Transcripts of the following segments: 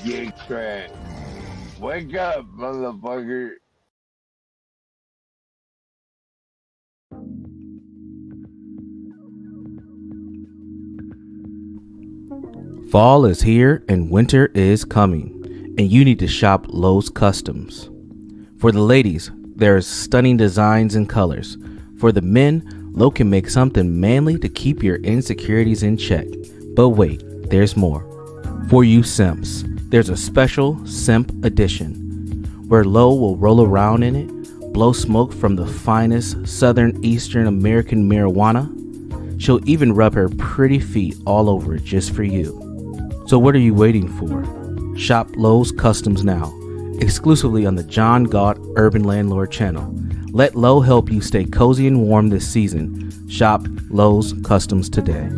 GETCRACK. Wake up, motherfucker. Fall is here and winter is coming, and you need to shop Lowe's Customs. For the ladies, there's stunning designs and colors. For the men, Lowe can make something manly to keep your insecurities in check. But wait, there's more. For you simps, there's a special Simp Edition, where Lowe will roll around in it, blow smoke from the finest Southern Eastern American marijuana. She'll even rub her pretty feet all over it just for you. So what are you waiting for? Shop Lowe's Customs now, exclusively on the John Gott Urban Landlord channel. Let Lowe help you stay cozy and warm this season. Shop Lowe's Customs today.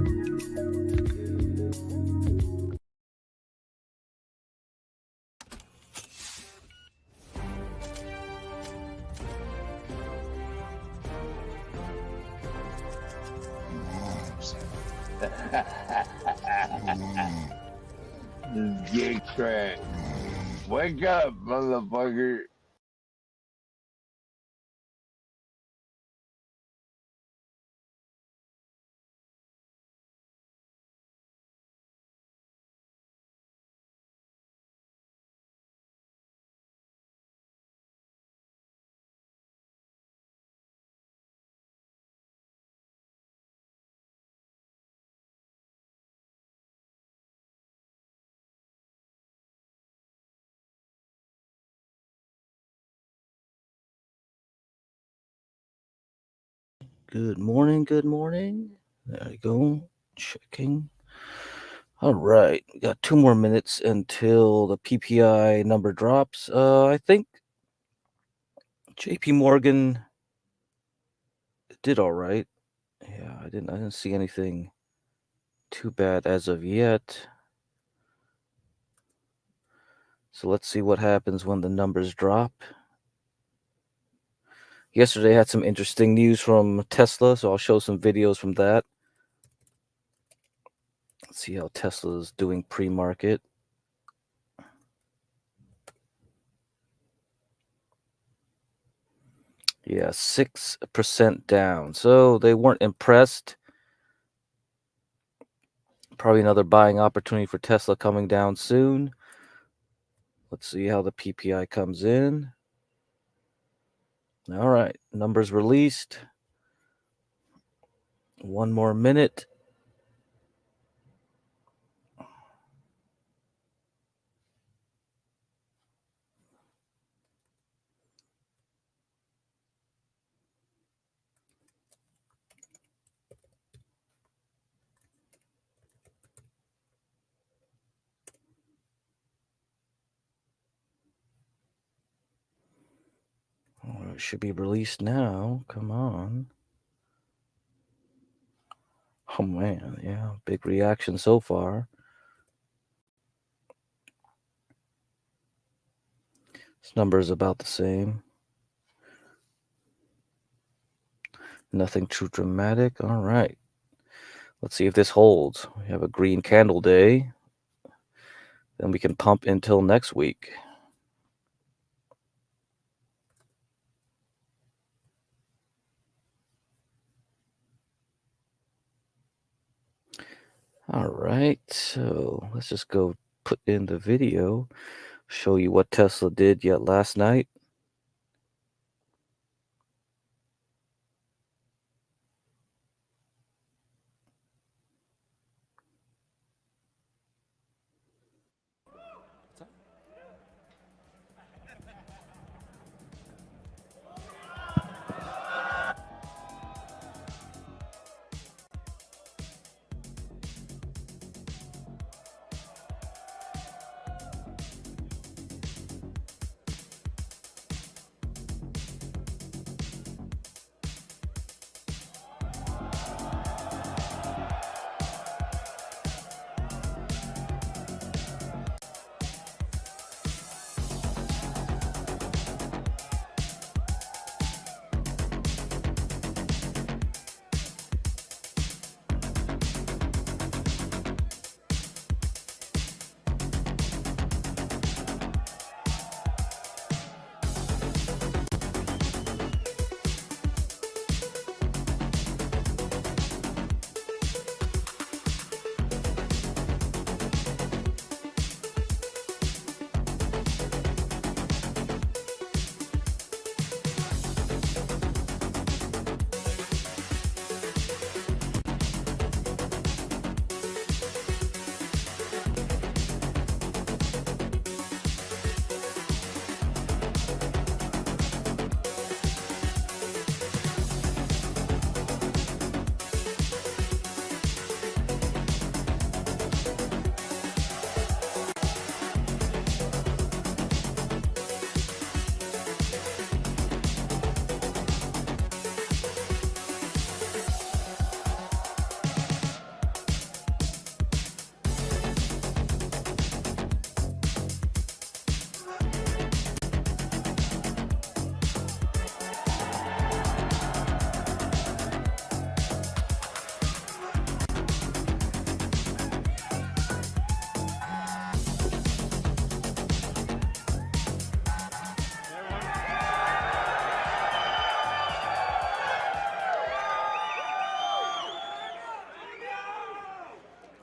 GETCRACK. Wake up, motherfucker. Good morning. There you go. Checking. All right. We got 2 more minutes until the PPI number drops. I think JP Morgan did all right. Yeah, I didn't see anything too bad as of yet. So let's see what happens when the numbers drop. Yesterday I had some interesting news from Tesla, so I'll show some videos from that. Let's see how Tesla is doing pre-market. Yeah, 6% down. So they weren't impressed. Probably another buying opportunity for Tesla coming down soon. Let's see how the PPI comes in. All right, numbers released. 1 more minute. Oh, it should be released now. Come on. Oh man, yeah, big reaction so far. This number is about the same. Nothing too dramatic. All right. Let's see if this holds. We have a green candle day. Then we can pump until next week. All right. So let's just go put in the video, show you what Tesla did yet last night.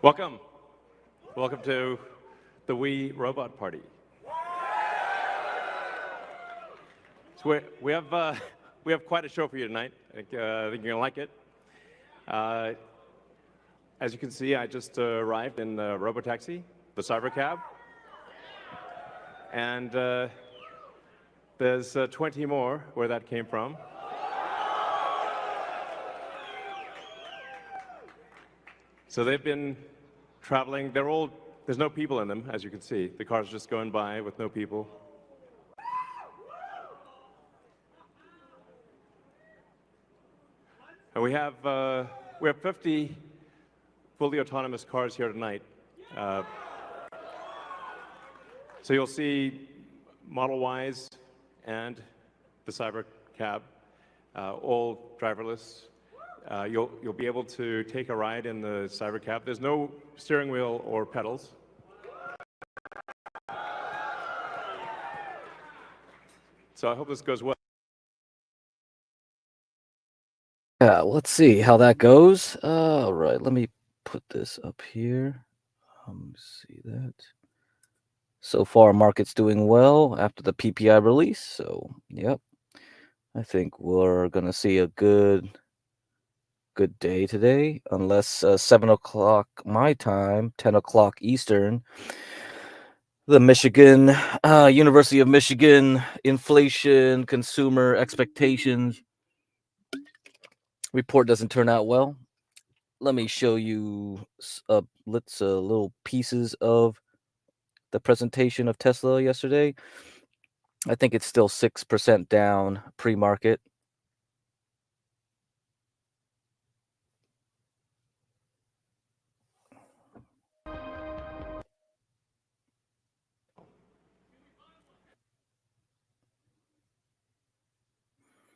Welcome. Welcome to the We Robot Party. So we have quite a show for you tonight. I think you're gonna like it. As you can see, I just arrived in the robotaxi, the cybercab, and there's 20 more where that came from. So they've been traveling. There's no people in them, as you can see. The car's just going by with no people. And we have 50 fully autonomous cars here tonight. So you'll see Model Ys and the cybercab, all driverless. You'll be able to take a ride in the cybercab. There's no steering wheel or pedals. So I hope this goes well. Yeah, let's see how that goes. All right, let me put this up here. See that. So far, market's doing well after the PPI release. So, yep, I think we're gonna see a good day today, unless 7 o'clock my time, 10 o'clock Eastern. The Michigan, University of Michigan inflation consumer expectations report doesn't turn out well. Let me show you little pieces of the presentation of Tesla yesterday. I think it's still 6% down pre-market.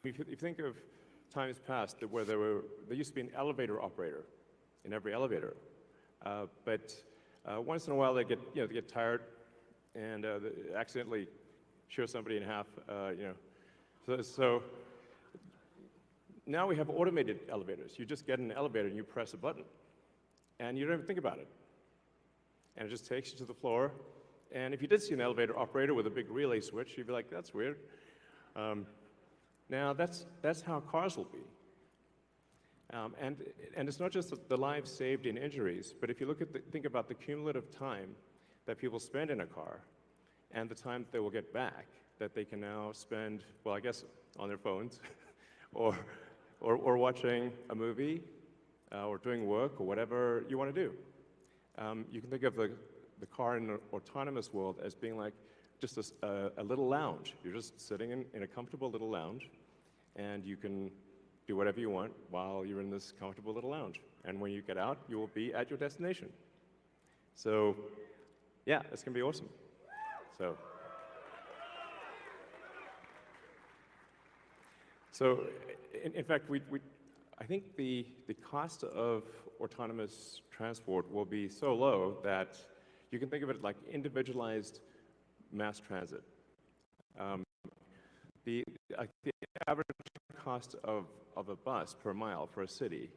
If you think of times past where there used to be an elevator operator in every elevator, but once in a while they get tired and they accidentally shear somebody in half. So now we have automated elevators. You just get in an elevator and you press a button, and you don't even think about it, and it just takes you to the floor. And if you did see an elevator operator with a big relay switch, you'd be like, "That's weird." Now that's how cars will be, and it's not just the lives saved in injuries, but if you think about the cumulative time that people spend in a car, and the time that they will get back, that they can now spend, well, I guess, on their phones, or watching a movie, or doing work, or whatever you want to do. You can think of the car in an autonomous world as being like just a little lounge. You're just sitting in a comfortable little lounge, and you can do whatever you want while you're in this comfortable little lounge. And when you get out, you will be at your destination. So, yeah, it's gonna be awesome. So in fact, I think the cost of autonomous transport will be so low that you can think of it like individualized mass transit. The average cost of a bus per mile for a city,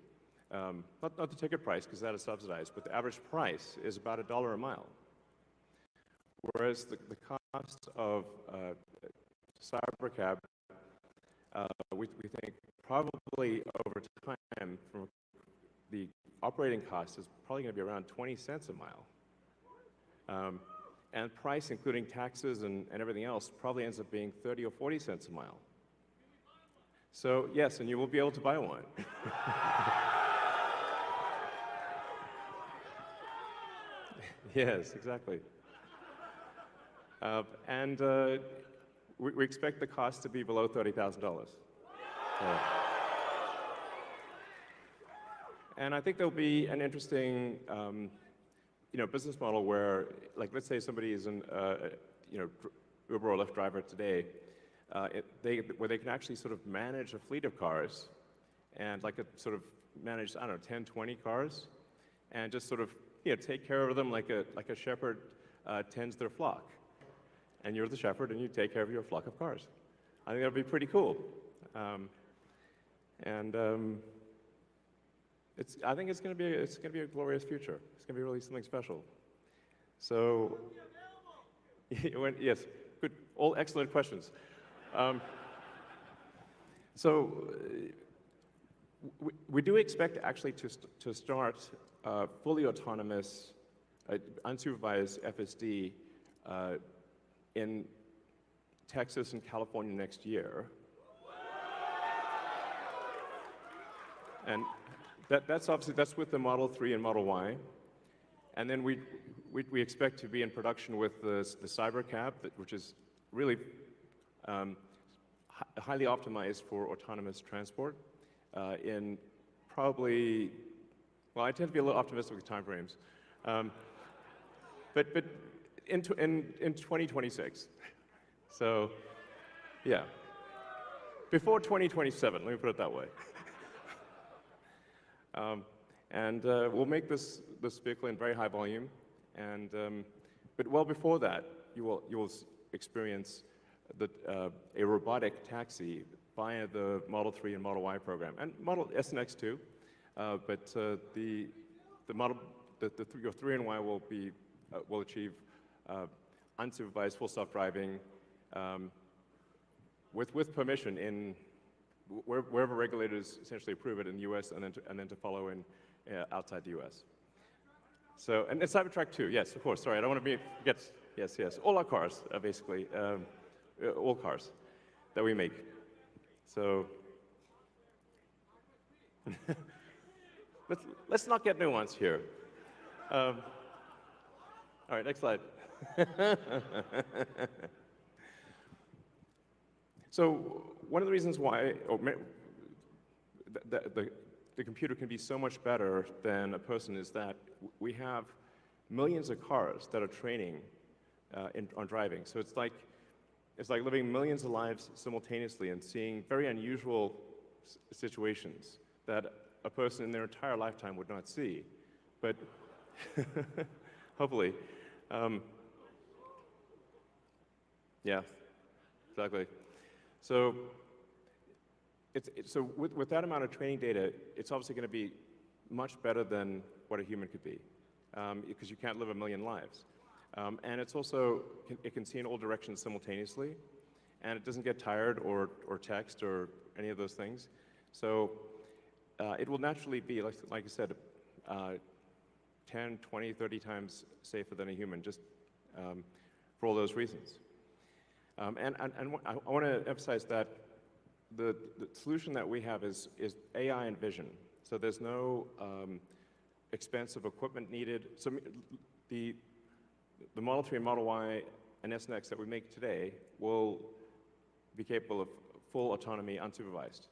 not the ticket price because that is subsidized, but the average price is about $1 a mile. Whereas the cost of cybercab, we think probably over time, from the operating cost is probably going to be around 20 cents a mile. And price, including taxes and everything else, probably ends up being 30 or 40 cents a mile. So yes, and you will be able to buy one. Yes, exactly. And we expect the cost to be below $30,000. And I think there'll be an interesting business model where, like, let's say somebody is an Uber or Lyft driver today, where they can actually sort of manage a fleet of cars, and like sort of manage, I don't know, 10, 20 cars, and just sort of take care of them like a shepherd tends their flock. And you're the shepherd, and you take care of your flock of cars. I think that would be pretty cool. I think it's going to be a glorious future. It's going to be really something special. So, yes, good, all excellent questions. So, we do expect actually to start fully autonomous, unsupervised FSD in Texas and California next year. And that's obviously, that's with the Model 3 and Model Y. And then we expect to be in production with the Cybercab, which is really highly optimized for autonomous transport in probably, well, I tend to be a little optimistic with timeframes, but in 2026. So, yeah, before 2027, let me put it that way. We'll make this vehicle in very high volume, and but well before that, you will experience a robotic taxi via the Model 3 and Model Y program, and Model S and X too. But your 3 and Y will achieve unsupervised full self-driving with permission in wherever regulators essentially approve it in the U.S. and then to follow in outside the U.S. So, and Cybertruck too, yes, of course. Sorry, I don't want to forget. Yes. All our cars are basically all cars that we make. So let's not get nuanced here. All right, next slide. So one of the reasons why the computer can be so much better than a person is that we have millions of cars that are training on driving. So it's like living millions of lives simultaneously and seeing very unusual situations that a person in their entire lifetime would not see. But hopefully, yeah, exactly. So, with that amount of training data, it's obviously going to be much better than what a human could be, because you can't live a million lives. And it's also, it can see in all directions simultaneously, and it doesn't get tired or text or any of those things. So it will naturally be, like I said, 10, 20, 30 times safer than a human, just for all those reasons. And I want to emphasize that the solution that we have is AI and vision. So there's no expensive equipment needed. So the Model 3 and Model Y and S and X that we make today will be capable of full autonomy unsupervised.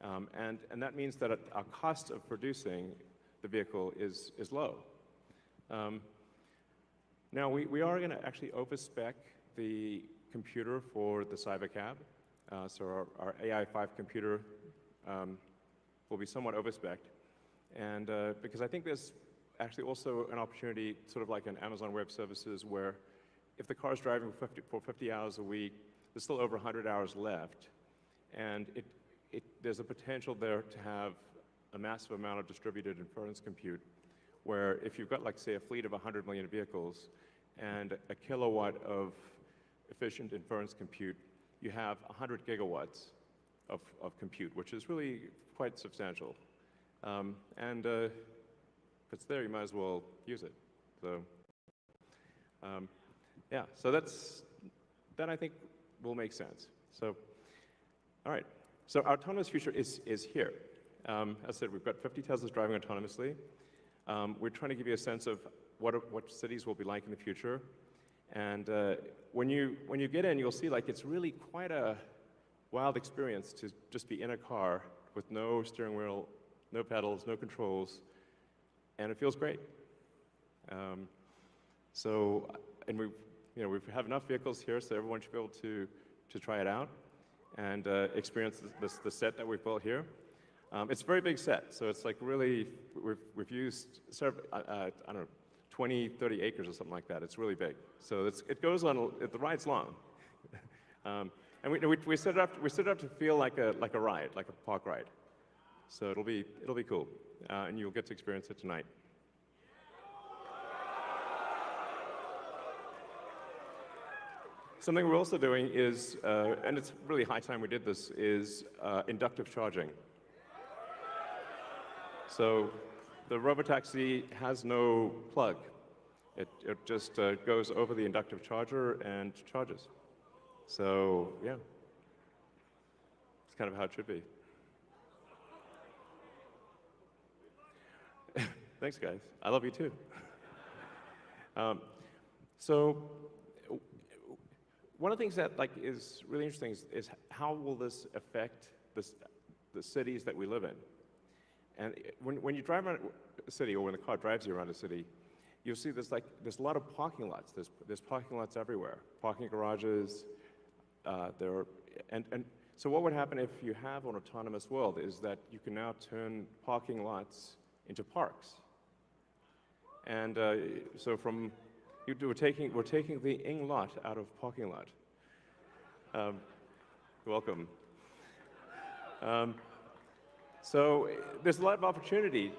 And that means that our cost of producing the vehicle is low. Now, we are going to actually overspec the computer for the Cybercab. So our AI5 computer will be somewhat overspec'd. And because I think there's actually also an opportunity, sort of like an Amazon Web Services, where if the car is driving for 50 hours a week, there's still over 100 hours left. And there's a potential there to have a massive amount of distributed inference compute, where if you've got, like, say, a fleet of 100 million vehicles and a kilowatt of efficient inference compute, you have 100 gigawatts of compute, which is really quite substantial. And if it's there, you might as well use it. So, yeah, so that I think will make sense. So, all right, so our autonomous future is here. As I said, we've got 50 Teslas driving autonomously. We're trying to give you a sense of what cities will be like in the future. And when you get in, you'll see, like, it's really quite a wild experience to just be in a car with no steering wheel, no pedals, no controls, and it feels great. And we have enough vehicles here, so everyone should be able to try it out and experience the set that we've built here. It's a very big set, so it's like really, we've used I don't know, 20, 30 acres or something like that. It's really big. So it goes on, the ride's long. And we set it up to feel like a ride, like a park ride. So it'll be cool, and you'll get to experience it tonight. Something we're also doing is, and it's really high time we did this, is inductive charging. So the robotaxi has no plug. It just goes over the inductive charger and charges. So yeah, it's kind of how it should be. Thanks, guys. I love you too. So one of the things that is really interesting is how will this affect the cities that we live in? And when you drive around a city, or when the car drives you around a city, you'll see there's a lot of parking lots. There's parking lots everywhere, parking garages. So what would happen if you have an autonomous world is that you can now turn parking lots into parks. And so we're taking the ing lot out of parking lot. Welcome. So there's a lot of opportunity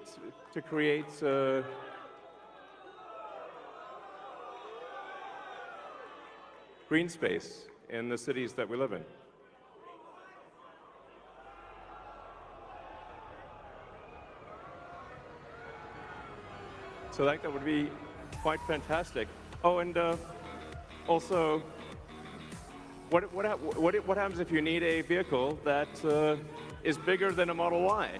to create green space in the cities that we live in. So that would be quite fantastic. Oh, and also, what happens if you need a vehicle that is bigger than a Model Y?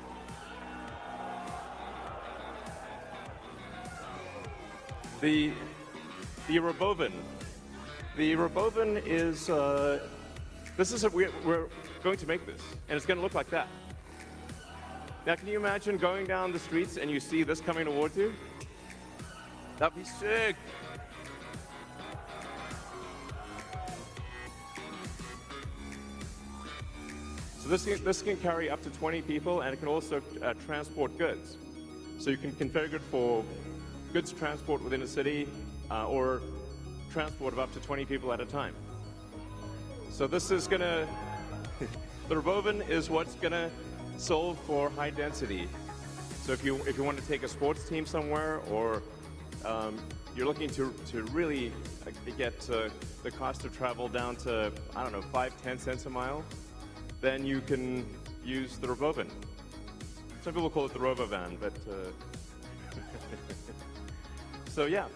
The Robovan. The Robovan is we're going to make this, and it's going to look like that. Now, can you imagine going down the streets and you see this coming towards you? That'd be sick. So this can carry up to 20 people, and it can also transport goods. So you can configure it for goods transport within a city, or transport of up to 20 people at a time. So this is gonna, the Robovan is what's gonna solve for high density. So if you want to take a sports team somewhere, or you're looking to really get the cost of travel down to, I don't know, 5-10 cents a mile, then you can use the Robovan. Some people call it the Robovan, but so yeah.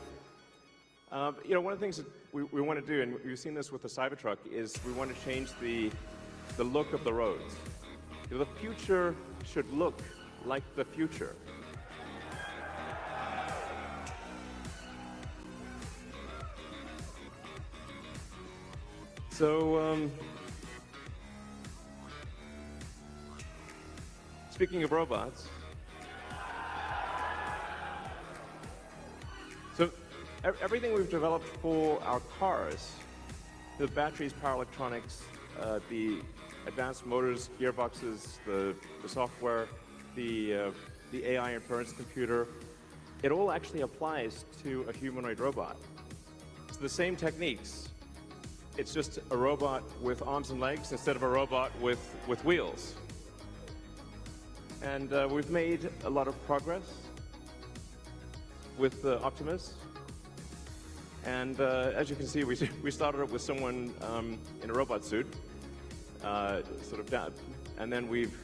One of the things that we want to do, and we've seen this with the Cybertruck, is we want to change the look of the roads. The future should look like the future. So, speaking of robots, so everything we've developed for our cars, the batteries, power electronics, the advanced motors, gearboxes, the software, the AI inference computer, it all actually applies to a humanoid robot. It's the same techniques. It's just a robot with arms and legs instead of a robot with wheels. And we've made a lot of progress with Optimus. And as you can see, we started up with someone in a robot suit, sort of down, and then we've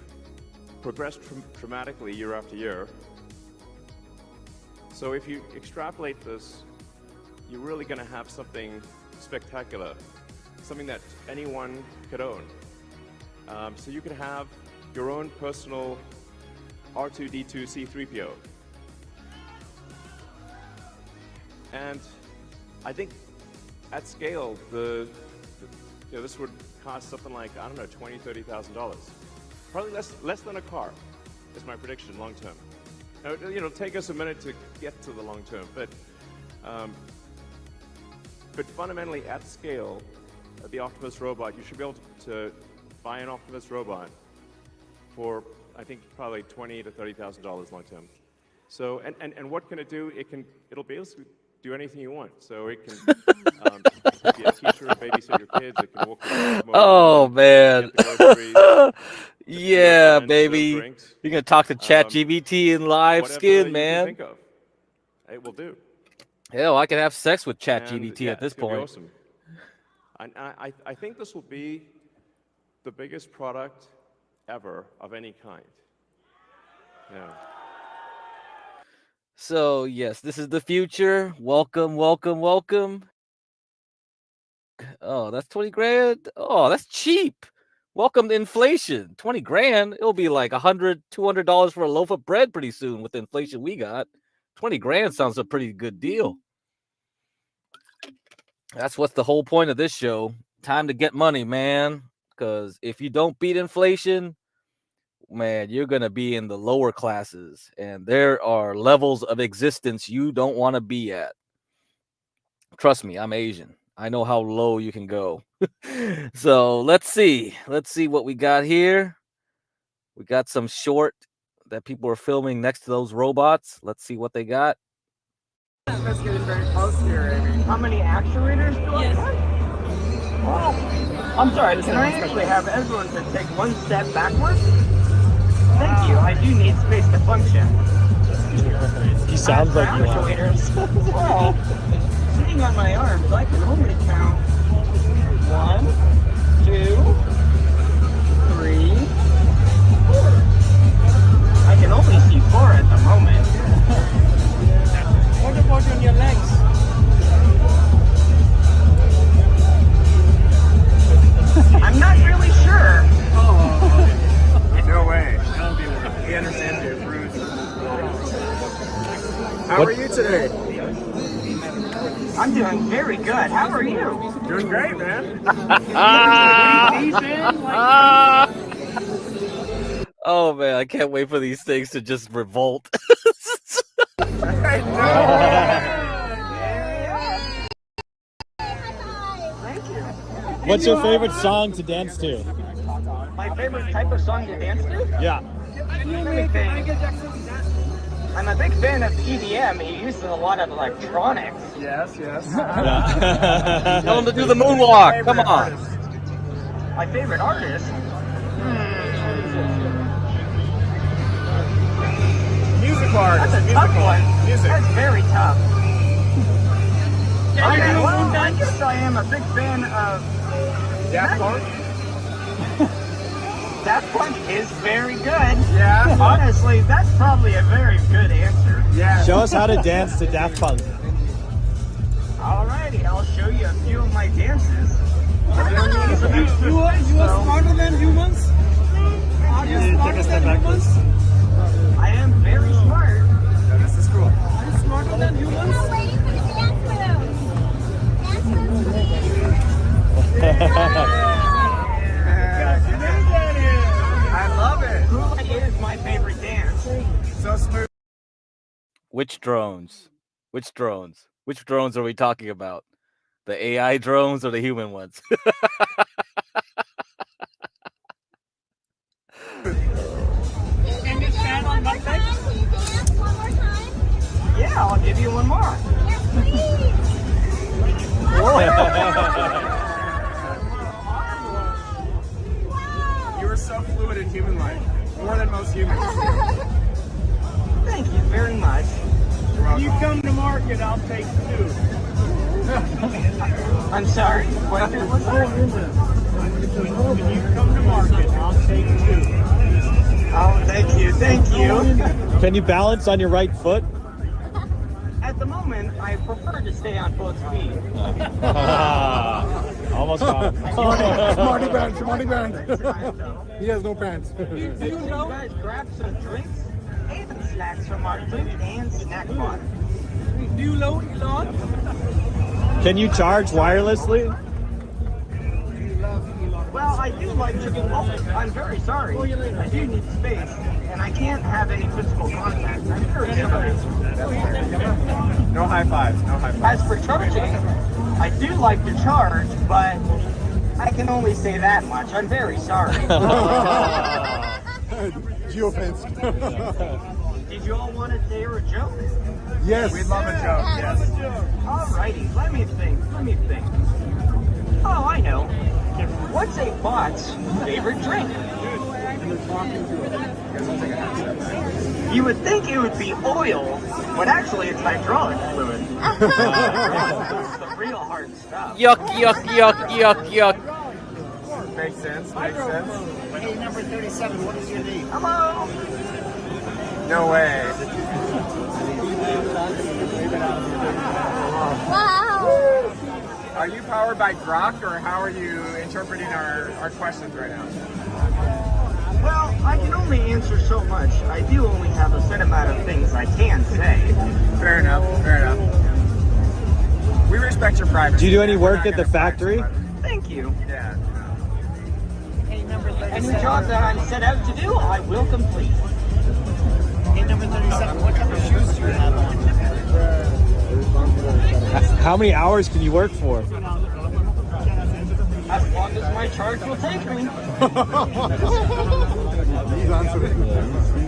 progressed dramatically year after year. So if you extrapolate this, you're really going to have something spectacular, something that anyone could own. So you could have your own personal R2-D2 C3PO. And I think at scale, this would cost something like, I don't know, $20,000, $30,000. Probably less than a car, is my prediction long term. Now, it'll take us a minute to get to the long term, but fundamentally at scale, the Optimus robot, you should be able to buy an Optimus robot for, I think, probably $20,000 to $30,000 long term. So, and what can it do? It'll be able to do anything you want. So it can be a teacher, babysit your kids. It can walk around. Oh man! Yeah, brands, baby. drinks, You're gonna talk to ChatGPT in live whatever skin, you can man. think of, it will do. Hell, I can have sex with And, ChatGPT yeah, at this it's gonna be point. awesome. And I think this will be the biggest product ever of any kind. Yeah. So yes, this is the future. Welcome, welcome, welcome. Oh, that's 20 grand. Oh, that's cheap. Welcome to inflation. 20 grand. It'll be like $100, $200 for a loaf of bread pretty soon with the inflation we got. 20 grand sounds a pretty good deal. That's what's the whole point of this show. Time to get money, man. Because if you don't beat inflation, man, you're going to be in the lower classes. And there are levels of existence you don't want to be at. Trust me, I'm Asian. I know how low you can go. So let's see. Let's see what we got here. We got some short that people are filming next to those robots. Let's see what they got. That's getting very close here, Amy. How many actuators do I have? Well, I'm sorry, can I actually have everyone to take one step backwards? Thank you, I do need space to function. He sounds like you are. Actuators. Well, sitting on my arms, I can only count 1, 2, 3, 4. I can only see 4 at the moment. What about on your legs? I'm not really sure. Oh, no way. He understands your bruise. How are you today? I'm doing very good. How are you? Doing great, man. Oh man, I can't wait for these things to just revolt. What's your favorite song to dance to? My favorite type of song to dance to? Yeah. I'm a big fan of EDM. He uses a lot of electronics. Yes, yes. Tell them to do the moonwalk. Come on. My favorite artist? Musical artist. That's a tough one. Music. That's very tough. I guess I am a big fan of Daft Punk. Daft Punk is very good. Yeah. Honestly, that's probably a very good answer. Yeah. Show us how to dance to Daft Punk. Alrighty, I'll show you a few of my dances. You are smarter than humans? Are you smarter than humans? I am very smart. Yeah, this is cool. Are you smarter than humans? I'm waiting for the dance moves. I love it. Hula is my favorite dance. So smooth. Which drones? Which drones? Which drones are we talking about? The AI drones or the human ones? Can you stand on one leg? Can you dance one more time? Yeah, I'll give you one more. Yes, please. You are so fluid in human life, more than most humans. Thank you very much. If you come to market, I'll take 2. I'm sorry. What was that? When you come to market, I'll take 2. Oh, thank you, thank you. Can you balance on your right foot? At the moment, I prefer to stay on both feet. Almost got him. Smarty band. He has no pants. Do you guys grab some drinks and snacks from our drink and snack bar? Do you load Elon? Can you charge wirelessly? Well, I do like to. I'm very sorry. I do need space, and I can't have any physical contact. I'm very sorry. No high fives. No high fives. As for charging, I do like to charge, but I can only say that much. I'm very sorry. Geofence. Did you all want to dare a joke? Yes. We love a joke. Yes. Alrighty, let me think. Oh, I know. What's a bot's favorite drink? you're talking to it. You would think it would be oil, but actually it's hydraulic fluid. It's the real hard stuff. Yuck, yuck, yuck, yuck, yuck. Makes sense. Makes sense. Hey, number 37, what is your name? Hello. No way. Wow. Are you powered by Grok, or how are you interpreting our questions right now? Well, I can only answer so much. I do only have a set amount of things I can say. Fair enough. Fair enough. We respect your privacy. Do you do any We're work not at the gonna practice factory? privacy. Thank you. Yeah. Hey, number Any 37. job that I'm set out to do, I will complete. Hey, number 37, what type of shoes do you have on? How many hours can you work for? As long as my charge will take me. He's answering.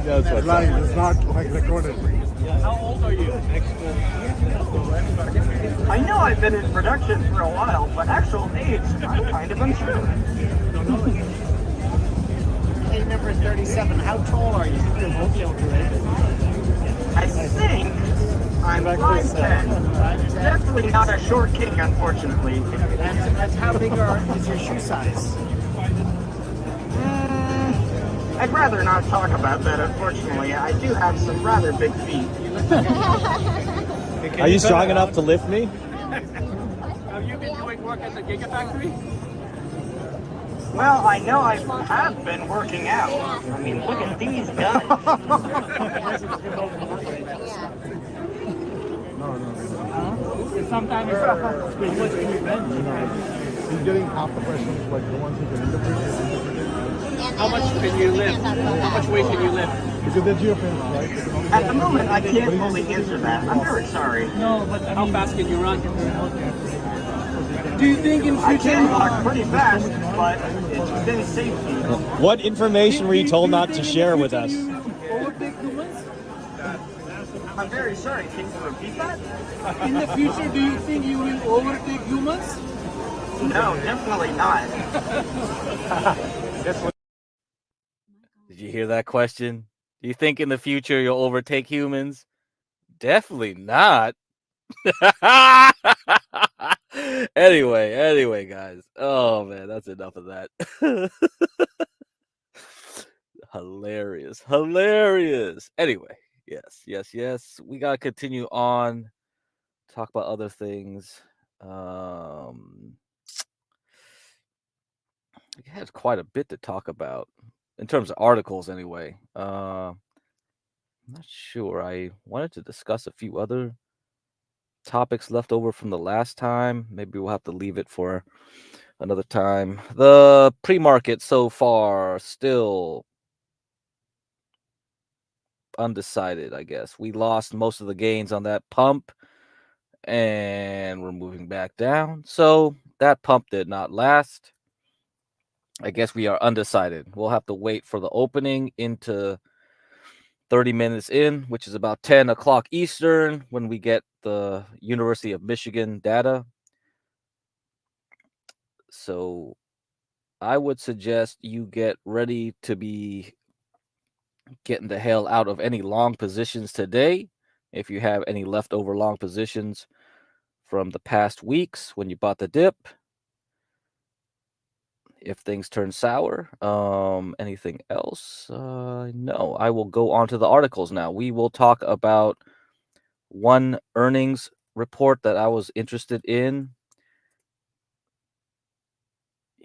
It's live, it's not like recorded. How old are you? I know I've been in production for a while, but actual age, I'm kind of unsure. Hey, number 37, how tall are you? I think I'm 5'10". Definitely not a short king, unfortunately. That's how big is your shoe size? I'd rather not talk about that, unfortunately. I do have some rather big feet. Are you strong enough to lift me? Have you been doing work at the Gigafactory? Well, I know I have been working out. I mean, look at these guns. Sometimes it's much can you bench? He's getting half the questions, like the ones he can interpret. How much can you lift? How much weight can you lift? Because they're geofence, right? At the moment, I can't fully answer that. I'm very sorry. No, but how fast can you run? Do you think in I future? can walk pretty fast, but it's within safety. What information were you told not to share with us? Overtake humans? I'm very sorry. Can you repeat that? In the future, do you think you will overtake humans? No, definitely not. Did you hear that question? Do you think in the future you'll overtake humans? Definitely not. Anyway, guys. Oh man, that's enough of that. Hilarious. Anyway, yes. We gotta continue on. Talk about other things. We had quite a bit to talk about in terms of articles, anyway. I'm not sure. I wanted to discuss a few other topics left over from the last time. Maybe we'll have to leave it for another time. The pre-market so far still undecided, I guess. We lost most of the gains on that pump and we're moving back down. So that pump did not last. I guess we are undecided. We'll have to wait for the opening into 30 minutes in, which is about 10 o'clock Eastern, when we get the University of Michigan data. So I would suggest you get ready to be getting the hell out of any long positions today. If you have any leftover long positions from the past weeks when you bought the dip. If things turn sour, anything else? No, I will go on to the articles now. We will talk about one earnings report that I was interested in.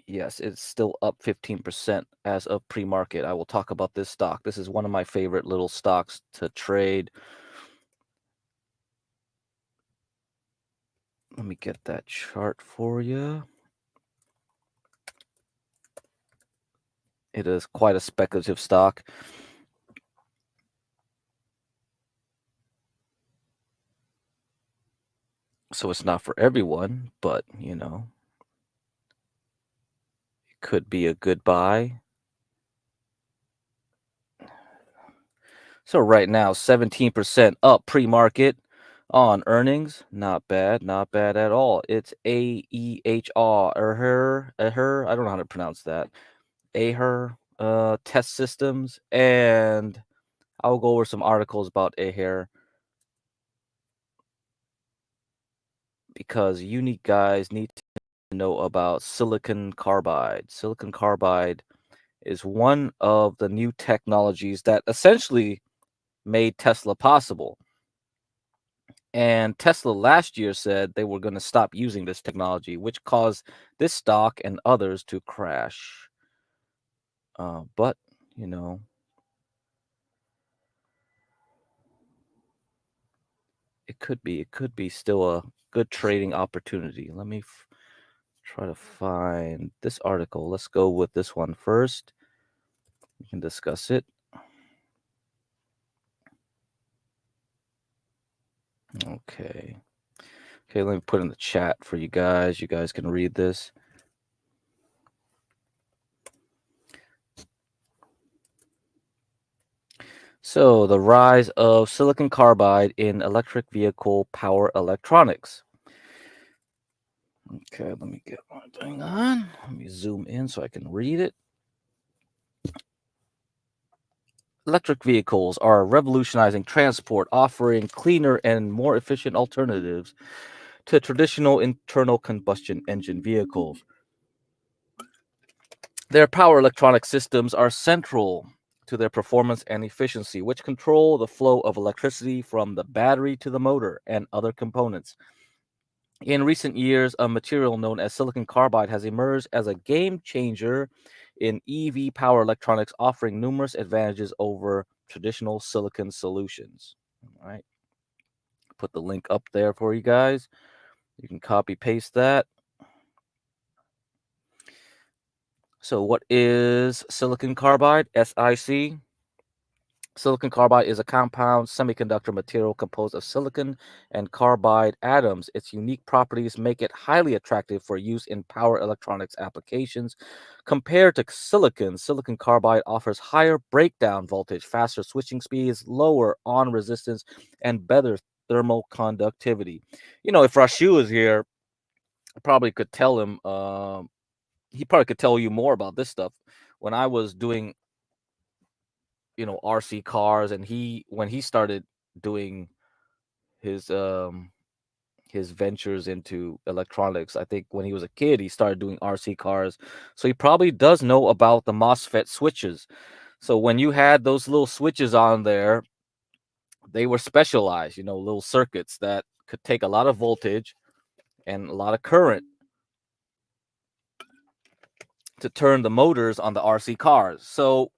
Yes, it's still up 15% as of pre-market. I will talk about this stock. This is one of my favorite little stocks to trade. Let me get that chart for you. It is quite a speculative stock. So it's not for everyone, but, you know, it could be a good buy. So right now, 17% up pre-market on earnings. Not bad at all. It's AEHR. I don't know how to pronounce that. AHR. test systems, and I'll go over some articles about it here because you guys need to know about silicon carbide. Silicon carbide is one of the new technologies that essentially made Tesla possible. And Tesla last year said they were going to stop using this technology, which caused this stock and others to crash. But, you know, it could be still a good trading opportunity. Let me try to find this article. Let's go with this one first. We can discuss it. Okay. Okay, let me put in the chat for you guys. You guys can read this. So, the rise of silicon carbide in electric vehicle power electronics. Okay, let me get one thing on. Let me zoom in so I can read it. Electric vehicles are revolutionizing transport, offering cleaner and more efficient alternatives to traditional internal combustion engine vehicles. Their power electronic systems are central to their performance and efficiency, which control the flow of electricity from the battery to the motor and other components. In recent years, a material known as silicon carbide has emerged as a game changer in EV power electronics, offering numerous advantages over traditional silicon solutions. All right. Put the link up there for you guys. You can copy paste that. So, what is silicon carbide? SiC. Silicon carbide is a compound semiconductor material composed of silicon and carbide atoms. Its unique properties make it highly attractive for use in power electronics applications. Compared to silicon, silicon carbide offers higher breakdown voltage, faster switching speeds, lower on resistance, and better thermal conductivity. You know, if Rashu is here, I probably could tell him, he probably could tell you more about this stuff. When I was doing RC cars, and when he started doing his ventures into electronics, I think when he was a kid he started doing RC cars, so he probably does know about the MOSFET switches. So when you had those little switches on there, they were specialized, little circuits that could take a lot of voltage and a lot of current to turn the motors on the RC cars. So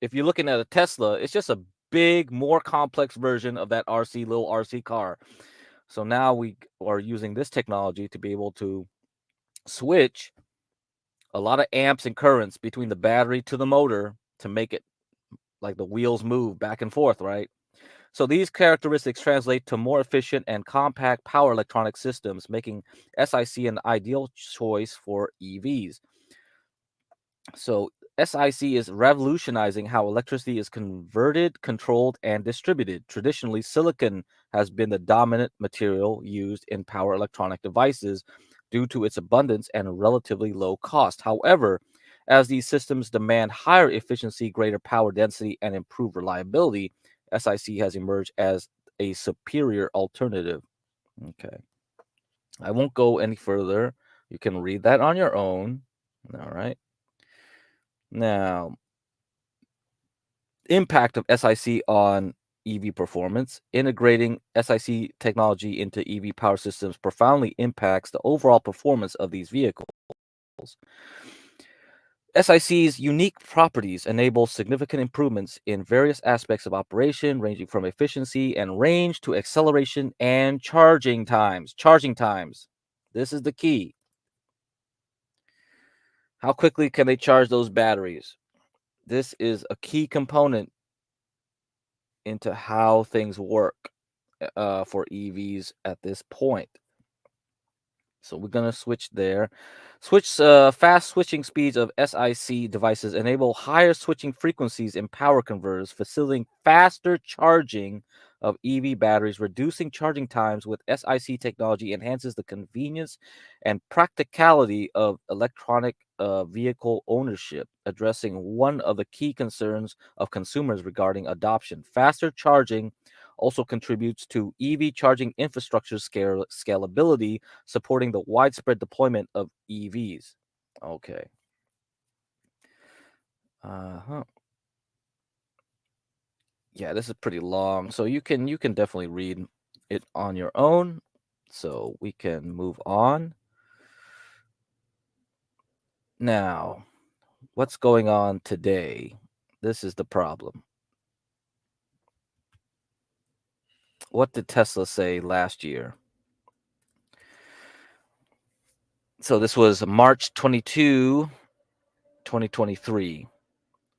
if you're looking at a Tesla, it's just a big, more complex version of that little RC car. So now we are using this technology to be able to switch a lot of amps and currents between the battery to the motor to make it like the wheels move back and forth, right? So these characteristics translate to more efficient and compact power electronic systems, making SiC an ideal choice for EVs. So SiC is revolutionizing how electricity is converted, controlled, and distributed. Traditionally, silicon has been the dominant material used in power electronic devices due to its abundance and relatively low cost. However, as these systems demand higher efficiency, greater power density, and improved reliability, SiC has emerged as a superior alternative. Okay. I won't go any further. You can read that on your own. All right. Now, impact of SiC on EV performance. Integrating SiC technology into EV power systems profoundly impacts the overall performance of these vehicles. SiC's unique properties enable significant improvements in various aspects of operation, ranging from efficiency and range to acceleration and charging times. Charging times. This is the key. How quickly can they charge those batteries? This is a key component into how things work for EVs at this point. So we're going to switch there. Fast switching speeds of SiC devices enable higher switching frequencies in power converters, facilitating faster charging of EV batteries, reducing charging times with SiC technology enhances the convenience and practicality of electronic vehicle ownership, addressing one of the key concerns of consumers regarding adoption. Faster charging also contributes to EV charging infrastructure scalability, supporting the widespread deployment of EVs. Okay. Uh-huh. Yeah, this is pretty long, so you can definitely read it on your own. So we can move on. Now, what's going on today? This is the problem. What did Tesla say last year? So this was March 22, 2023.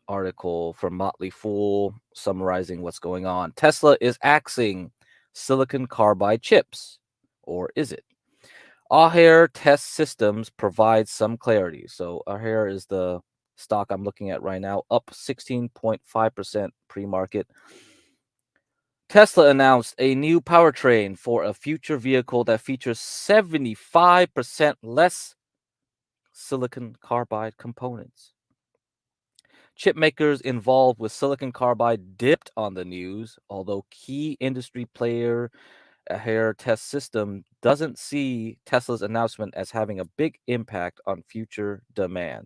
Article from Motley Fool summarizing what's going on. Tesla is axing silicon carbide chips, or is it? Aher Test Systems provides some clarity. So Aher is the stock I'm looking at right now, up 16.5% pre-market. Tesla announced a new powertrain for a future vehicle that features 75% less silicon carbide components. Chip makers involved with silicon carbide dipped on the news, although key industry player Aher Test System doesn't see Tesla's announcement as having a big impact on future demand.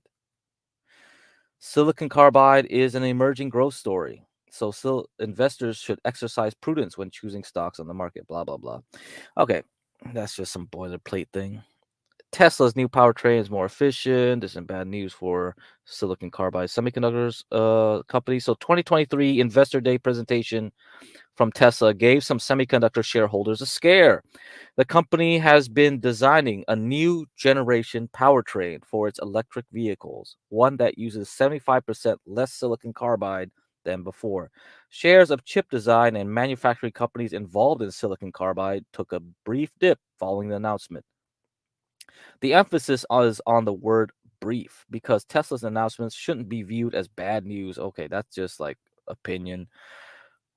Silicon carbide is an emerging growth story, so investors should exercise prudence when choosing stocks on the market. Blah, blah, blah. Okay, that's just some boilerplate thing. Tesla's new powertrain is more efficient. This is bad news for silicon carbide semiconductors company. So 2023 Investor Day presentation from Tesla gave some semiconductor shareholders a scare. The company has been designing a new generation powertrain for its electric vehicles, one that uses 75% less silicon carbide than before. Shares of chip design and manufacturing companies involved in silicon carbide took a brief dip following the announcement. The emphasis is on the word brief because Tesla's announcements shouldn't be viewed as bad news. Okay, that's just like opinion.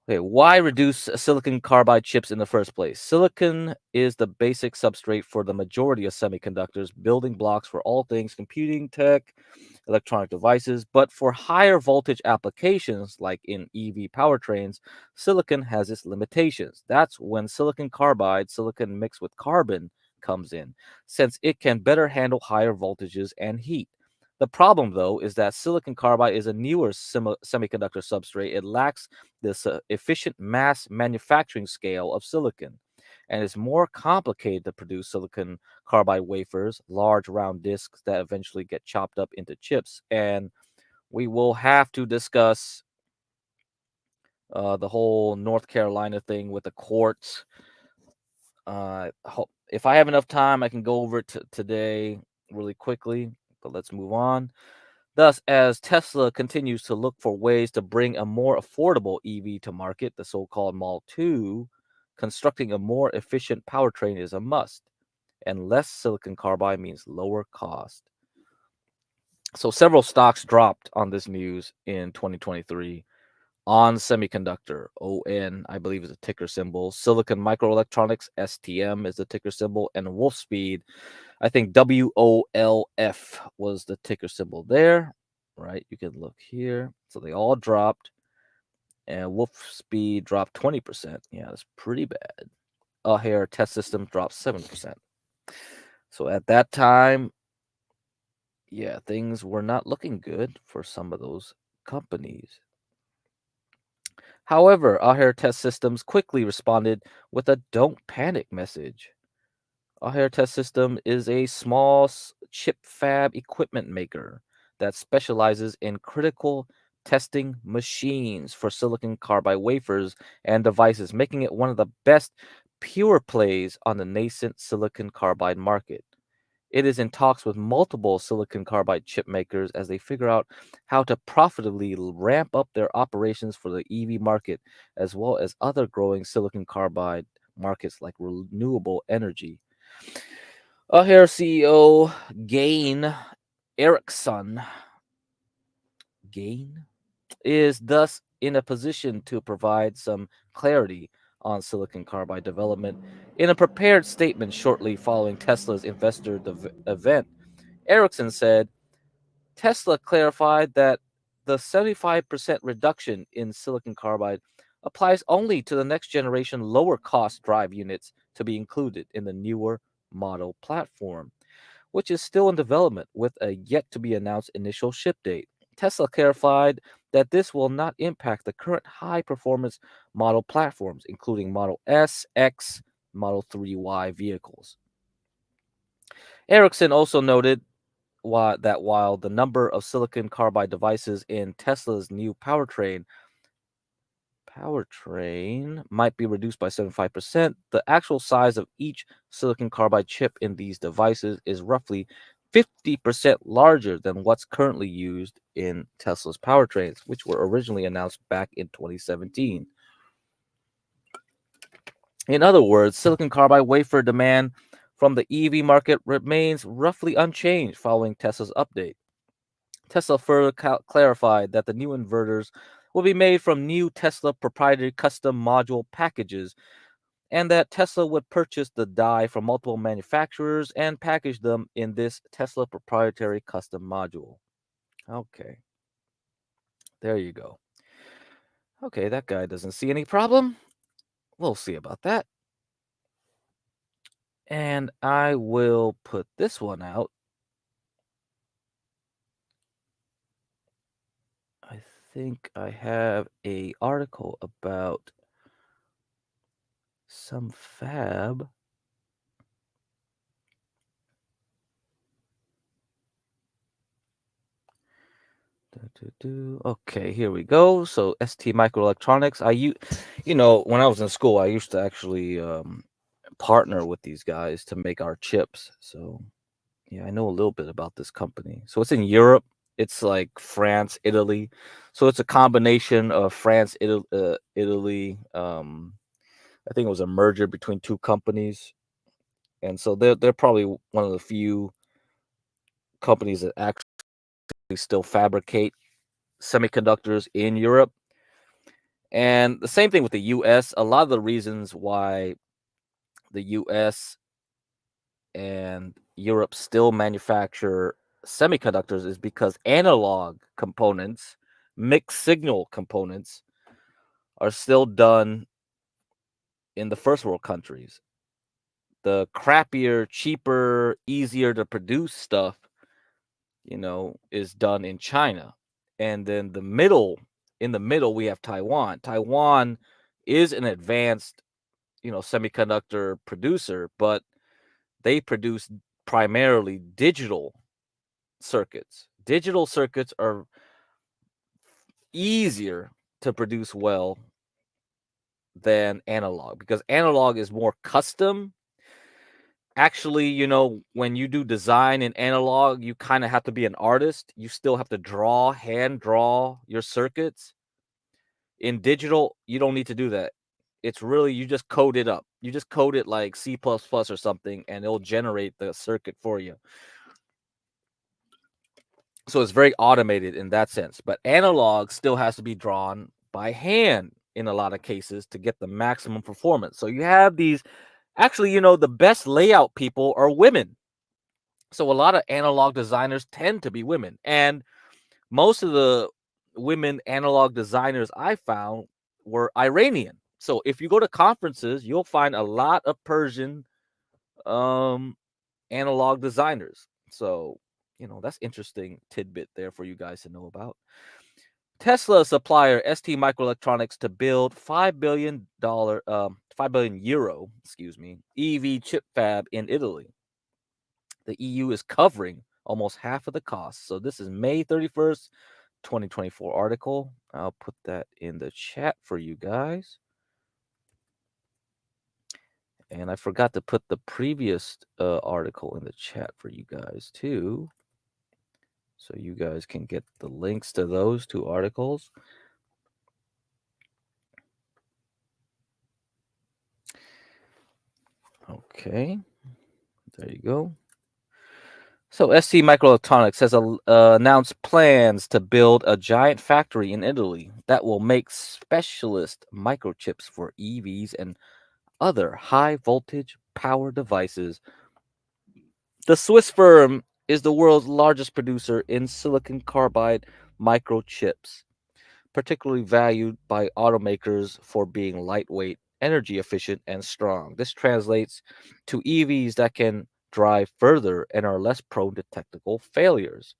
Okay, why reduce silicon carbide chips in the first place? Silicon is the basic substrate for the majority of semiconductors, building blocks for all things computing tech, electronic devices. But for higher voltage applications, like in EV powertrains, silicon has its limitations. That's when silicon carbide, silicon mixed with carbon, comes in, since it can better handle higher voltages and heat. The problem, though, is that silicon carbide is a newer semiconductor substrate. It lacks this efficient mass manufacturing scale of silicon, and it's more complicated to produce silicon carbide wafers, large round discs that eventually get chopped up into chips. And we will have to discuss the whole North Carolina thing with the courts. If I have enough time, I can go over it today really quickly, but let's move on. Thus, as Tesla continues to look for ways to bring a more affordable EV to market, the so-called Model 2, constructing a more efficient powertrain is a must, and less silicon carbide means lower cost. So several stocks dropped on this news in 2023. On Semiconductor, ON, I believe is a ticker symbol. Silicon Microelectronics, STM is the ticker symbol, and Wolfspeed, I think WOLF was the ticker symbol there, right? You can look here. So they all dropped, and Wolfspeed dropped 20%. Yeah, that's pretty bad. Aher Test System dropped 7%. So at that time, yeah, things were not looking good for some of those companies. However, Aher Test Systems quickly responded with a don't panic message. Aher Test System is a small chip fab equipment maker that specializes in critical testing machines for silicon carbide wafers and devices, making it one of the best pure plays on the nascent silicon carbide market. It is in talks with multiple silicon carbide chip makers as they figure out how to profitably ramp up their operations for the EV market, as well as other growing silicon carbide markets like renewable energy. Aher CEO Gain Erickson is thus in a position to provide some clarity on silicon carbide development. In a prepared statement shortly following Tesla's investor event, Ericsson said Tesla clarified that the 75% reduction in silicon carbide applies only to the next generation lower cost drive units to be included in the newer model platform, which is still in development with a yet to be announced initial ship date. Tesla clarified that this will not impact the current high performance model platforms, including Model S, X, Model 3Y vehicles. Ericsson also noted that while the number of silicon carbide devices in Tesla's new powertrain might be reduced by 75%, the actual size of each silicon carbide chip in these devices is roughly 50% larger than what's currently used in Tesla's powertrains, which were originally announced back in 2017. In other words, silicon carbide wafer demand from the EV market remains roughly unchanged following Tesla's update. Tesla further clarified that the new inverters will be made from new Tesla proprietary custom module packages, and that Tesla would purchase the die from multiple manufacturers and package them in this Tesla proprietary custom module. Okay. There you go. Okay, that guy doesn't see any problem. We'll see about that. And I will put this one out. I think I have a article about some fab. Okay, here we go. So ST Microelectronics. When I was in school, I used to actually partner with these guys to make our chips. So yeah, I know a little bit about this company. So it's in Europe. It's like France, Italy. So it's a combination of France, Italy. I think it was a merger between two companies, and so they're probably one of the few companies that actually still fabricate semiconductors in Europe. And the same thing with the US. A lot of the reasons why the US and Europe still manufacture semiconductors is because analog components, mixed signal components, are still done in the first world countries. The crappier, cheaper, easier to produce stuff, is done in China. And then in the middle, we have Taiwan. Taiwan is an advanced, semiconductor producer, but they produce primarily digital circuits. Digital circuits are easier to produce well than analog because analog is more custom. Actually, when you do design in analog, you kind of have to be an artist. You still have to hand draw your circuits. In digital, you don't need to do that. It's really, you just code it up. You just code it like C++ or something, and it'll generate the circuit for you. So it's very automated in that sense. But analog still has to be drawn by hand in a lot of cases to get the maximum performance. So you have these, actually, the best layout people are women. So a lot of analog designers tend to be women. And most of the women analog designers I found were Iranian. So if you go to conferences, you'll find a lot of Persian analog designers. So, that's interesting tidbit there for you guys to know about. Tesla supplier ST Microelectronics to build €5 billion, EV chip fab in Italy. The EU is covering almost half of the cost. So this is May 31st, 2024 article. I'll put that in the chat for you guys. And I forgot to put the previous article in the chat for you guys too. So you guys can get the links to those two articles. Okay, there you go. So ST Microelectronics has announced plans to build a giant factory in Italy that will make specialist microchips for EVs and other high voltage power devices. The Swiss firm is the world's largest producer in silicon carbide microchips, particularly valued by automakers for being lightweight, energy efficient, and strong. This translates to EVs that can drive further and are less prone to technical failures.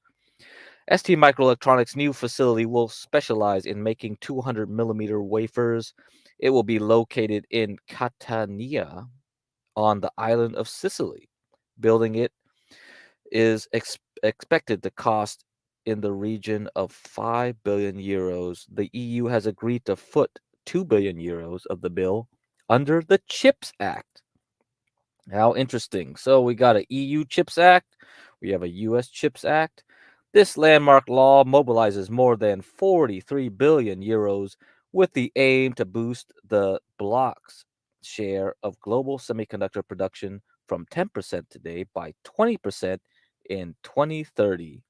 ST Microelectronics' new facility will specialize in making 200 millimeter wafers. It will be located in Catania on the island of Sicily. Building it is expected to cost in the region of 5 billion euros. The EU has agreed to foot 2 billion euros of the bill under the CHIPS Act. How interesting. So we got an EU CHIPS Act, we have a US CHIPS Act. This landmark law mobilizes more than 43 billion euros with the aim to boost the bloc's share of global semiconductor production from 10% today by 20% in 2030.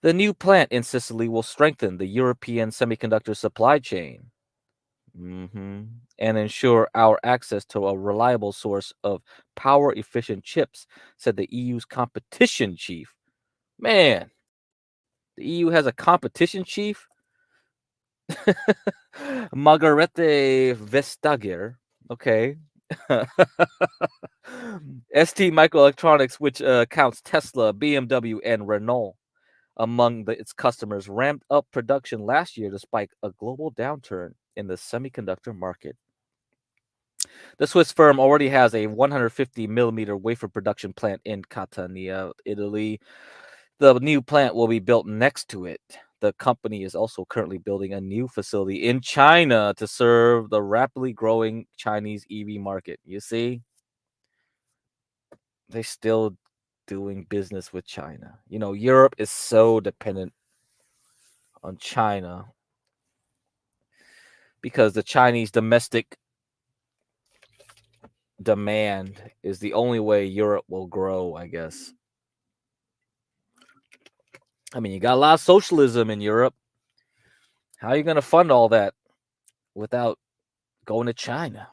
The new plant in Sicily will strengthen the European semiconductor supply chain. And ensure our access to a reliable source of power efficient chips, said the EU's competition chief. Man, the EU has a competition chief? Margarete Vestager. Okay. ST Microelectronics, which counts Tesla, BMW, and Renault among its customers, ramped up production last year despite a global downturn in the semiconductor market. The Swiss firm already has a 150 millimeter wafer production plant in Catania, Italy. The new plant will be built next to it. The company is also currently building a new facility in China to serve the rapidly growing Chinese EV market. You see, they're still doing business with China. You know, Europe is so dependent on China because the Chinese domestic demand is the only way Europe will grow, I guess. I mean, you got a lot of socialism in Europe. How are you going to fund all that without going to China?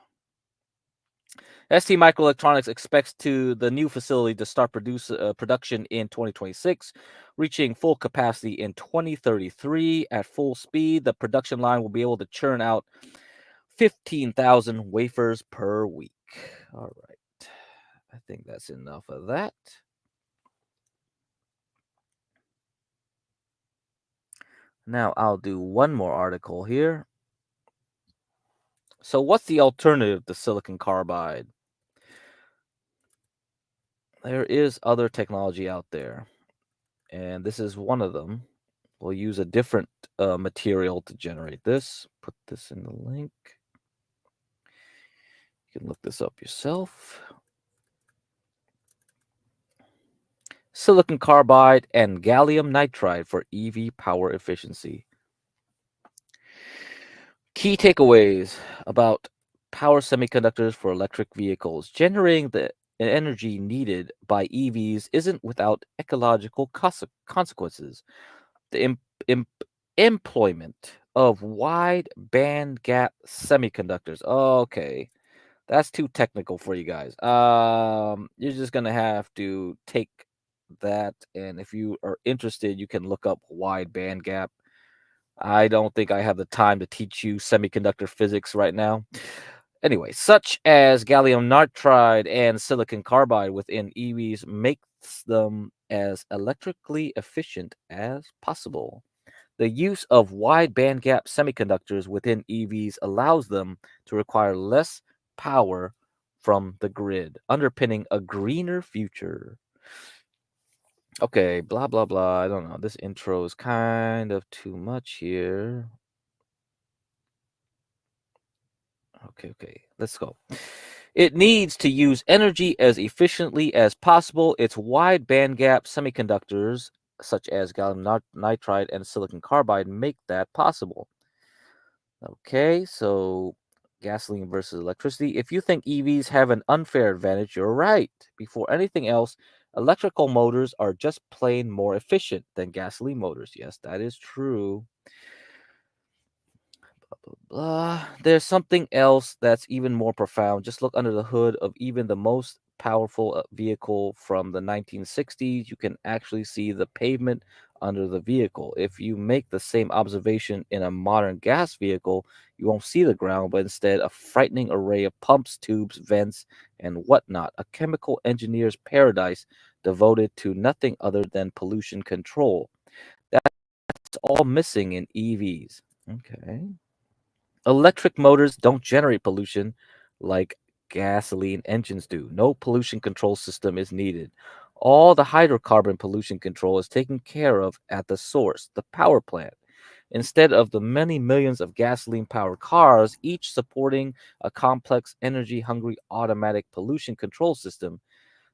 ST Microelectronics expects the new facility to start production in 2026, reaching full capacity in 2033. At full speed, the production line will be able to churn out 15,000 wafers per week. All right. I think that's enough of that. Now I'll do one more article here. So what's the alternative to silicon carbide? There is other technology out there, and this is one of them. We'll use a different material to generate this. Put this in the link. You can look this up yourself. Silicon carbide and gallium nitride for EV power efficiency. Key takeaways about power semiconductors for electric vehicles. Generating the energy needed by EVs isn't without ecological consequences. The employment of wide band gap semiconductors. Okay, that's too technical for you guys. You're just gonna have to take that, and if you are interested, you can look up wide band gap. I don't think I have the time to teach you semiconductor physics right now. Anyway, such as gallium nitride and silicon carbide within EVs makes them as electrically efficient as possible. The use of wide bandgap semiconductors within EVs allows them to require less power from the grid, underpinning a greener future. Okay, blah, blah, blah. I don't know. This intro is kind of too much here. Okay. Let's go. It needs to use energy as efficiently as possible. Its wide bandgap semiconductors, such as gallium nitride and silicon carbide, make that possible. Okay, so gasoline versus electricity. If you think EVs have an unfair advantage, you're right. Before anything else, Electrical motors are just plain more efficient than gasoline motors. Yes, that is true. There's something else that's even more profound. Just look under the hood of even the most powerful vehicle from the 1960s. You can actually see the pavement under the vehicle. If you make the same observation in a modern gas vehicle, you won't see the ground, but instead a frightening array of pumps, tubes, vents, and whatnot. A chemical engineer's paradise devoted to nothing other than pollution control. That's all missing in EVs. Okay. Electric motors don't generate pollution like gasoline engines do. No pollution control system is needed. All the hydrocarbon pollution control is taken care of at the source, the power plant. Instead of the many millions of gasoline powered cars, each supporting a complex, energy hungry automatic pollution control system,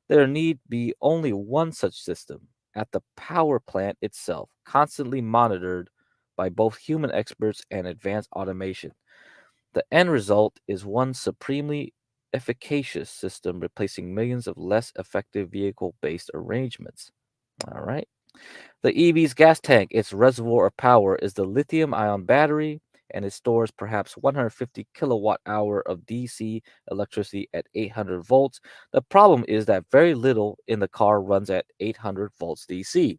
there need be only one such system at the power plant itself, constantly monitored by both human experts and advanced automation. The end result is one supremely efficacious system replacing millions of less effective vehicle based arrangements. All right. The EV's gas tank, its reservoir of power, is the lithium ion battery, and it stores perhaps 150 kilowatt hour of DC electricity at 800 volts. The problem is that very little in the car runs at 800 volts DC.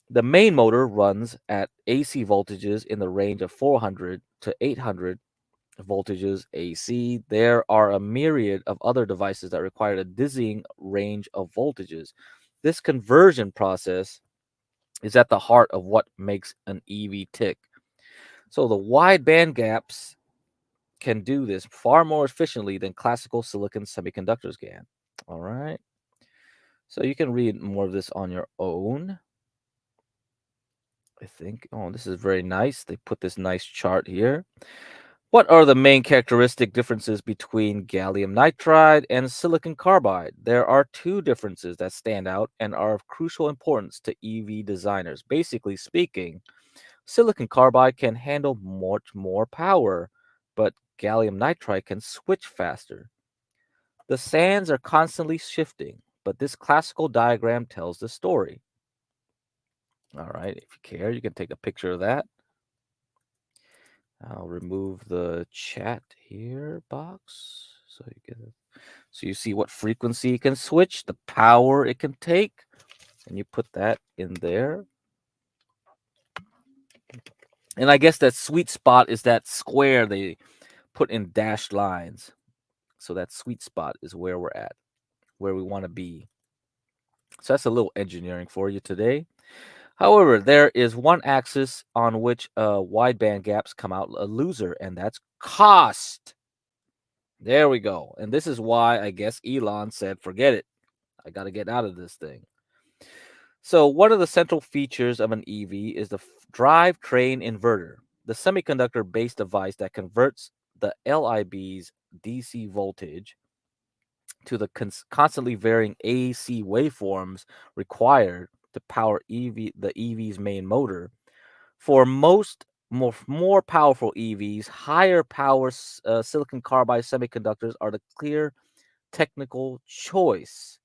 The main motor runs at AC voltages in the range of 400 to 800 voltages AC. There are a myriad of other devices that require a dizzying range of voltages. This conversion process is at the heart of what makes an EV tick. So the wide band gaps can do this far more efficiently than classical silicon semiconductors can. All right. So you can read more of this on your own. I think. Oh, this is very nice. They put this nice chart here. What are the main characteristic differences between gallium nitride and silicon carbide? There are two differences that stand out and are of crucial importance to EV designers. Basically speaking, silicon carbide can handle much more power, but gallium nitride can switch faster. The sands are constantly shifting, but this classical diagram tells the story. All right, if you care, you can take a picture of that. I'll remove the chat here box so you see what frequency it can switch, the power it can take, and you put that in there. And I guess that sweet spot is that square they put in dashed lines. So that sweet spot is where we're at, where we want to be. So that's a little engineering for you today. However, there is one axis on which wideband gaps come out a loser, and that's cost. There we go. And this is why I guess Elon said, forget it. I got to get out of this thing. So one of the central features of an EV is the drivetrain inverter, the semiconductor-based device that converts the LIB's DC voltage to the constantly varying AC waveforms required to power the EV's main motor. For most more powerful EVs, higher power silicon carbide semiconductors are the clear technical choice.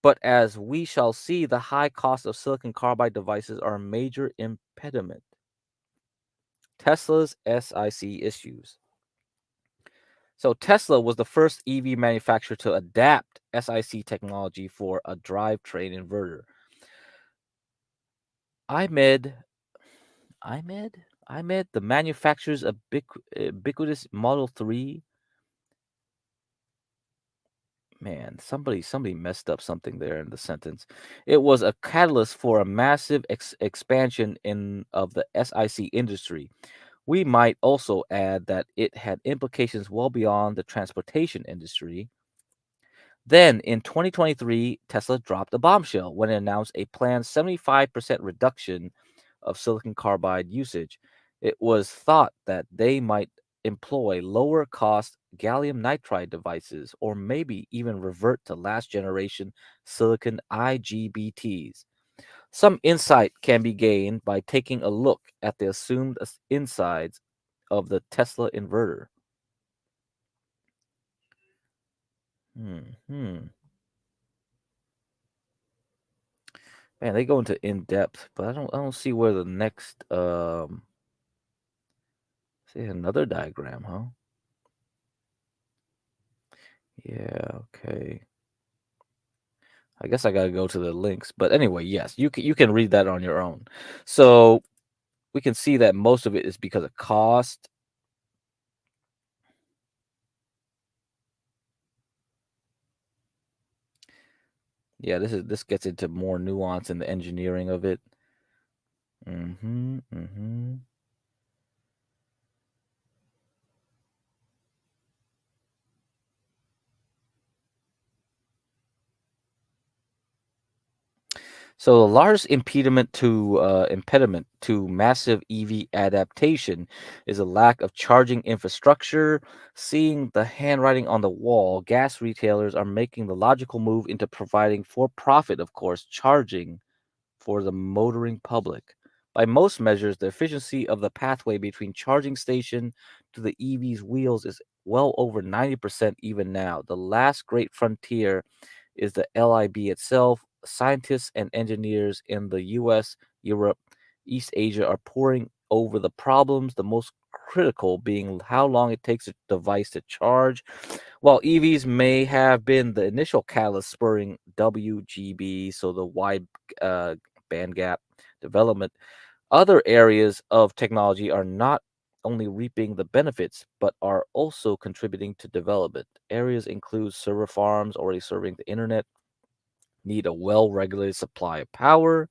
But as we shall see, the high cost of silicon carbide devices are a major impediment. Tesla's SiC issues. So Tesla was the first EV manufacturer to adapt SiC technology for a drivetrain inverter. IMED, the manufacturer's ubiquitous Model 3. Man, somebody messed up something there in the sentence. It was a catalyst for a massive expansion of the SiC industry. We might also add that it had implications well beyond the transportation industry. Then in 2023, Tesla dropped a bombshell when it announced a planned 75% reduction of silicon carbide usage. It was thought that they might employ lower cost gallium nitride devices or maybe even revert to last generation silicon IGBTs. Some insight can be gained by taking a look at the assumed insides of the Tesla inverter. Man, they go into in depth, but I don't see where the next see another diagram, huh? Yeah, okay. I guess I gotta go to the links, but anyway, yes, you can read that on your own. So we can see that most of it is because of cost. Yeah, this gets into more nuance in the engineering of it. Mm-hmm. Mm-hmm. So the largest impediment to massive EV adaptation is a lack of charging infrastructure. Seeing the handwriting on the wall, gas retailers are making the logical move into providing for profit, of course, charging for the motoring public. By most measures, the efficiency of the pathway between charging station to the EV's wheels is well over 90% even now. The last great frontier is the LIB itself. Scientists and engineers in the US, Europe, East Asia are poring over the problems, the most critical being how long it takes a device to charge. While EVs may have been the initial catalyst spurring WGB, so the wide band gap development, other areas of technology are not only reaping the benefits, but are also contributing to development. Areas include server farms already serving the internet, need a well regulated supply of power.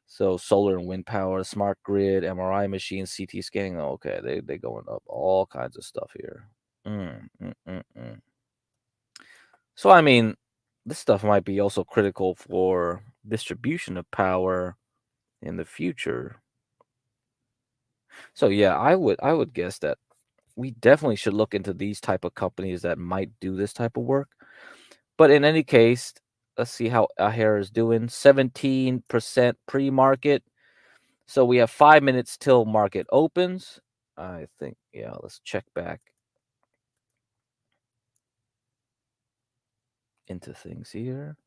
So solar and wind power, smart grid, MRI machines, CT scanning. Okay, they going up all kinds of stuff here. Mm, mm, mm, mm. So I mean, this stuff might be also critical for distribution of power in the future. So yeah, I would guess that we definitely should look into these type of companies that might do this type of work. But in any case, let's see how Aher is doing. 17% pre-market. So we have 5 minutes till market opens. I think, yeah, let's check back into things here.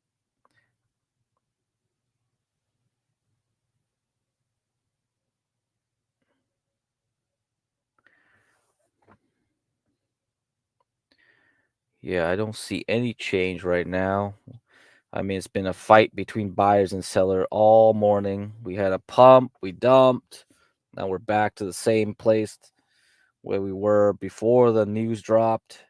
Yeah, I don't see any change right now. I mean, it's been a fight between buyers and seller all morning. We had a pump, we dumped. Now we're back to the same place where we were before the news dropped.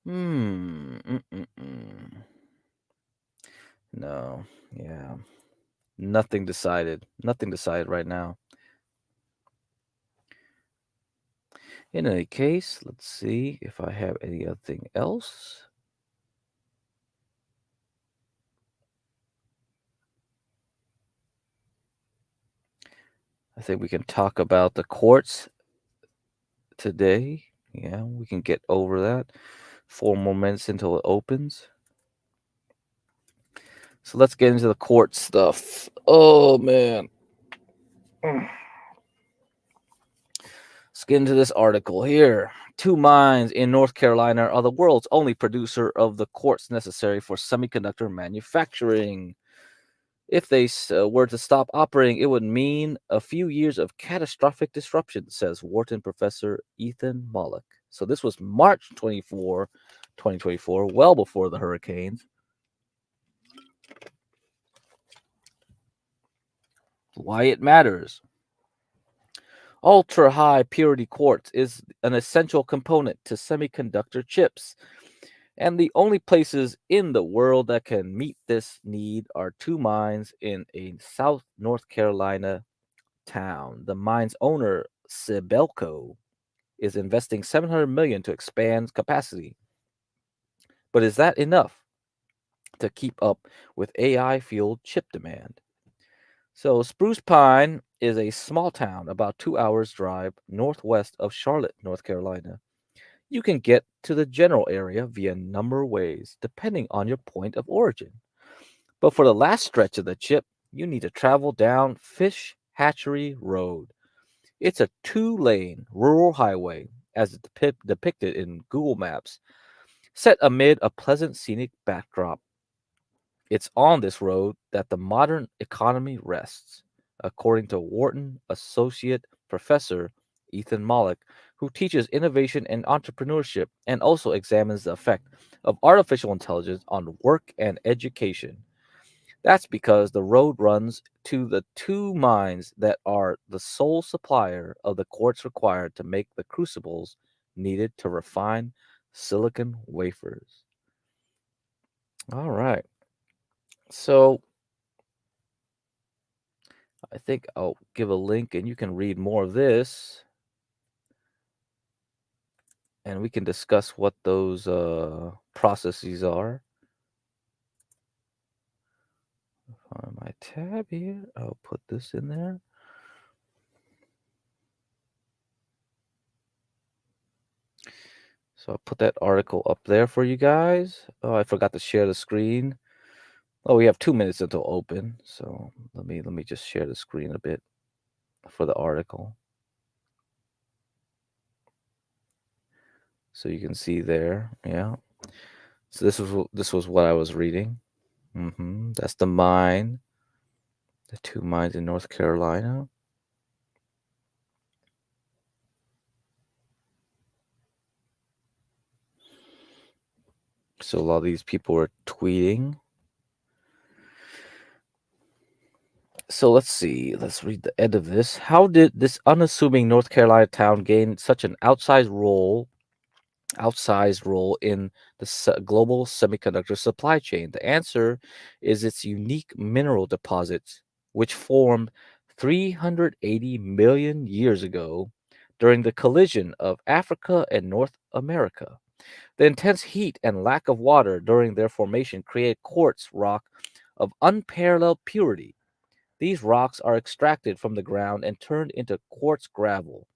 Hmm. Mm-mm-mm. No. Yeah. Nothing decided. Nothing decided right now. In any case, let's see if I have anything else. I think we can talk about the courts today. Yeah, we can get over that. 4 more minutes until it opens. So let's get into the court stuff. Oh, man. Let's get into this article here. 2 mines in North Carolina are the world's only producer of the quartz necessary for semiconductor manufacturing. If they were to stop operating, it would mean a few years of catastrophic disruption, says Wharton professor Ethan Mollick. So this was March 24, 2024, well before the hurricanes. Why it matters. Ultra high purity quartz is an essential component to semiconductor chips. And the only places in the world that can meet this need are 2 mines in a South North Carolina town. The mine's owner, Sibelco, is investing $700 million to expand capacity. But is that enough to keep up with AI-fueled chip demand? So Spruce Pine is a small town about 2 hours drive northwest of Charlotte, North Carolina. You can get to the general area via a number of ways, depending on your point of origin. But for the last stretch of the chip, you need to travel down Fish Hatchery Road. It's a 2-lane rural highway as depicted in Google Maps, set amid a pleasant scenic backdrop. It's on this road that the modern economy rests, according to Wharton Associate Professor Ethan Mollick, who teaches innovation and entrepreneurship and also examines the effect of artificial intelligence on work and education. That's because the road runs to the two mines that are the sole supplier of the quartz required to make the crucibles needed to refine silicon wafers. All right. So I think I'll give a link and you can read more of this and we can discuss what those processes are. Find my tab here. I'll put this in there. So I'll put that article up there for you guys. Oh, I forgot to share the screen. Oh, we have 2 minutes until open. So let me just share the screen a bit for the article. So you can see there. Yeah. So this was what I was reading. That's the mine. The two mines in North Carolina. So a lot of these people are tweeting. So let's see. Let's read the end of this. How did this unassuming North Carolina town gain such an outsized role in the global semiconductor supply chain? The answer is its unique mineral deposits, which formed 380 million years ago during the collision of Africa and North America. The intense heat and lack of water during their formation create quartz rock of unparalleled purity. These rocks are extracted from the ground and turned into quartz gravel,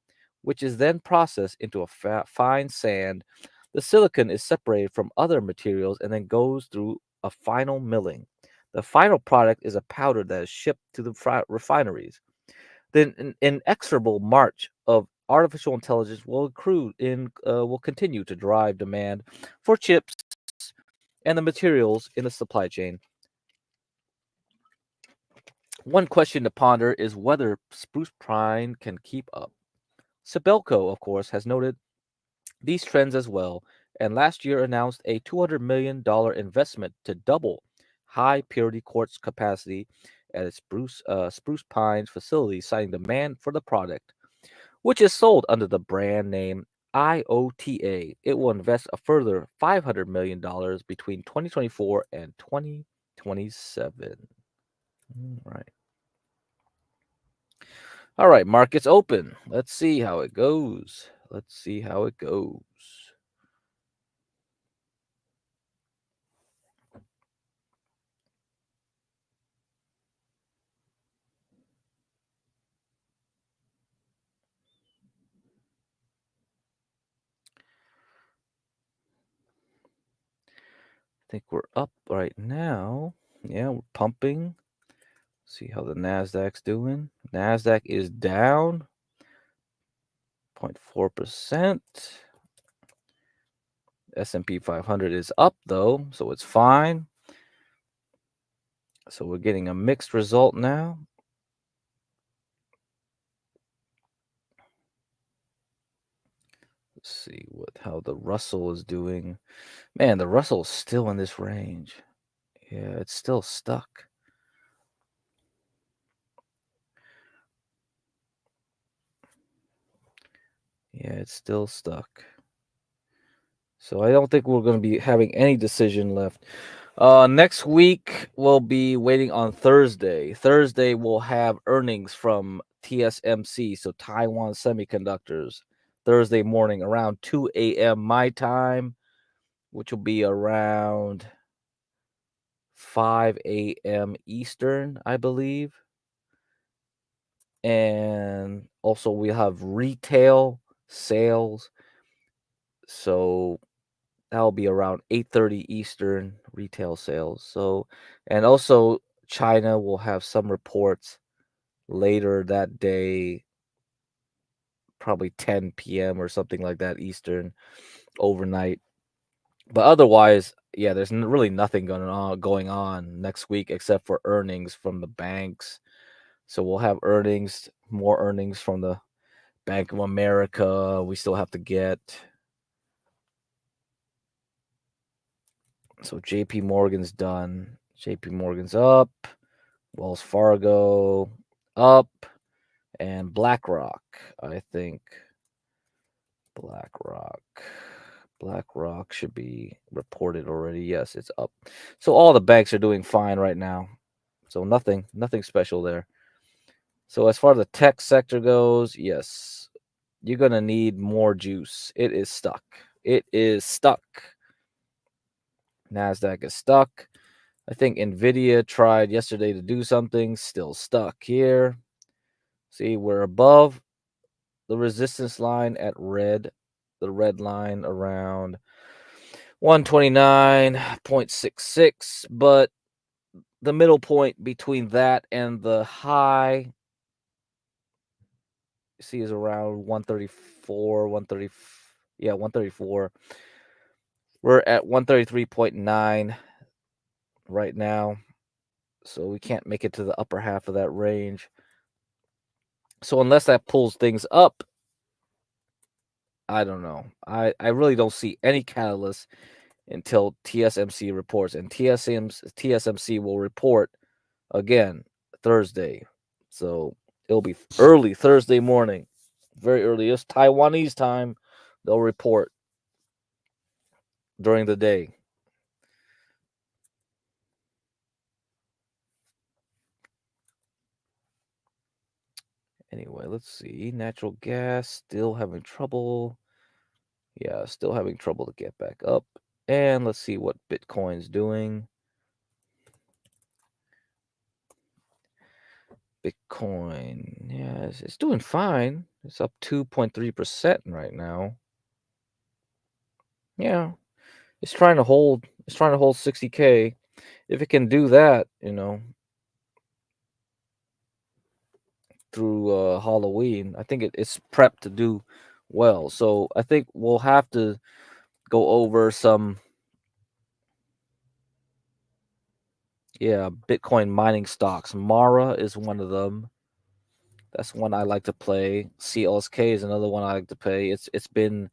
which is then processed into a fine sand. The silicon is separated from other materials and then goes through a final milling. The final product is a powder that is shipped to the refineries. Then an inexorable march of artificial intelligence will continue to drive demand for chips and the materials in the supply chain. One question to ponder is whether spruce pine can keep up. Sibelco, of course, has noted these trends as well, and last year announced a $200 million investment to double high purity quartz capacity at its Spruce Pines facility, citing demand for the product, which is sold under the brand name IOTA. It will invest a further $500 million between 2024 and 2027. All right, markets open. Let's see how it goes. I think we're up right now. Yeah, we're pumping. See how the Nasdaq's doing. Nasdaq is down 0.4%. S&P 500 is up though, so it's fine. So we're getting a mixed result now. Let's see how the Russell is doing. Man, the Russell is still in this range. Yeah, it's still stuck. Yeah, it's still stuck. So I don't think we're going to be having any decision left. Next week, we'll be waiting on Thursday. Thursday, we'll have earnings from TSMC, so Taiwan Semiconductors, Thursday morning around 2 a.m. my time, which will be around 5 a.m. Eastern, I believe. And also, we have retail sales. So that'll be around 8:30 Eastern retail sales. So, and also China will have some reports later that day, probably 10 p.m. or something like that Eastern overnight. But otherwise, yeah, there's really nothing going on next week except for earnings from the banks. So we'll have more earnings from the Bank of America. We still have to get. So JP Morgan's done. JP Morgan's up. Wells Fargo up. And BlackRock, I think. BlackRock should be reported already. Yes, it's up. So all the banks are doing fine right now. So nothing special there. So as far as the tech sector goes, yes, you're going to need more juice. It is stuck. Nasdaq is stuck. I think Nvidia tried yesterday to do something, still stuck here. See, we're above the resistance line at red, the red line around 129.66, but the middle point between that and the high, you see, is around 134, 134. We're at 133.9 right now, so we can't make it to the upper half of that range. So unless that pulls things up, I don't know. I really don't see any catalyst until TSMC reports, and TSMC will report again Thursday. So it'll be early Thursday morning, very early. It's Taiwanese time. They'll report during the day. Anyway, let's see. Natural gas still having trouble. Yeah, still having trouble to get back up. And let's see what Bitcoin's doing. Bitcoin, yeah, it's doing fine. It's up 2.3% right now. Yeah, it's trying to hold 60K. If it can do that, through Halloween, I think it's prepped to do well. So I think we'll have to go over some Bitcoin mining stocks. Mara is one of them. That's one I like to play. CLSK is another one I like to play. It's been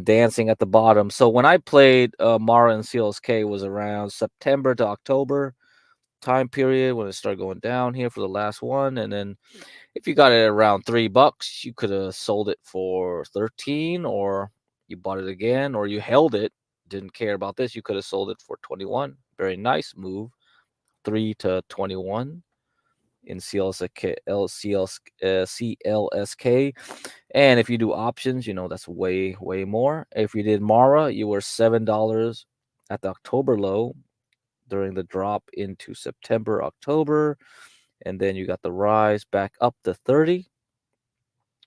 dancing at the bottom. So when I played Mara and CLSK was around September to October time period when it started going down here for the last one. And then if you got it around $3, you could have sold it for 13, or you bought it again, or you held it, didn't care about this. You could have sold it for 21. Very nice move. 3 to 21 in CLSK. And if you do options, that's way, way more. If you did Mara, you were $7 at the October low during the drop into September, October. And then you got the rise back up to 30.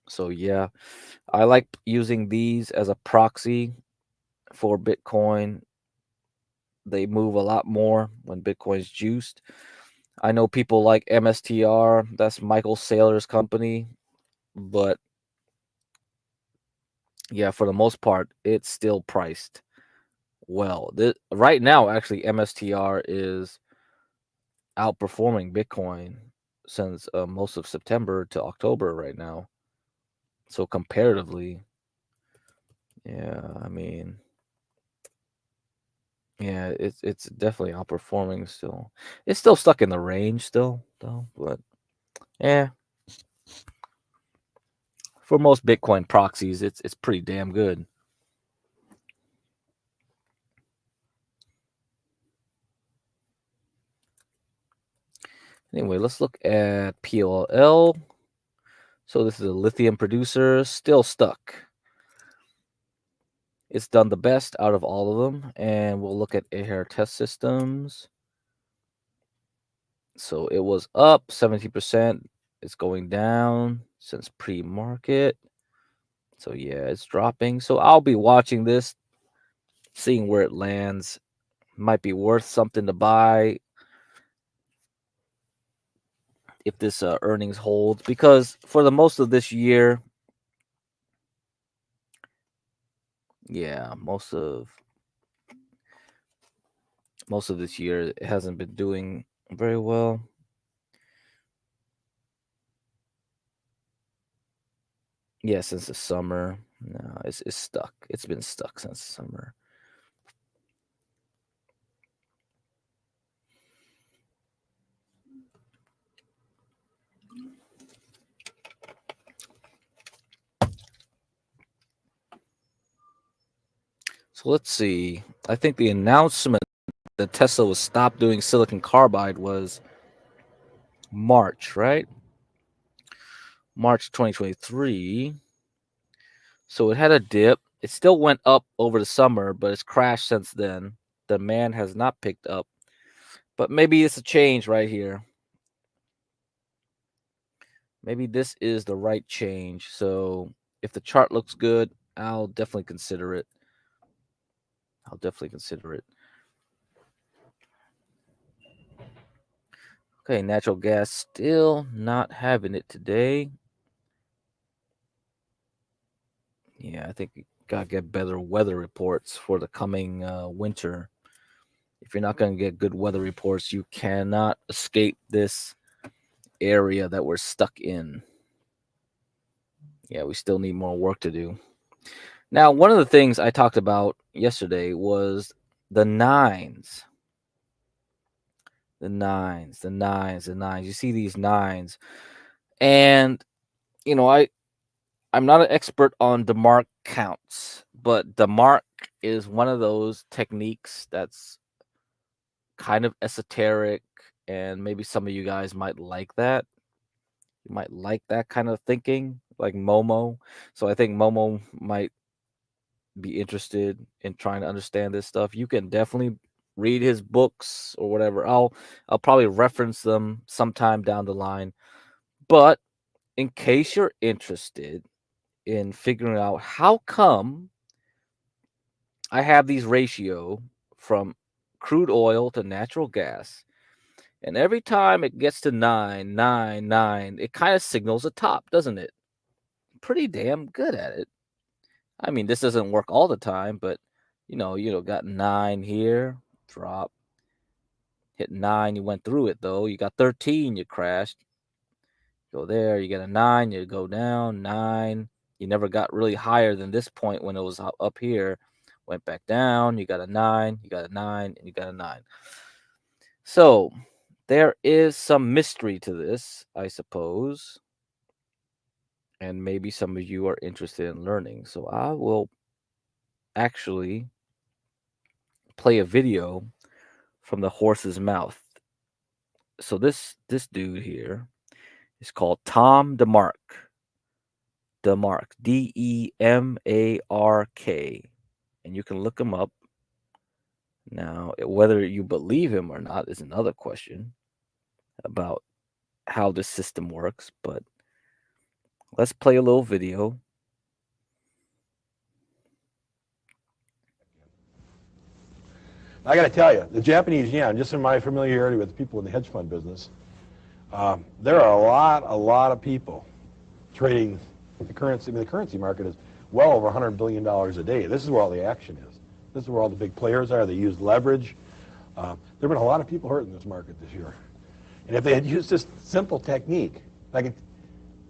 So yeah, I like using these as a proxy for Bitcoin. They move a lot more when Bitcoin's juiced. I know people like MSTR, that's Michael Saylor's company, but yeah, for the most part, it's still priced well. Right now, actually, MSTR is outperforming Bitcoin since most of September to October right now. So comparatively, yeah, I mean, yeah, it's definitely outperforming still. It's still stuck in the range still, though, but yeah. For most Bitcoin proxies, it's pretty damn good. Anyway, let's look at PLL. So this is a lithium producer, still stuck. It's done the best out of all of them. And we'll look at Air Test Systems. So it was up 70%. It's going down since pre-market. So yeah, it's dropping. So I'll be watching this, seeing where it lands. Might be worth something to buy if this earnings holds, because for the most of this year, Yeah, most of this year it hasn't been doing very well. Yeah, since the summer. No, it's stuck. It's been stuck since the summer. So let's see. I think the announcement that Tesla was stopped doing silicon carbide was March, right? March 2023. So it had a dip. It still went up over the summer, but it's crashed since then. Demand has not picked up. But maybe it's a change right here. Maybe this is the right change. So if the chart looks good, I'll definitely consider it. Okay, natural gas still not having it today. Yeah, I think you gotta get better weather reports for the coming winter. If you're not going to get good weather reports, you cannot escape this area that we're stuck in. Yeah, we still need more work to do. Now, one of the things I talked about yesterday was the nines. The nines. You see these nines. And, I'm not an expert on DeMark counts, but DeMark is one of those techniques that's kind of esoteric, and maybe some of you guys might like that. You might like that kind of thinking, like Momo. So I think Momo might be interested in trying to understand this stuff. You can definitely read his books or whatever. I'll probably reference them sometime down the line. But in case you're interested in figuring out how come I have these ratio from crude oil to natural gas, and every time it gets to 9, 9, 9, it kind of signals a top, doesn't it? Pretty damn good at it. I mean, this doesn't work all the time, but got 9 here, drop, hit 9, you went through it though. You got 13, you crashed. Go there, you get a 9, you go down, 9. You never got really higher than this point when it was up here. Went back down, you got a 9, you got a 9, and you got a 9. So there is some mystery to this, I suppose. And maybe some of you are interested in learning. So I will actually play a video from the horse's mouth. So this dude here is called Tom DeMark. DeMark, DEMARK. And you can look him up. Now, whether you believe him or not is another question about how this system works, but let's play a little video. I got to tell you, the Japanese yen, just in my familiarity with people in the hedge fund business, there are a lot of people trading the currency. I mean, the currency market is well over $100 billion a day. This is where all the action is. This is where all the big players are. They use leverage. There have been a lot of people hurt in this market this year. And if they had used this simple technique, they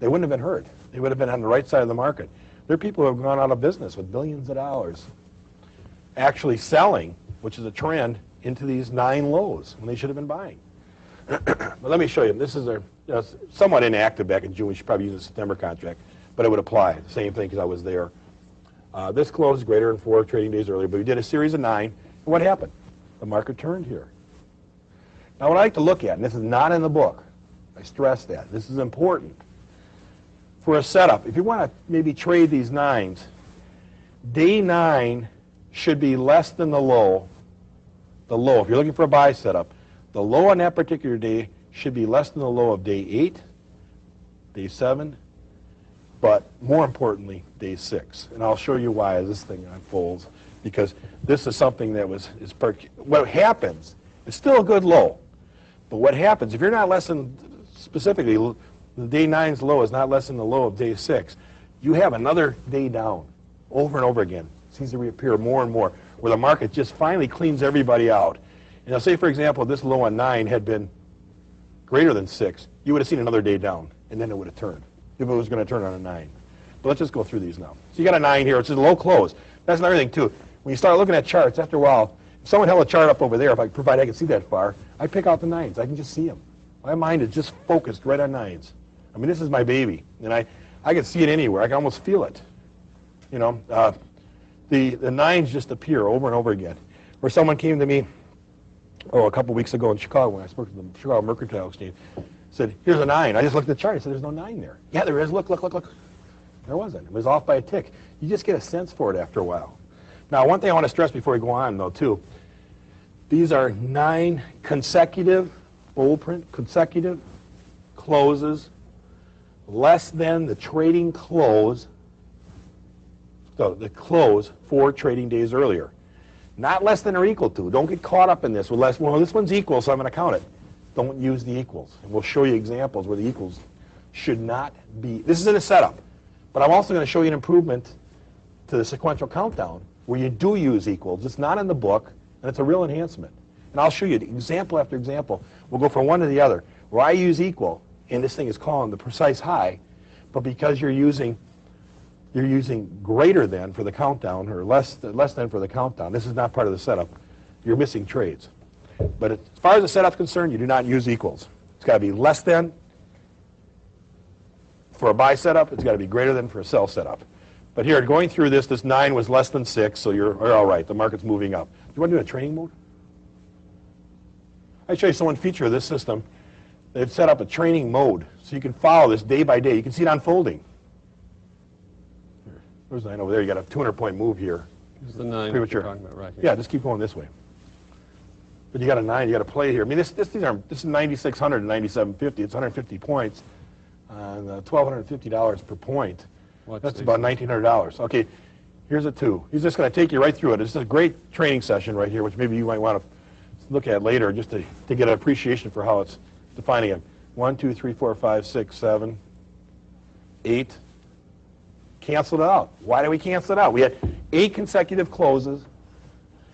wouldn't have been hurt. They would have been on the right side of the market. There are people who have gone out of business with billions of dollars actually selling, which is a trend, into these 9 lows when they should have been buying. But let me show you. This is somewhat inactive back in June. We should probably use a September contract, but it would apply. The same thing because I was there. This closed greater than 4 trading days earlier, but we did a series of 9. And what happened? The market turned here. Now, what I like to look at, and this is not in the book, I stress that. This is important. For a setup, if you want to maybe trade these 9s, day 9 should be less than the low. The low, if you're looking for a buy setup, the low on that particular day should be less than the low of day 8, day 7, but more importantly, day 6. And I'll show you why as this thing unfolds, because this is something that what happens, it's still a good low, but what happens, if you're not less than, specifically, the day 9's low is not less than the low of day 6, you have another day down over and over again. seems to reappear more and more, where the market just finally cleans everybody out. And now say, for example, this low on 9 had been greater than 6, you would have seen another day down, and then it would have turned, if it was going to turn on a 9. But let's just go through these now. So you got a 9 here, it's a low close. That's another thing, too. When you start looking at charts, after a while, if someone held a chart up over there, provided I can see that far, I pick out the 9s. I can just see them. My mind is just focused right on 9s. I mean, this is my baby, and I can see it anywhere. I can almost feel it. You know, the 9s just appear over and over again. Where someone came to me, a couple weeks ago in Chicago when I spoke to the Chicago Mercantile Exchange, said, here's a 9. I just looked at the chart. I said, there's no 9 there. Yeah, there is. Look. There wasn't. It was off by a tick. You just get a sense for it after a while. Now, one thing I want to stress before we go on, though, too, these are 9 consecutive, bold print, consecutive closes less than the trading close, so the close 4 trading days earlier. Not less than or equal to. Don't get caught up in this. Well, this one's equal, so I'm going to count it. Don't use the equals. And we'll show you examples where the equals should not be. This is in a setup. But I'm also going to show you an improvement to the sequential countdown where you do use equals. It's not in the book, and it's a real enhancement. And I'll show you example after example. We'll go from one to the other. Where I use equal, and this thing is calling the precise high, but because you're using greater than for the countdown, or less than for the countdown, this is not part of the setup, you're missing trades. But as far as the setup's concerned, you do not use equals. It's got to be less than for a buy setup. It's got to be greater than for a sell setup. But here, going through this 9 was less than 6, so you're all right. The market's moving up. Do you want to do a training mode? I show you one feature of this system. They've set up a training mode, so you can follow this day by day. You can see it unfolding. There's 9 over there. You got a 200-point move here. This is the 9 premature. you're talking about right here. Yeah, just keep going this way. But you got a 9. You got to play here. I mean, this is 9,600 and 9,750. It's 150 points, and $1,250 per point. That's about $1,900. Okay, here's a 2. He's just going to take you right through it. It's a great training session right here, which maybe you might want to look at later, just to get an appreciation for how it's defining it. 1, 2, 3, 4, 5, 6, 7, 8. Canceled it out. Why did we cancel it out? We had 8 consecutive closes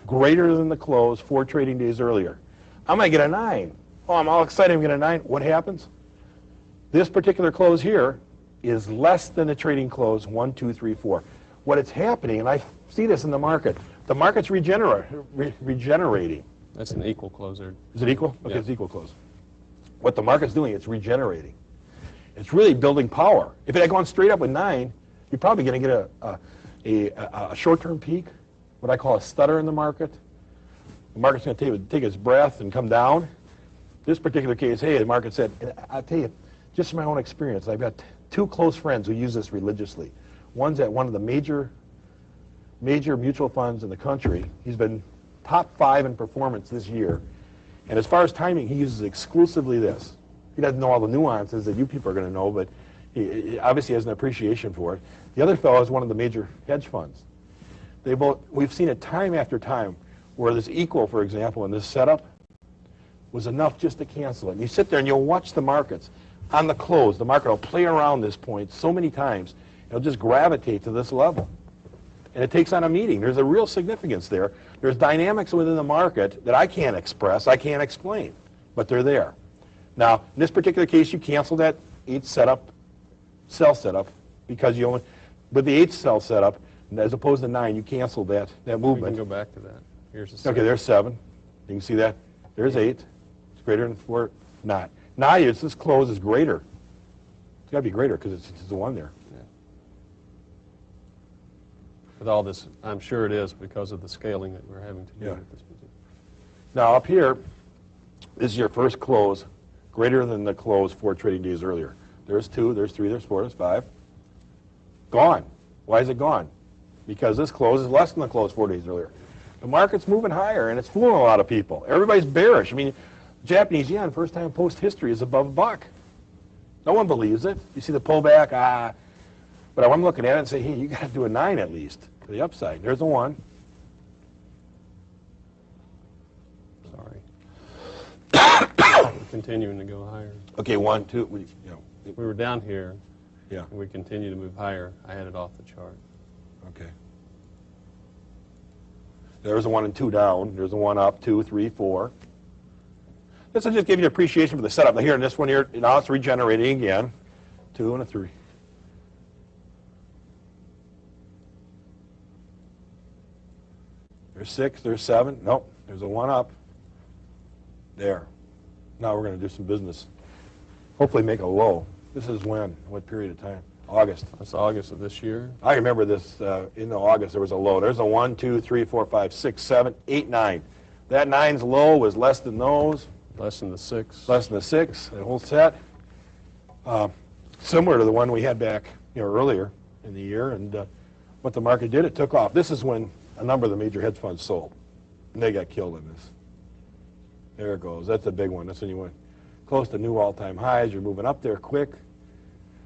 greater than the close 4 trading days earlier. I'm going to get a 9. Oh, I'm all excited. I'm going to get a 9. What happens? This particular close here is less than the trading close 1, 2, 3, 4. What is happening, and I see this in the market's regenerating. That's an equal close there. Is it equal? Okay, Yeah. It's equal close. What the market's doing, it's regenerating. It's really building power. If it had gone straight up with 9, you're probably going to get a short-term peak, what I call a stutter in the market. The market's going to take its breath and come down. This particular case, hey, the market said, and I'll tell you, just from my own experience, I've got 2 close friends who use this religiously. One's at one of the major mutual funds in the country. He's been top 5 in performance this year. And as far as timing, he uses exclusively this. He doesn't know all the nuances that you people are going to know, but he obviously has an appreciation for it. The other fellow is one of the major hedge funds. We've seen it time after time where this equal, for example, in this setup was enough just to cancel it. And you sit there and you'll watch the markets. On the close, the market will play around this point so many times, it'll just gravitate to this level. And it takes on a meaning. There's a real significance there. There's dynamics within the market that I can't express, I can't explain, but they're there. Now, in this particular case, you cancel that 8 sell setup, because you only, with the 8 sell setup, as opposed to 9, you canceled that movement. We can go back to that. Here's the 7. Okay, there's 7. You can see that. There's 8. It's greater than 4. Not. Now this close is greater. It's got to be greater because it's the 1 there. Yeah. With all this, I'm sure it is because of the scaling that we're having to do with this position. Now up here, this is your first close greater than the close 4 trading days earlier. There's 2, there's 3, there's 4, there's 5. Gone. Why is it gone? Because this close is less than the close 4 days earlier. The market's moving higher, and it's fooling a lot of people. Everybody's bearish. I mean, Japanese yen, first time post-history, is above $1. No one believes it. You see the pullback, But I'm looking at it and say, hey, you got to do a 9 at least for the upside. There's a 1. Sorry. Continuing to go higher. Okay, 1, 2. We were down here. Yeah. And we continue to move higher. I had it off the chart. Okay. There's a 1 and 2 down. There's a 1 up, 2, 3, 4. This will just give you an appreciation for the setup. Now here in this one here, now it's regenerating again. 2 and a 3. There's 6, there's 7. Nope, there's a 1 up. There. Now we're going to do some business. Hopefully make a low. This is when? What period of time? August. That's August of this year. I remember this in August. There was a low. There's a 1, 2, 3, 4, 5, 6, 7, 8, 9. That 9's low was less than those. Less than the 6. Less than the 6. The whole set. Similar to the one we had back earlier in the year. And what the market did, it took off. This is when a number of the major hedge funds sold. And they got killed in this. There it goes. That's a big one. That's when you went close to new all-time highs. You're moving up there quick.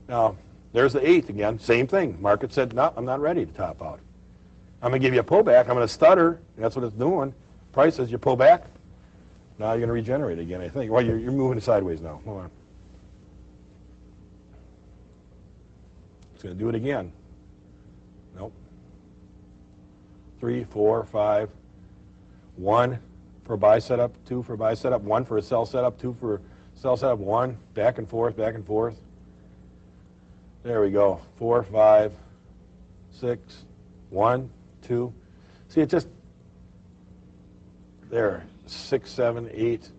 Now, there's the 8th again. Same thing. Market said, no, I'm not ready to top out. I'm going to give you a pullback. I'm going to stutter. That's what it's doing. Price says you pull back. Now you're going to regenerate again, I think. Well, you're moving sideways now. Hold on. It's going to do it again. Nope. 3, 4, 5. 1 for a buy setup, 2 for a buy setup, 1 for a sell setup, 2 for a sell setup, 1, back and forth, back and forth. There we go. 4, 5, 6, 1, 2. See, it just, there, 6, 7, 8.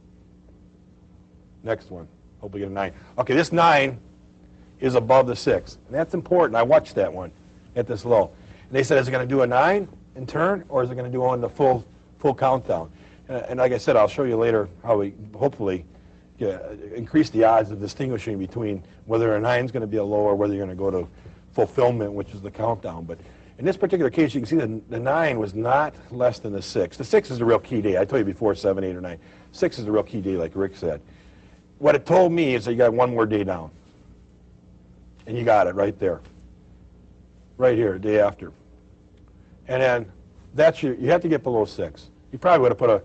Next one. Hope we get a 9. Okay, this 9 is above the 6. And that's important. I watched that one at this low. And they said, is it going to do a 9 and turn, or is it going to do on the full countdown? And like I said, I'll show you later how we hopefully increase the odds of distinguishing between whether a 9 is going to be a low or whether you're going to go to fulfillment, which is the countdown. But in this particular case, you can see the 9 was not less than the 6. The 6 is the real key day. I told you before, 7, 8, or 9. 6 is the real key day, like Rick said. What it told me is that you got one more day down. And you got it right there. Right here, day after. And then that's you have to get below 6. You probably would have put a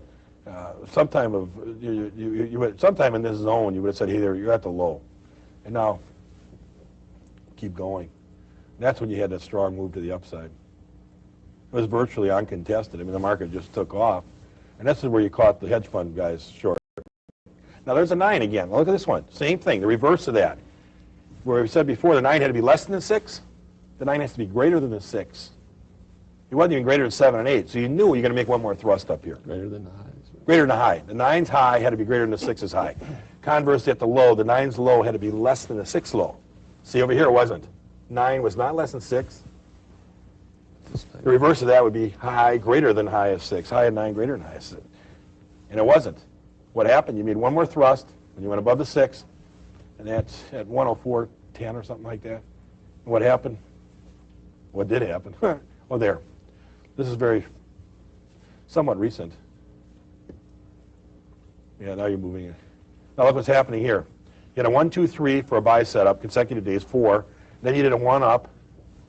sometime in this zone you would have said, hey, there, you're at the low. And now keep going. And that's when you had that strong move to the upside. It was virtually uncontested. I mean, the market just took off. And this is where you caught the hedge fund guys short. Now there's a 9 again. Look at this one. Same thing, the reverse of that. Where we said before the 9 had to be less than the 6, the 9 has to be greater than the 6. It wasn't even greater than 7 and 8, so you knew you're going to make one more thrust up here. Greater than the highs. Greater than the high. The 9's high had to be greater than the 6's high. Conversely, at the low, the 9's low had to be less than the 6 low. See, over here it wasn't. 9 was not less than 6. The reverse of that would be high greater than high of 6. High of 9 greater than high of 6. And it wasn't. What happened? You made one more thrust when you went above the 6, and that's at 104.10 or something like that. And what happened? What did happen? Well, there. This is very somewhat recent. Yeah, now you're moving it. Now look what's happening here. You had a 1, 2, 3 for a buy setup, consecutive days, 4. Then you did a 1 up,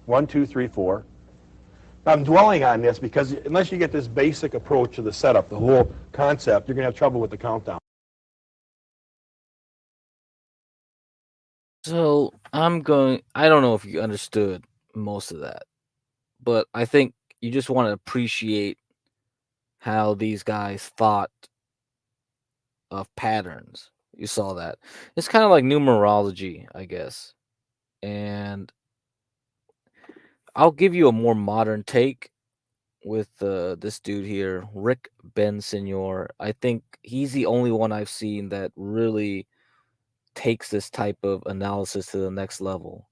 1, 2, 3, 4. Now I'm dwelling on this because unless you get this basic approach to the setup, the whole concept, you're going to have trouble with the countdown. So I don't know if you understood most of that, but I think you just want to appreciate how these guys thought of patterns. You saw that. It's kind of like numerology, I guess. And I'll give you a more modern take with this dude here, Rick Bensignor. I think he's the only one I've seen that really takes this type of analysis to the next level.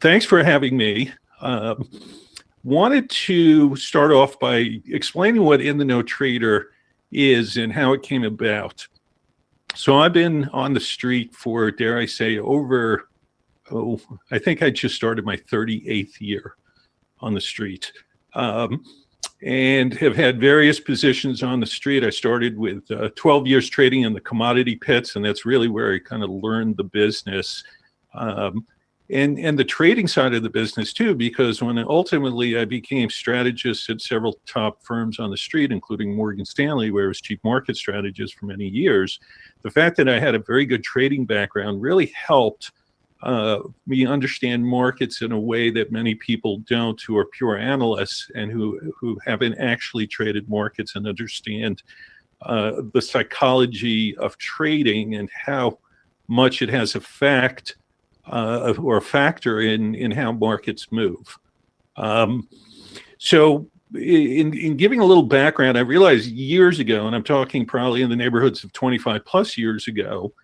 Thanks for having me. Wanted to start off by explaining what In the Know Trader is and how it came about. So I've been on the street for, dare I say, I think I just started my 38th year on the street. And have had various positions on the street. I started with 12 years trading in the commodity pits, and that's really where I kind of learned the business. And the trading side of the business too, because when ultimately I became strategist at several top firms on the street, including Morgan Stanley, where I was chief market strategist for many years, the fact that I had a very good trading background really helped we understand markets in a way that many people don't, who are pure analysts and who haven't actually traded markets and understand the psychology of trading and how much it has effect or a factor in how markets move. So in giving a little background, I realized years ago, and I'm talking probably in the neighborhoods of 25 plus years ago,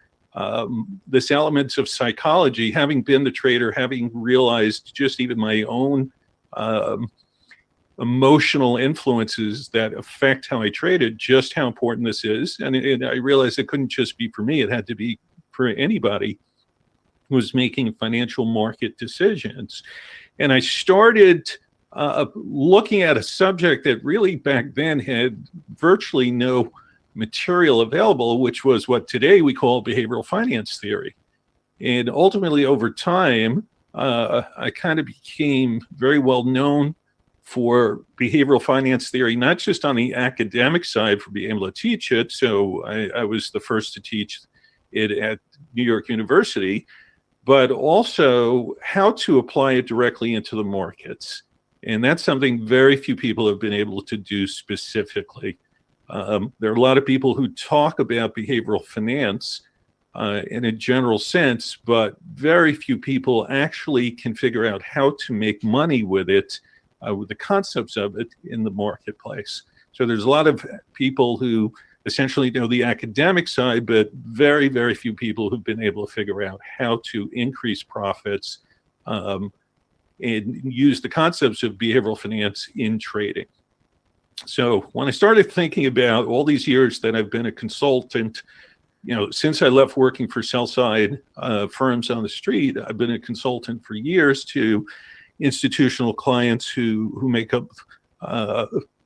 this elements of psychology, having been the trader, having realized just even my own emotional influences that affect how I traded, just how important this is. And I realized it couldn't just be for me, it had to be for anybody who was making financial market decisions. And I started looking at a subject that really back then had virtually no material available, which was what today we call behavioral finance theory. And ultimately, over time, I kind of became very well known for behavioral finance theory, not just on the academic side for being able to teach it. So I was the first to teach it at New York University, but also how to apply it directly into the markets. And that's something very few people have been able to do specifically. There are a lot of people who talk about behavioral finance in a general sense, but very few people actually can figure out how to make money with it, with the concepts of it in the marketplace. So there's a lot of people who essentially know the academic side, but very, very few people who've been able to figure out how to increase profits and use the concepts of behavioral finance in trading. So when I started thinking about all these years that I've been a consultant, since I left working for sell-side firms on the street, I've been a consultant for years to institutional clients who make up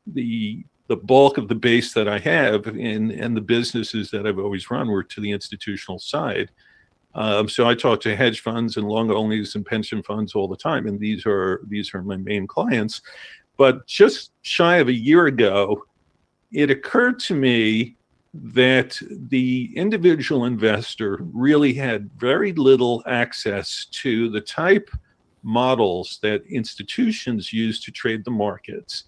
the bulk of the base that I have, and the businesses that I've always run were to the institutional side. So I talk to hedge funds and long onlys and pension funds all the time, and these are my main clients. But just shy of a year ago, it occurred to me that the individual investor really had very little access to the type models that institutions use to trade the markets.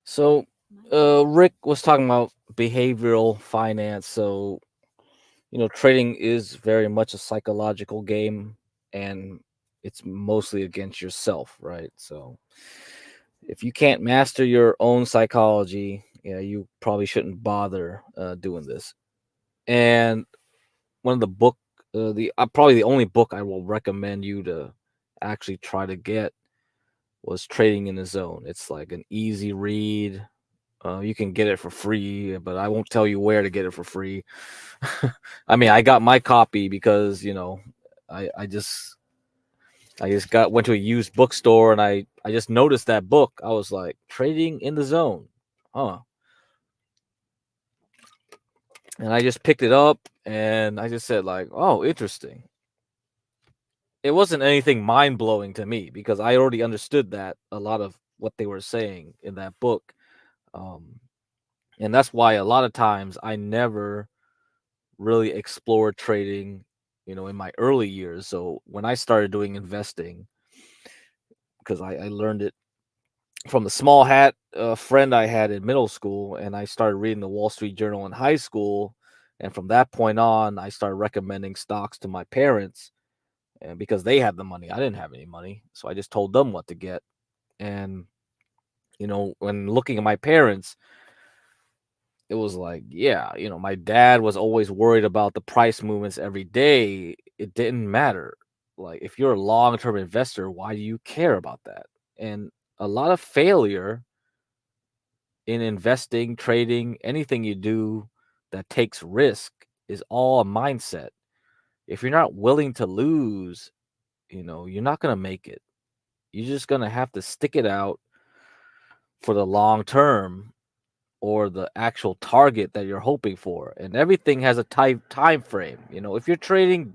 So Rick was talking about behavioral finance. So, trading is very much a psychological game, and it's mostly against yourself, right? So if you can't master your own psychology, you probably shouldn't bother doing this. And one of the book, probably the only book I will recommend you to actually try to get was Trading in the Zone. It's like an easy read. You can get it for free, but I won't tell you where to get it for free. I mean, I got my copy because I just went to a used bookstore and I just noticed that book. I was like, Trading in the Zone, huh? And I just picked it up and I just said like, oh, interesting. It wasn't anything mind blowing to me because I already understood that a lot of what they were saying in that book. And that's why a lot of times I never really explored trading, in my early years. So when I started doing investing, because I learned it from the small hat friend I had in middle school, and I started reading the Wall Street Journal in high school. And from that point on, I started recommending stocks to my parents, and because they had the money, I didn't have any money. So I just told them what to get. And, when looking at my parents, it was like, yeah, my dad was always worried about the price movements every day. It didn't matter. Like, if you're a long-term investor, why do you care about that? And a lot of failure in investing, trading, anything you do that takes risk is all a mindset. If you're not willing to lose, you're not going to make it. You're just going to have to stick it out for the long term or the actual target that you're hoping for. And everything has a time frame. If you're trading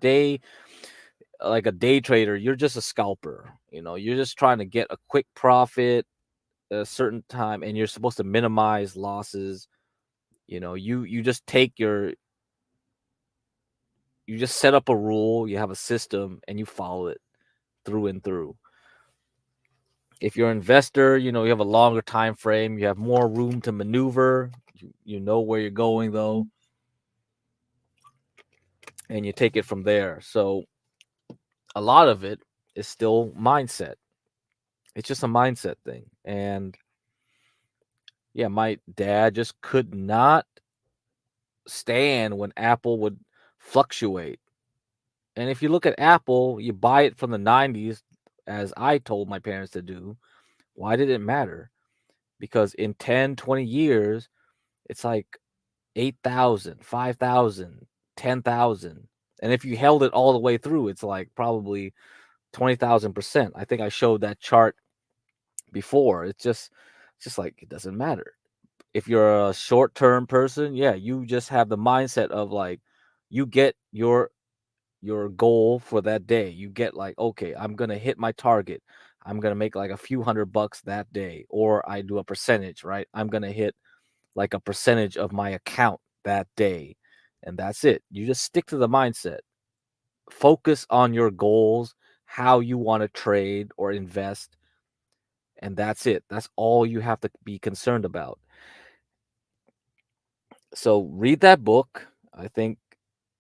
like a day trader, you're just a scalper. You're just trying to get a quick profit at a certain time, and you're supposed to minimize losses. You just take your you just set up a rule, you have a system, and you follow it through and through. If you're an investor, you know, you have a longer time frame, you have more room to maneuver, you know where you're going though, and you take it from there. So a lot of it is still mindset. It's just a mindset thing. And yeah, my dad just could not stand when Apple would fluctuate. And if you look at Apple, you buy it from the 90s, as I told my parents to do. Why did it matter? Because in 10, 20 years, it's like 8,000, 5,000, 10,000. And if you held it all the way through, it's like probably 20,000%. I think I showed that chart before. It's just like it doesn't matter. If you're a short-term person, yeah, you just have the mindset of like you get your goal for that day. You get like, okay, I'm gonna hit my target. I'm gonna make like a few $100 that day, or I do a percentage, right? I'm gonna hit like a percentage of my account that day, and that's it. You just stick to the mindset. Focus on your goals, how you want to trade or invest, and that's it. That's all you have to be concerned about. So read that book. I think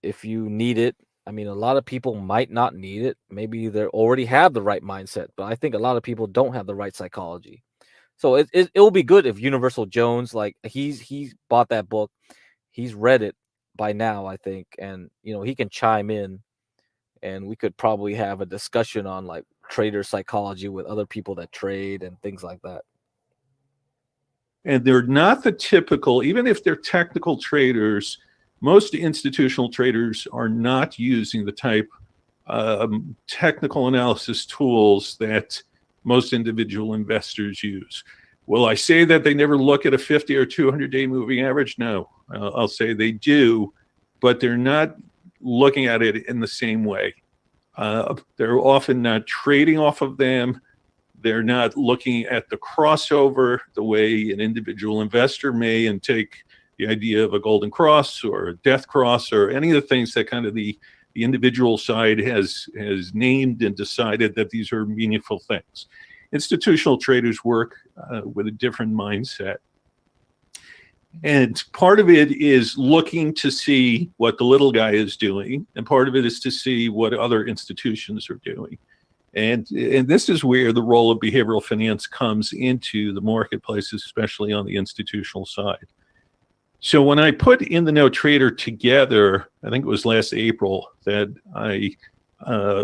if you need it, I mean, a lot of people might not need it. Maybe they already have the right mindset, but I think a lot of people don't have the right psychology. So it will be good if Universal Jones, like he's bought that book, he's read it by now, I think, and you know he can chime in, and we could probably have a discussion on like trader psychology with other people that trade and things like that. And they're not the typical, even if they're technical traders, most institutional traders are not using the type technical analysis tools that most individual investors use. Will I say that they never look at a 50 or 200-day moving average? No, I'll say they do, but they're not looking at it in the same way. They're often not trading off of them. They're not looking at the crossover the way an individual investor may and take the idea of a golden cross or a death cross or any of the things that kind of the individual side has named and decided that these are meaningful things. Institutional traders work with a different mindset. And part of it is looking to see what the little guy is doing, and part of it is to see what other institutions are doing. And this is where the role of behavioral finance comes into the marketplace, especially on the institutional side. So when I put In the Know Trader together, I think it was last April that I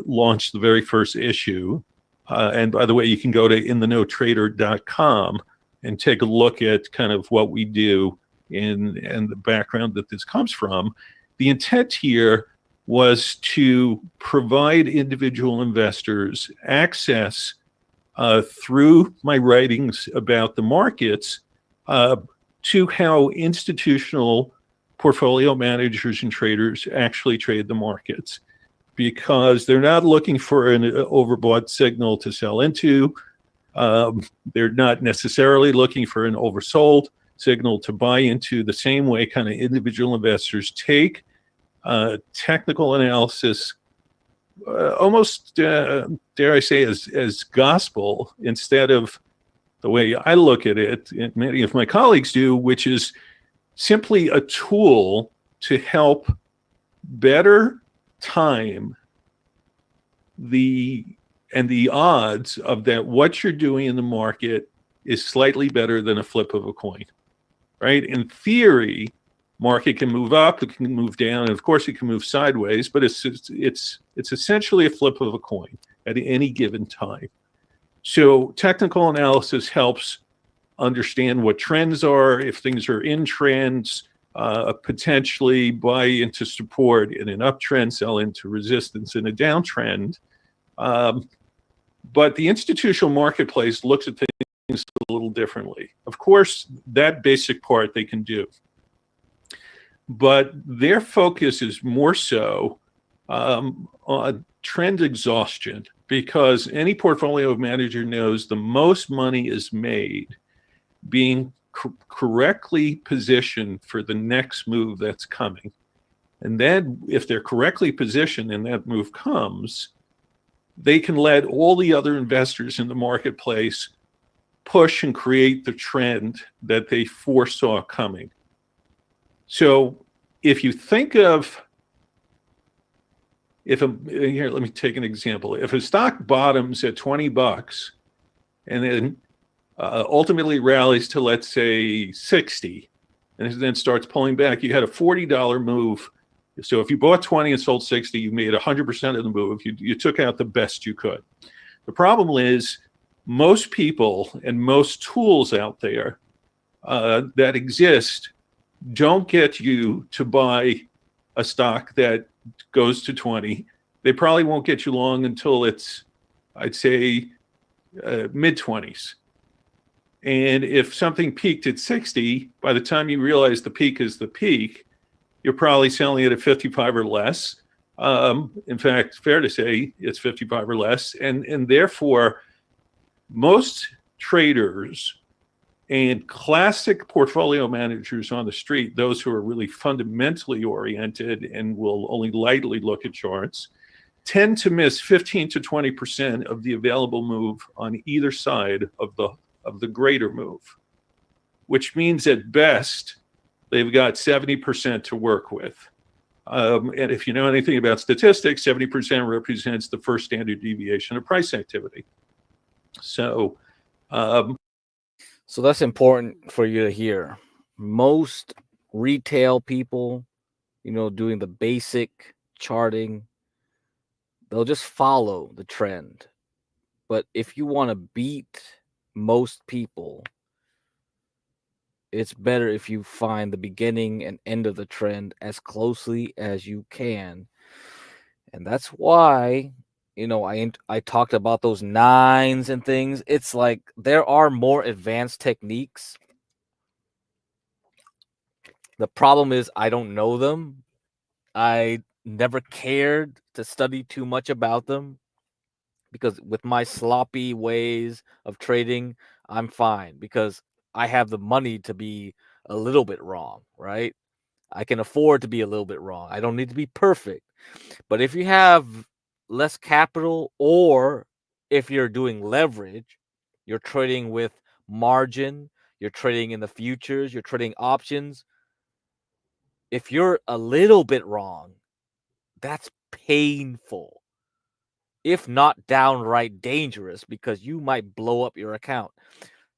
launched the very first issue. And by the way, you can go to intheknowtrader.com and take a look at kind of what we do and the background that this comes from. The intent here was to provide individual investors access through my writings about the markets to how institutional portfolio managers and traders actually trade the markets, because they're not looking for an overbought signal to sell into. They're not necessarily looking for an oversold signal to buy into. The same way kind of individual investors take technical analysis almost, dare I say, as gospel, instead of the way I look at it, and many of my colleagues do, which is simply a tool to help better time the odds of that what you're doing in the market is slightly better than a flip of a coin, right? In theory, market can move up, it can move down, and of course it can move sideways, but it's essentially a flip of a coin at any given time. So technical analysis helps understand what trends are, if things are in trends, potentially buy into support in an uptrend, sell into resistance in a downtrend. But the institutional marketplace looks at things a little differently. Of course, that basic part they can do. But their focus is more so on trend exhaustion, because any portfolio manager knows the most money is made being correctly positioned for the next move that's coming. And then if they're correctly positioned and that move comes, they can let all the other investors in the marketplace push and create the trend that they foresaw coming. So if you think of, here, let me take an example. If a stock bottoms at $20 and then ultimately rallies to, let's say, 60, and then starts pulling back, you had a $40 move. So if you bought 20 and sold 60, you made 100% of the move. You took out the best you could. The problem is most people and most tools out there that exist don't get you to buy a stock that goes to 20. They probably won't get you long until it's, I'd say, mid-20s. And if something peaked at 60, by the time you realize the peak is the peak, you're probably selling it at 55 or less. In fact, fair to say it's 55 or less. And therefore, most traders and classic portfolio managers on the street, those who are really fundamentally oriented and will only lightly look at charts, tend to miss 15 to 20% of the available move on either side of the greater move, which means at best, they've got 70% to work with. And if you know anything about statistics, 70% represents the first standard deviation of price activity. So that's important for you to hear. Most retail people, doing the basic charting, they'll just follow the trend. But if you want to beat most people, it's better if you find the beginning and end of the trend as closely as you can. And that's why, I talked about those nines and things. It's like there are more advanced techniques. The problem is I don't know them. I never cared to study too much about them because with my sloppy ways of trading, I'm fine because I have the money to be a little bit wrong, right? I can afford to be a little bit wrong. I don't need to be perfect. But if you have less capital or if you're doing leverage, you're trading with margin, you're trading in the futures, you're trading options. If you're a little bit wrong, that's painful, if not downright dangerous, because you might blow up your account.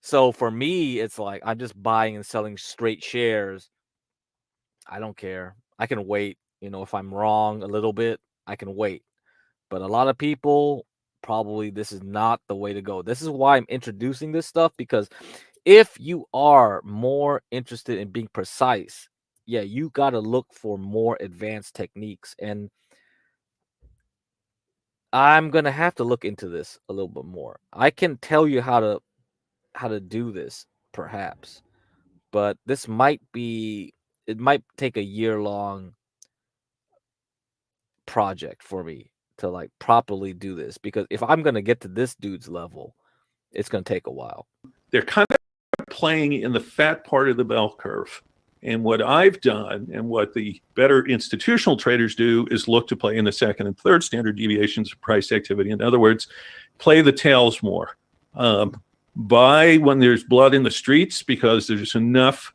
So for me, it's like I'm just buying and selling straight shares. I don't care. I can wait. If I'm wrong a little bit, I can wait. But a lot of people, probably this is not the way to go. This is why I'm introducing this stuff, because if you are more interested in being precise, yeah, you got to look for more advanced techniques. And I'm going to have to look into this a little bit more. I can tell you how to do this, perhaps. But this might take a year-long project for me to like properly do this, because if I'm going to get to this dude's level, it's going to take a while. they're kind of playing in the fat part of the bell curve. And what I've done and what the better institutional traders do is look to play in the second and third standard deviations of price activity. In other words, play the tails more. Buy when there's blood in the streets, because there's enough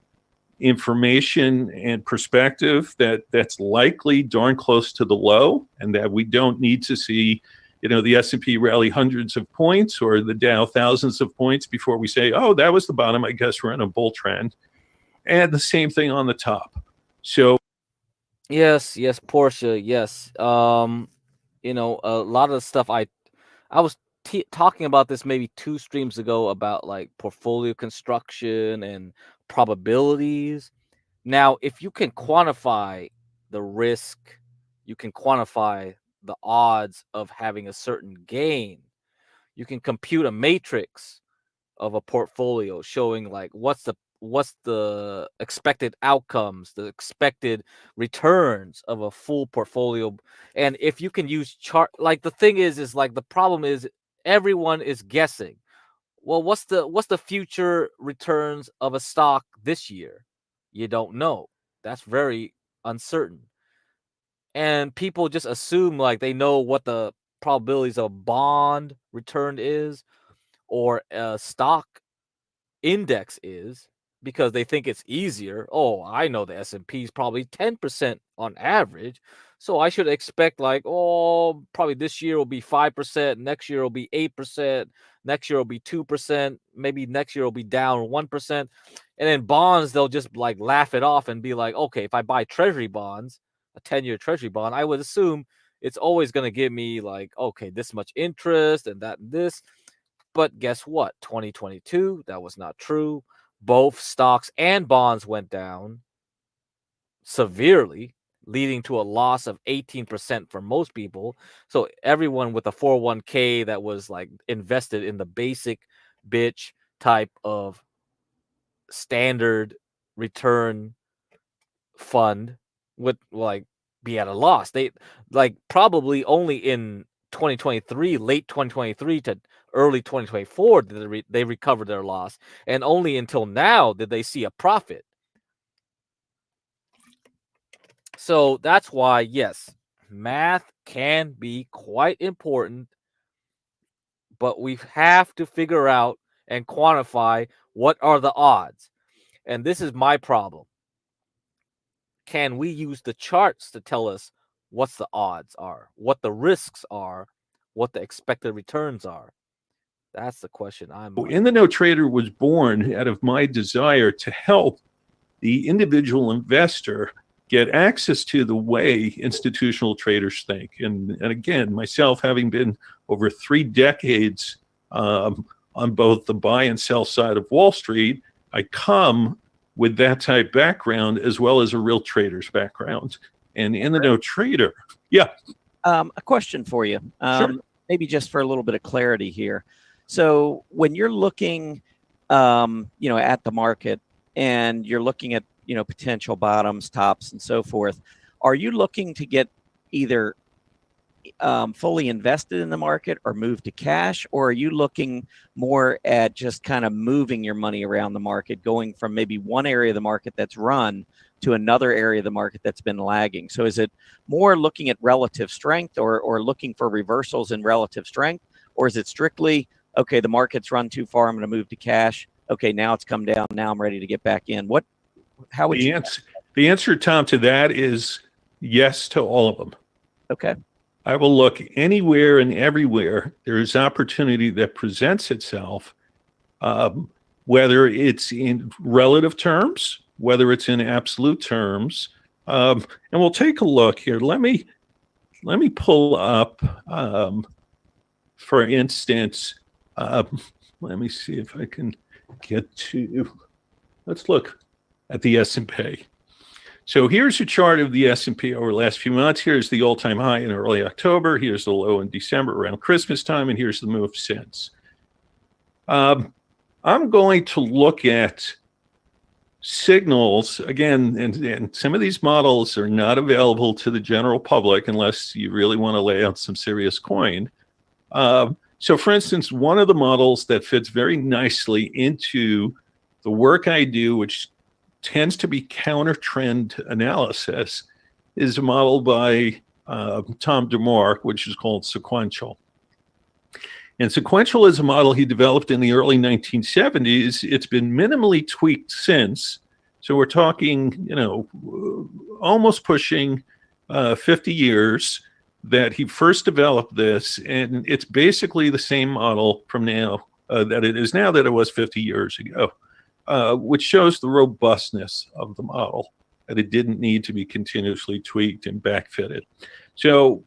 information and perspective that's likely darn close to the low, and that we don't need to see the S&P rally hundreds of points or the Dow thousands of points before we say, oh, that was the bottom, I guess we're in a bull trend. And the same thing on the top. So yes, Portia, yes. A lot of the stuff I was talking about this maybe 2 streams ago about like portfolio construction and probabilities. Now, if you can quantify the risk, you can quantify the odds of having a certain gain. You can compute a matrix of a portfolio showing like what's the expected outcomes, the expected returns of a full portfolio. And if you can use chart, like the thing is like the problem is everyone is guessing. Well, what's the future returns of a stock this year? You don't know. That's very uncertain. and people just assume like they know what the probabilities of bond return is or a stock index is because they think it's easier. Oh, I know the S&P is probably 10% on average, so I should expect like, oh, probably this year will be 5%, next year will be 8%, next year will be 2%, maybe next year will be down 1%. And then bonds, they'll just like laugh it off and be like, okay, if I buy treasury bonds, a 10-year treasury bond, I would assume it's always going to give me like, okay, this much interest and that and this. But guess what? 2022, that was not true. Both stocks and bonds went down severely, leading to a loss of 18% for most people. So everyone with a 401k that was like invested in the basic bitch type of standard return fund would like be at a loss. They like probably only in 2023, late 2023 to early 2024 did they recovered their loss, and only until now did they see a profit. So that's why, yes, math can be quite important, but we have to figure out and quantify what are the odds. And this is my problem. Can we use the charts to tell us what's the odds are, what the risks are, what the expected returns are? That's the question I'm In the Know Trader was born out of my desire to help the individual investor get access to the way institutional traders think. And again, myself having been over 3 decades on both the buy and sell side of Wall Street, I come with that type background as well as a real trader's background. And in the Know Trader, yeah. A question for you, Sure. maybe just for a little bit of clarity here. So when you're looking, at the market and you're looking at, potential bottoms, tops, and so forth, are you looking to get either fully invested in the market or move to cash, or are you looking more at just kind of moving your money around the market, going from maybe one area of the market that's run to another area of the market that's been lagging? So is it more looking at relative strength or looking for reversals in relative strength, or is it strictly, okay, the market's run too far, I'm going to move to cash, okay, now it's come down, now I'm ready to get back in? How would the answer, Tom, to that is yes to all of them. Okay. I will look anywhere and everywhere there is opportunity that presents itself, whether it's in relative terms, whether it's in absolute terms. And we'll take a look here. Let me pull up, for instance, let me see if I can get to, let's look at the S&P. So here's a chart of the S&P over the last few months. Here's the all-time high in early October. Here's the low in December around Christmas time, and here's the move since. I'm going to look at signals, again, and some of these models are not available to the general public unless you really want to lay out some serious coin. So for instance, one of the models that fits very nicely into the work I do, which tends to be counter-trend analysis, is a model by Tom DeMark, which is called sequential. And sequential is a model he developed in the early 1970s. It's been minimally tweaked since. So we're talking, almost pushing 50 years that he first developed this. And it's basically the same model from now that it is now that it was 50 years ago. Which shows the robustness of the model, that it didn't need to be continuously tweaked and backfitted. So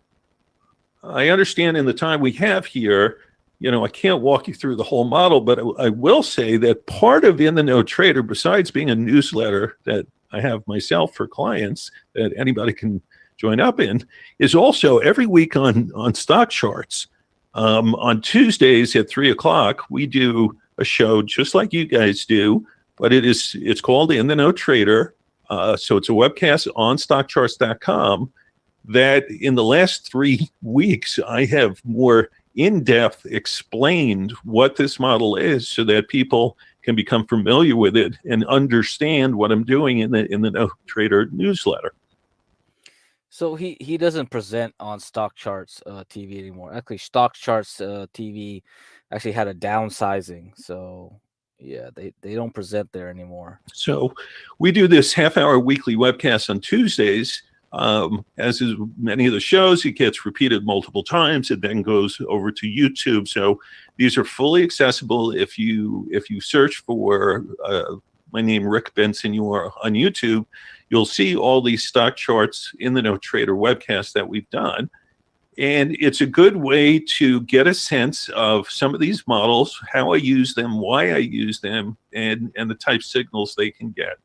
I understand in the time we have here, I can't walk you through the whole model, but I will say that part of In the Know Trader, besides being a newsletter that I have myself for clients that anybody can join up in, is also every week on stock charts. On Tuesdays at 3:00, we do a show just like you guys do, but it's called In the Know Trader. So it's a webcast on stockcharts.com that in the last 3 weeks, I have more in-depth explained what this model is so that people can become familiar with it and understand what I'm doing in the Know Trader newsletter. So he doesn't present on Stock Charts TV anymore. Actually, Stock Charts TV actually had a downsizing. So yeah, they don't present there anymore. So we do this half-hour weekly webcast on Tuesdays. As is many of the shows, it gets repeated multiple times. It then goes over to YouTube. So these are fully accessible. If you search for my name, Rick Benson, you are on YouTube, you'll see all these stock charts in the No Trader webcast that we've done. And it's a good way to get a sense of some of these models, how I use them, why I use them, and the type signals they can get.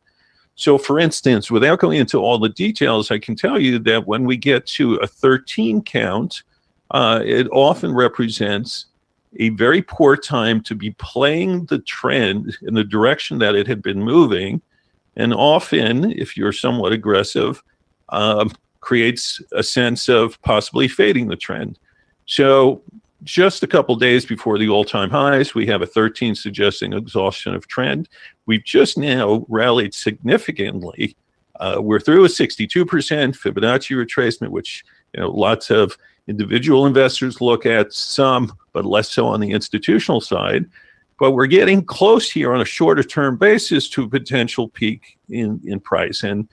So for instance, without going into all the details, I can tell you that when we get to a 13 count, it often represents a very poor time to be playing the trend in the direction that it had been moving. And often, if you're somewhat aggressive, creates a sense of possibly fading the trend. So just a couple days before the all-time highs, we have a 13 suggesting exhaustion of trend. We've just now rallied significantly. We're through a 62% Fibonacci retracement, which lots of individual investors look at, some, but less so on the institutional side. But we're getting close here on a shorter term basis to a potential peak in price. And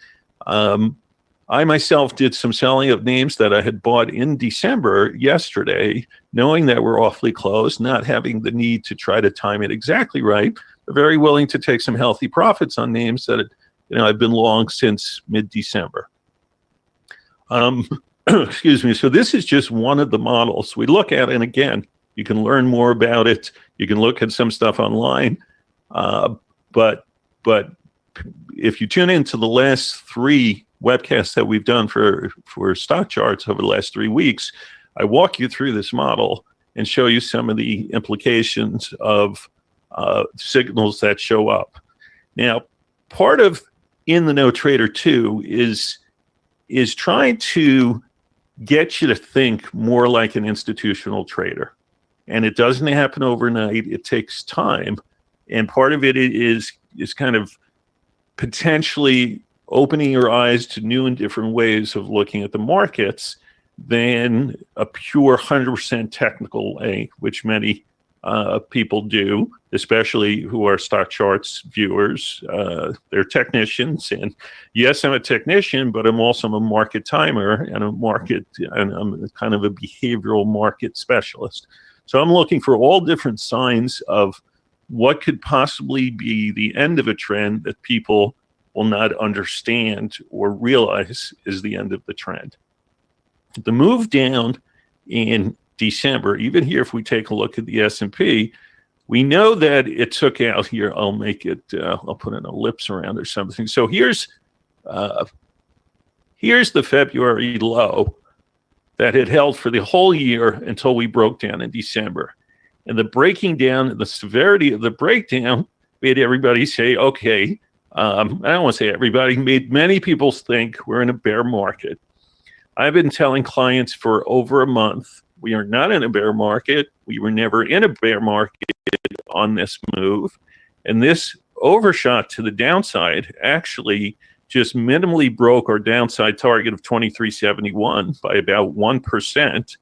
I myself did some selling of names that I had bought in December yesterday, knowing that we're awfully close, not having the need to try to time it exactly right, but very willing to take some healthy profits on names that I've been long since mid-December. Excuse me. So this is just one of the models we look at, and again, you can learn more about it. You can look at some stuff online, but if you tune into the last 3 webcasts that we've done for stock charts over the last 3 weeks, I walk you through this model and show you some of the implications of signals that show up. Now, part of In the No Trader 2 is trying to get you to think more like an institutional trader. And it doesn't happen overnight. It takes time. And part of it is kind of potentially opening your eyes to new and different ways of looking at the markets than a pure 100% technical way, which many people do, especially who are stock charts viewers. They're technicians, and yes, I'm a technician, but I'm also a market timer and I'm kind of a behavioral market specialist. So I'm looking for all different signs of what could possibly be the end of a trend that people will not understand or realize is the end of the trend. The move down in December, even here, if we take a look at the S&P, we know that it took out here. I'll make it, I'll put an ellipse around or something. So here's the February low that had held for the whole year until we broke down in December. And the breaking down, the severity of the breakdown made everybody say, okay, I don't want to say everybody, made many people think we're in a bear market. I've been telling clients for over a month, we are not in a bear market. We were never in a bear market on this move. And this overshot to the downside actually just minimally broke our downside target of 2371 by about 1%.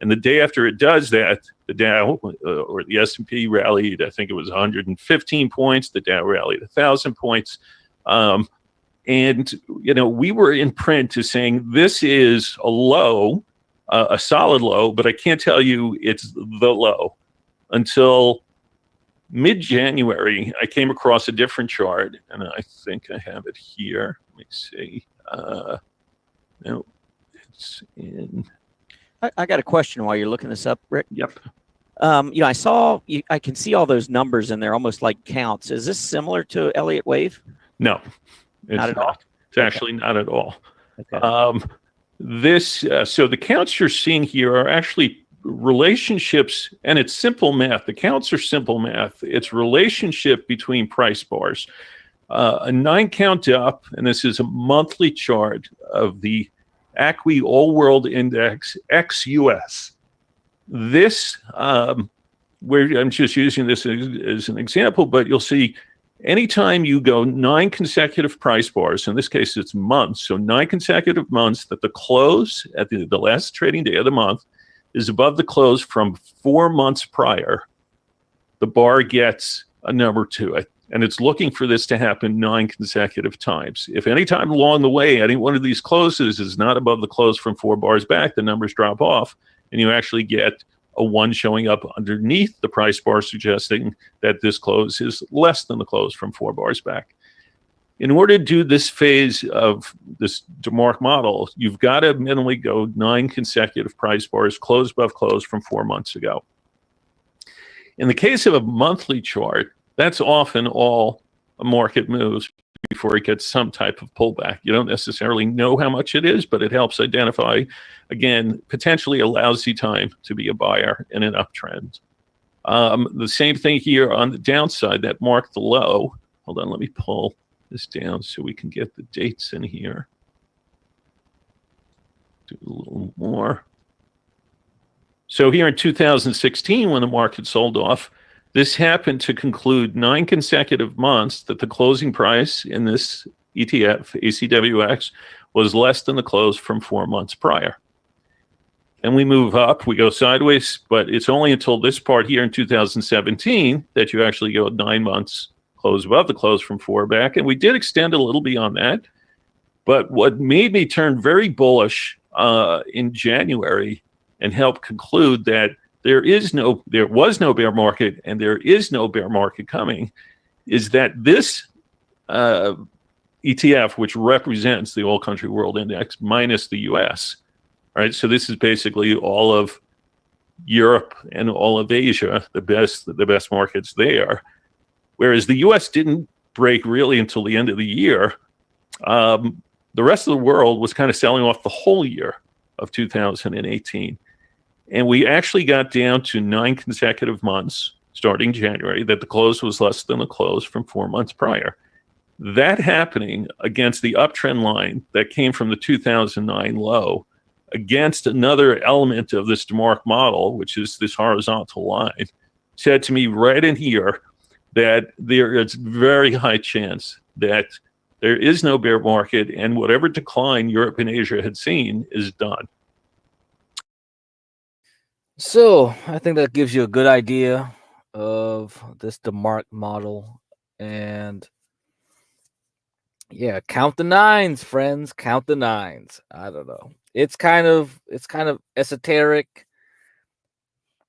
And the day after it does that, the Dow or the S&P rallied, I think it was 115 points. The Dow rallied 1,000 points. And, we were in print to saying this is a low, a solid low, but I can't tell you it's the low. Until mid-January, I came across a different chart, and I think I have it here. Let me see. No, it's in... I got a question while you're looking this up, Rick. Yep. I can see all those numbers in there, almost like counts. Is this similar to Elliott Wave? No, it's not at all. It's actually not at all. Okay. So the counts you're seeing here are actually relationships, and it's simple math. The counts are simple math. It's relationship between price bars. A 9 count up, and this is a monthly chart of the ACWI All World Index ex-US. This, I'm just using this as an example, but you'll see anytime you go 9 consecutive price bars, in this case it's months, so 9 consecutive months that the close at the last trading day of the month is above the close from 4 months prior, the bar gets a number to it. And it's looking for this to happen 9 consecutive times. If any time along the way, any one of these closes is not above the close from 4 bars back, the numbers drop off, and you actually get a 1 showing up underneath the price bar, suggesting that this close is less than the close from 4 bars back. In order to do this phase of this DeMark model, you've got to minimally go 9 consecutive price bars, close above close from 4 months ago. In the case of a monthly chart, that's often all a market moves before it gets some type of pullback. You don't necessarily know how much it is, but it helps identify, again, potentially a lousy time to be a buyer in an uptrend. The same thing here on the downside that marked the low. Hold on, let me pull this down so we can get the dates in here. Do a little more. So here in 2016, when the market sold off, this happened to conclude 9 consecutive months that the closing price in this ETF, ACWX, was less than the close from 4 months prior. And we move up, we go sideways, but it's only until this part here in 2017 that you actually go 9 months close above the close from 4 back. And we did extend a little beyond that. But what made me turn very bullish in January and help conclude that there was no bear market and there is no bear market coming, is that this ETF, which represents the All Country World Index minus the US, right? So this is basically all of Europe and all of Asia, the best markets there. Whereas the US didn't break really until the end of the year. The rest of the world was kind of selling off the whole year of 2018. And we actually got down to 9 consecutive months, starting January, that the close was less than the close from 4 months prior. That happening against the uptrend line that came from the 2009 low, against another element of this DeMark model, which is this horizontal line, said to me right in here that there is very high chance that there is no bear market and whatever decline Europe and Asia had seen is done. So I think that gives you a good idea of this DeMark model. And yeah, count the 9s, friends. Count the 9s. I don't know. It's kind of esoteric,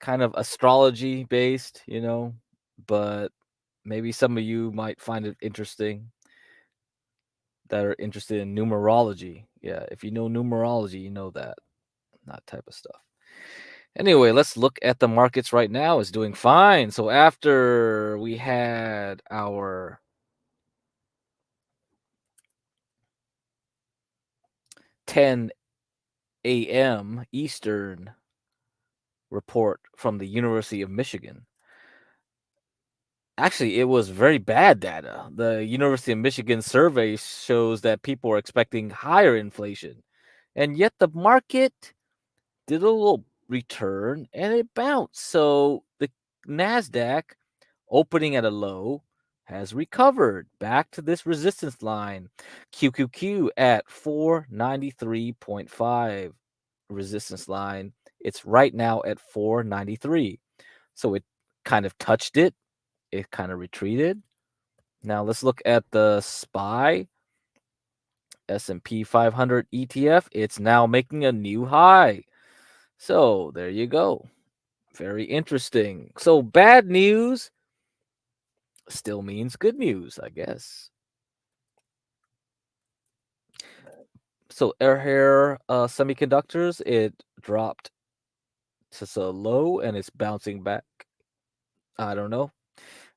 kind of astrology based, you know, but maybe some of you might find it interesting that are interested in numerology. Yeah, if you know numerology, you know that type of stuff. Anyway, let's look at the markets right now. It's doing fine. So after we had our $10 a.m. Eastern report from the University of Michigan. Actually, it was very bad data. The University of Michigan survey shows that people are expecting higher inflation. And yet the market did a little return and it bounced. So the NASDAQ, opening at a low, has recovered back to this resistance line. QQQ at 493.5 resistance line. It's right now at 493. So it kind of touched it. It kind of retreated. Now let's look at the SPY S&P 500 ETF. It's now making a new high. So there you go. Very interesting. So bad news still means good news, I guess. So Air Semiconductors, it dropped to a low and it's bouncing back. I don't know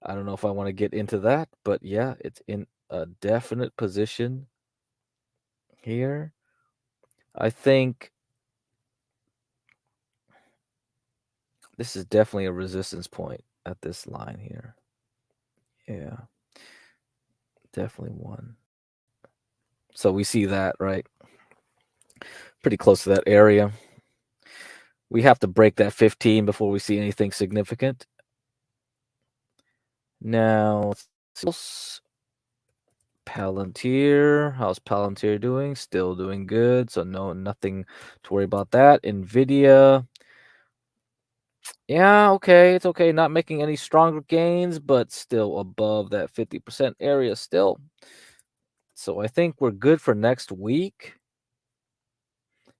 if I want to get into that, but yeah, it's in a definite position here. I think this is definitely a resistance point at this line here. Yeah, definitely one. So we see that, right? Pretty close to that area. We have to break that 15 before we see anything significant. Now, Palantir. How's Palantir doing? Still doing good. So nothing to worry about that. Nvidia. Yeah, okay. It's okay. Not making any stronger gains, but still above that 50% area still. So I think we're good for next week.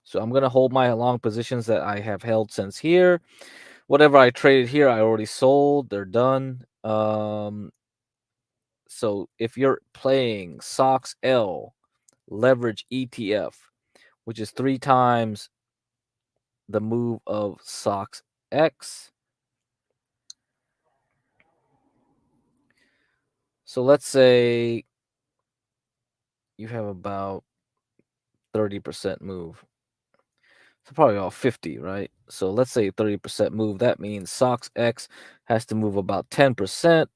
So I'm going to hold my long positions that I have held since here. Whatever I traded here, I already sold. They're done. So if you're playing SOX L leverage ETF, which is 3 times the move of SOX X. So let's say you have about 30% move. So probably about 50, right? So let's say 30% move. That means SOX X has to move about 10%.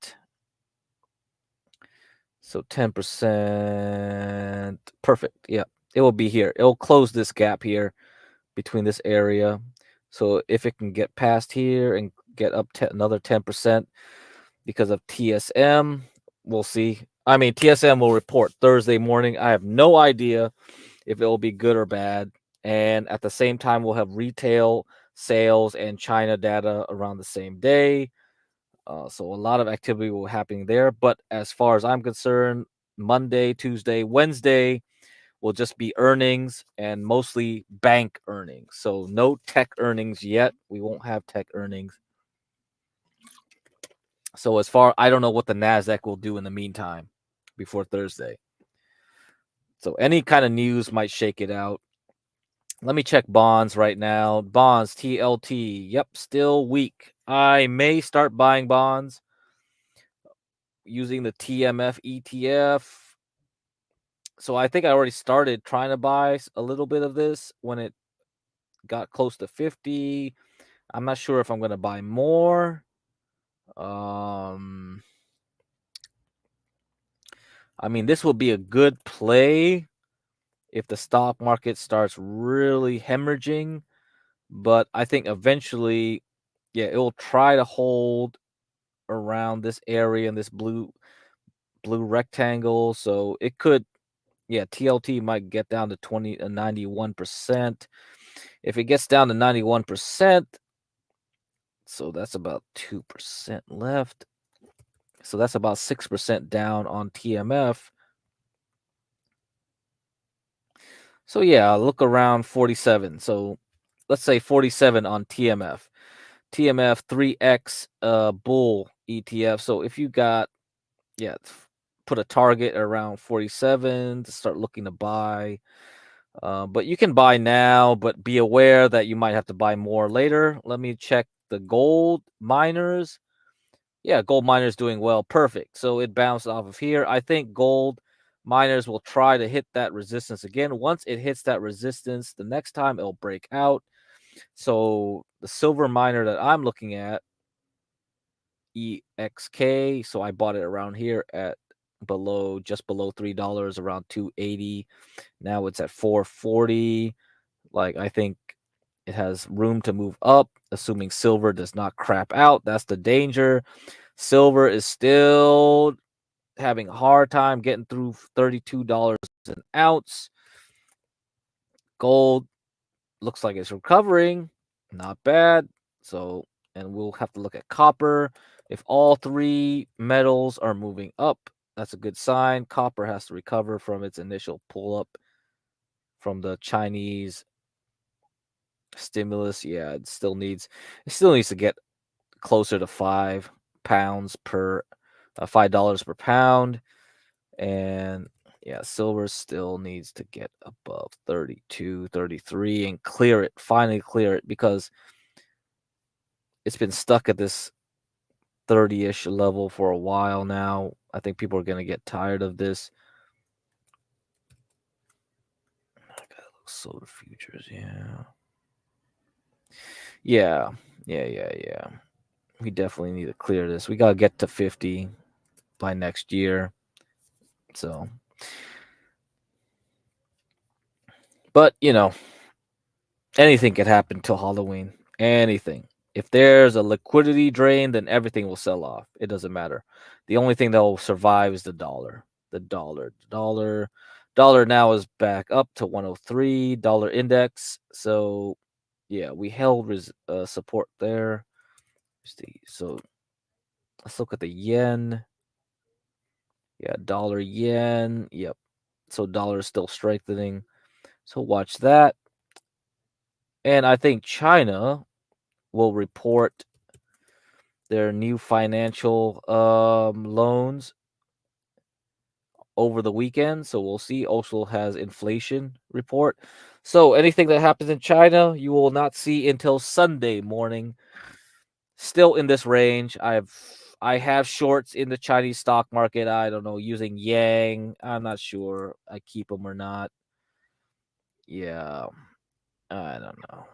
So 10%. Perfect. Yeah, it will be here. It will close this gap here between this area. So if it can get past here and get up to another 10% because of TSM, we'll see. I mean, TSM will report Thursday morning. I have no idea if it will be good or bad. And at the same time, we'll have retail sales and China data around the same day. So a lot of activity will happen there. But as far as I'm concerned, Monday, Tuesday, Wednesday will just be earnings and mostly bank earnings. So no tech earnings yet. We won't have tech earnings. So I don't know what the NASDAQ will do in the meantime before Thursday. So any kind of news might shake it out. Let me check bonds right now. Bonds, TLT. Yep, still weak. I may start buying bonds using the TMF ETF. So I think I already started trying to buy a little bit of this when it got close to 50. I'm not sure if I'm going to buy more. I mean, this will be a good play if the stock market starts really hemorrhaging. But I think eventually, yeah, it will try to hold around this area and this blue rectangle. So it could, yeah, TLT might get down to 91%. If it gets down to 91%, so that's about 2% left. So that's about 6% down on TMF. So yeah, look around 47. So let's say 47 on TMF. TMF 3X bull ETF. So if you got, yeah, put a target around 47 to start looking to buy. But you can buy now, but be aware that you might have to buy more later. Let me check the gold miners. Yeah, gold miners doing well. Perfect. So it bounced off of here. I think gold miners will try to hit that resistance again. Once it hits that resistance, the next time it'll break out. So the silver miner that I'm looking at, EXK, so I bought it around here at just below $3, around 280. Now it's at 440. Like, I think it has room to move up, assuming silver does not crap out. That's the danger. Silver is still having a hard time getting through $32 an ounce. Gold looks like it's recovering. Not bad. So, and we'll have to look at copper. If all 3 metals are moving up, that's a good sign. Copper has to recover from its initial pull up from the Chinese stimulus. Yeah, it still needs to get closer to £5 per $5 per pound. And yeah, silver still needs to get above 32, 33 and finally clear it, because it's been stuck at this 30-ish level for a while now. I think people are going to get tired of this. I gotta look solar futures, yeah. Yeah. We definitely need to clear this. We got to get to 50 by next year. So, but anything could happen till Halloween. Anything. If there's a liquidity drain, then everything will sell off. It doesn't matter. The only thing that will survive is the dollar. Dollar now is back up to 103 dollar index. So yeah, we held support there. So let's look at the yen. Yeah, dollar yen. Yep. So dollar is still strengthening. So watch that. And I think China will report their new financial loans over the weekend. So we'll see. Also has inflation report. So anything that happens in China, you will not see until Sunday morning. Still in this range. I have shorts in the Chinese stock market. I don't know, using Yang. I'm not sure I keep them or not. Yeah, I don't know.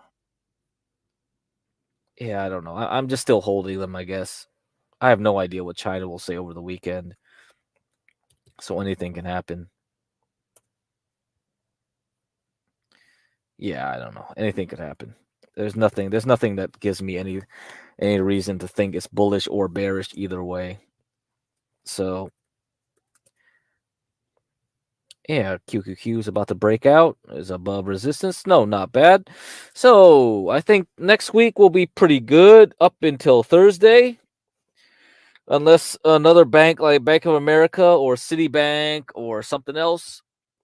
Yeah, I don't know. I'm just still holding them, I guess. I have no idea what China will say over the weekend. So anything can happen. Yeah, I don't know. Anything could happen. There's nothing that gives me any reason to think it's bullish or bearish either way. So yeah, QQQ is about to break out. Is above resistance. No, not bad. So I think next week will be pretty good up until Thursday. Unless another bank like Bank of America or Citibank or something else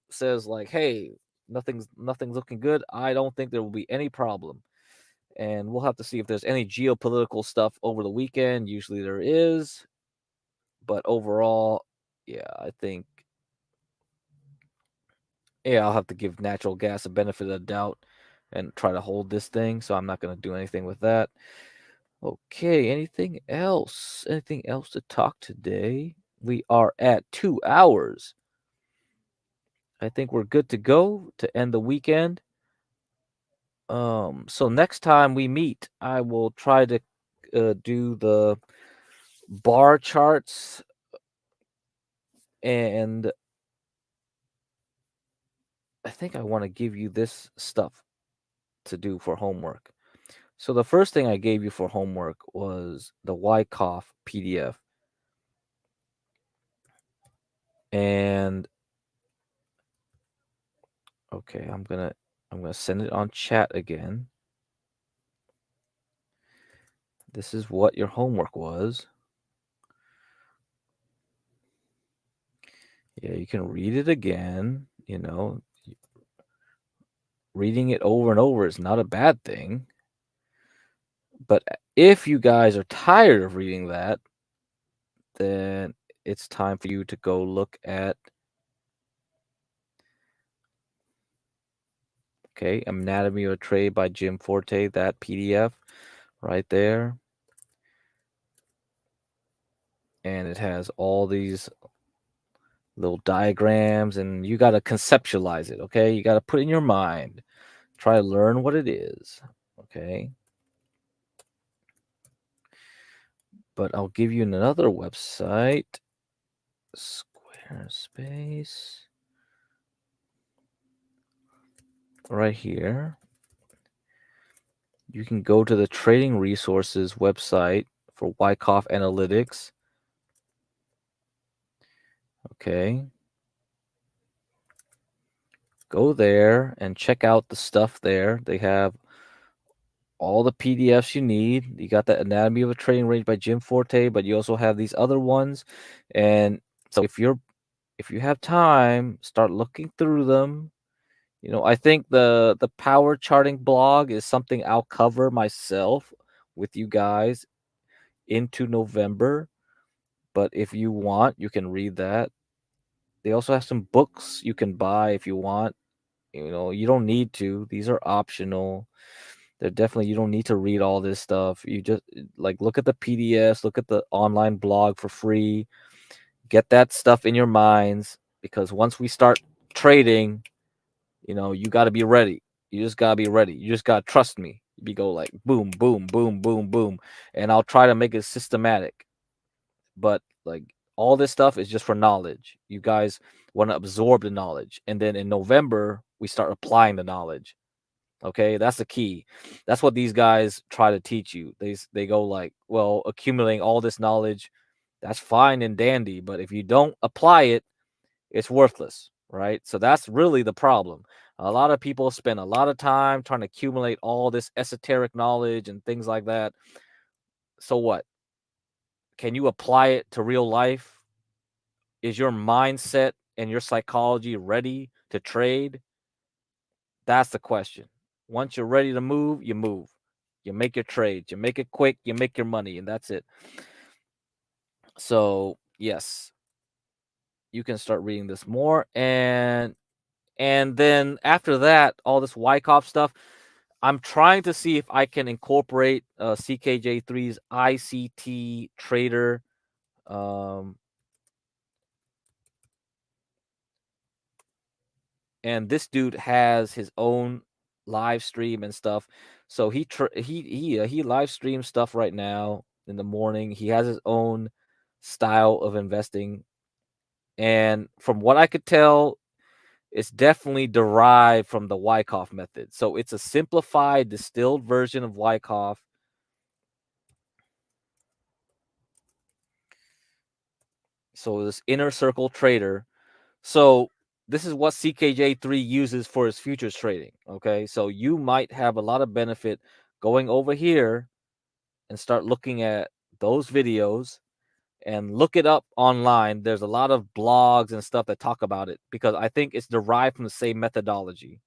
says like, hey, nothing's looking good. I don't think there will be any problem. And we'll have to see if there's any geopolitical stuff over the weekend. Usually there is. But overall, yeah, I think, I'll have to give natural gas a benefit of the doubt and try to hold this thing. So I'm not going to do anything with that. Okay, anything else? Anything else to talk today? We are at 2 hours. I think we're good to go to end the weekend. So next time we meet, I will try to do the bar charts, and I think I want to give you this stuff to do for homework. So the first thing I gave you for homework was the Wyckoff PDF. And okay, I'm gonna send it on chat again. This is what your homework was. Yeah, you can read it again, reading it over and over is not a bad thing. But if you guys are tired of reading that, then it's time for you to go look at Anatomy of a Trade by Jim Forte, that PDF right there. And it has all these little diagrams, and you got to conceptualize it, okay? You got to put it in your mind. Try to learn what it is, okay? But I'll give you another website, Squarespace, right here. You can go to the Trading Resources website for Wyckoff Analytics. Okay. Go there and check out the stuff there. They have all the PDFs you need. You got the Anatomy of a Trading Range by Jim Forte, but you also have these other ones. And so if you have time, start looking through them. I think the power charting blog is something I'll cover myself with you guys into November. But if you want, you can read that. They also have some books you can buy if you want. You don't need to. These are optional. They're definitely, you don't need to read all this stuff. You just look at the PDFs, look at the online blog for free. Get that stuff in your minds, because once we start trading, you got to be ready. You just got to be ready. You just got to trust me. You go like boom, boom, boom, boom, boom. And I'll try to make it systematic. But all this stuff is just for knowledge. You guys want to absorb the knowledge. And then in November, we start applying the knowledge. Okay, that's the key. That's what these guys try to teach you. They go like, well, accumulating all this knowledge, that's fine and dandy, but if you don't apply it, it's worthless, right? So that's really the problem. A lot of people spend a lot of time trying to accumulate all this esoteric knowledge and things like that. So what? Can you apply it to real life? Is your mindset and your psychology ready to trade? That's the question. Once you're ready to move, you move. You make your trades. You make it quick. You make your money, and that's it. So yes, you can start reading this more, and then after that, all this Wyckoff stuff. I'm trying to see if I can incorporate CKJ3's ICT trader. And this dude has his own live stream and stuff. So he live streams stuff right now in the morning. He has his own style of investing, and from what I could tell, it's definitely derived from the Wyckoff method. So it's a simplified, distilled version of Wyckoff. So this inner circle trader. So this is what CKJ3 uses for his futures trading. Okay. So you might have a lot of benefit going over here and start looking at those videos and look it up online. There's a lot of blogs and stuff that talk about it because I think it's derived from the same methodology,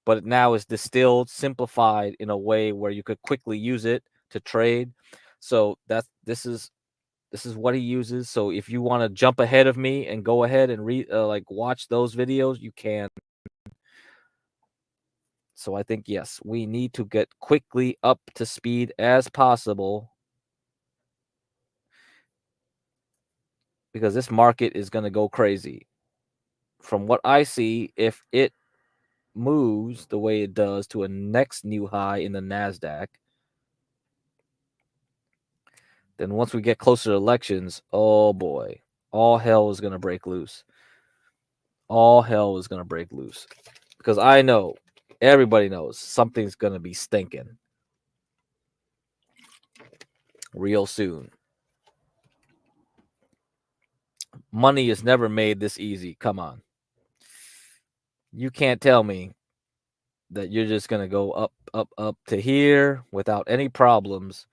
but now it's distilled, simplified in a way where you could quickly use it to trade. So this is what he uses. So if you want to jump ahead of me and go ahead and watch those videos, you can. So I think, yes, we need to get quickly up to speed as possible because this market is going to go crazy. From what I see, if it moves the way it does to a next new high in the NASDAQ, then once we get closer to elections, oh boy, all hell is going to break loose. All hell is going to break loose because I know, everybody knows something's going to be stinking real soon. Money is never made this easy. Come on. You can't tell me that you're just going to go up, up, up to here without any problems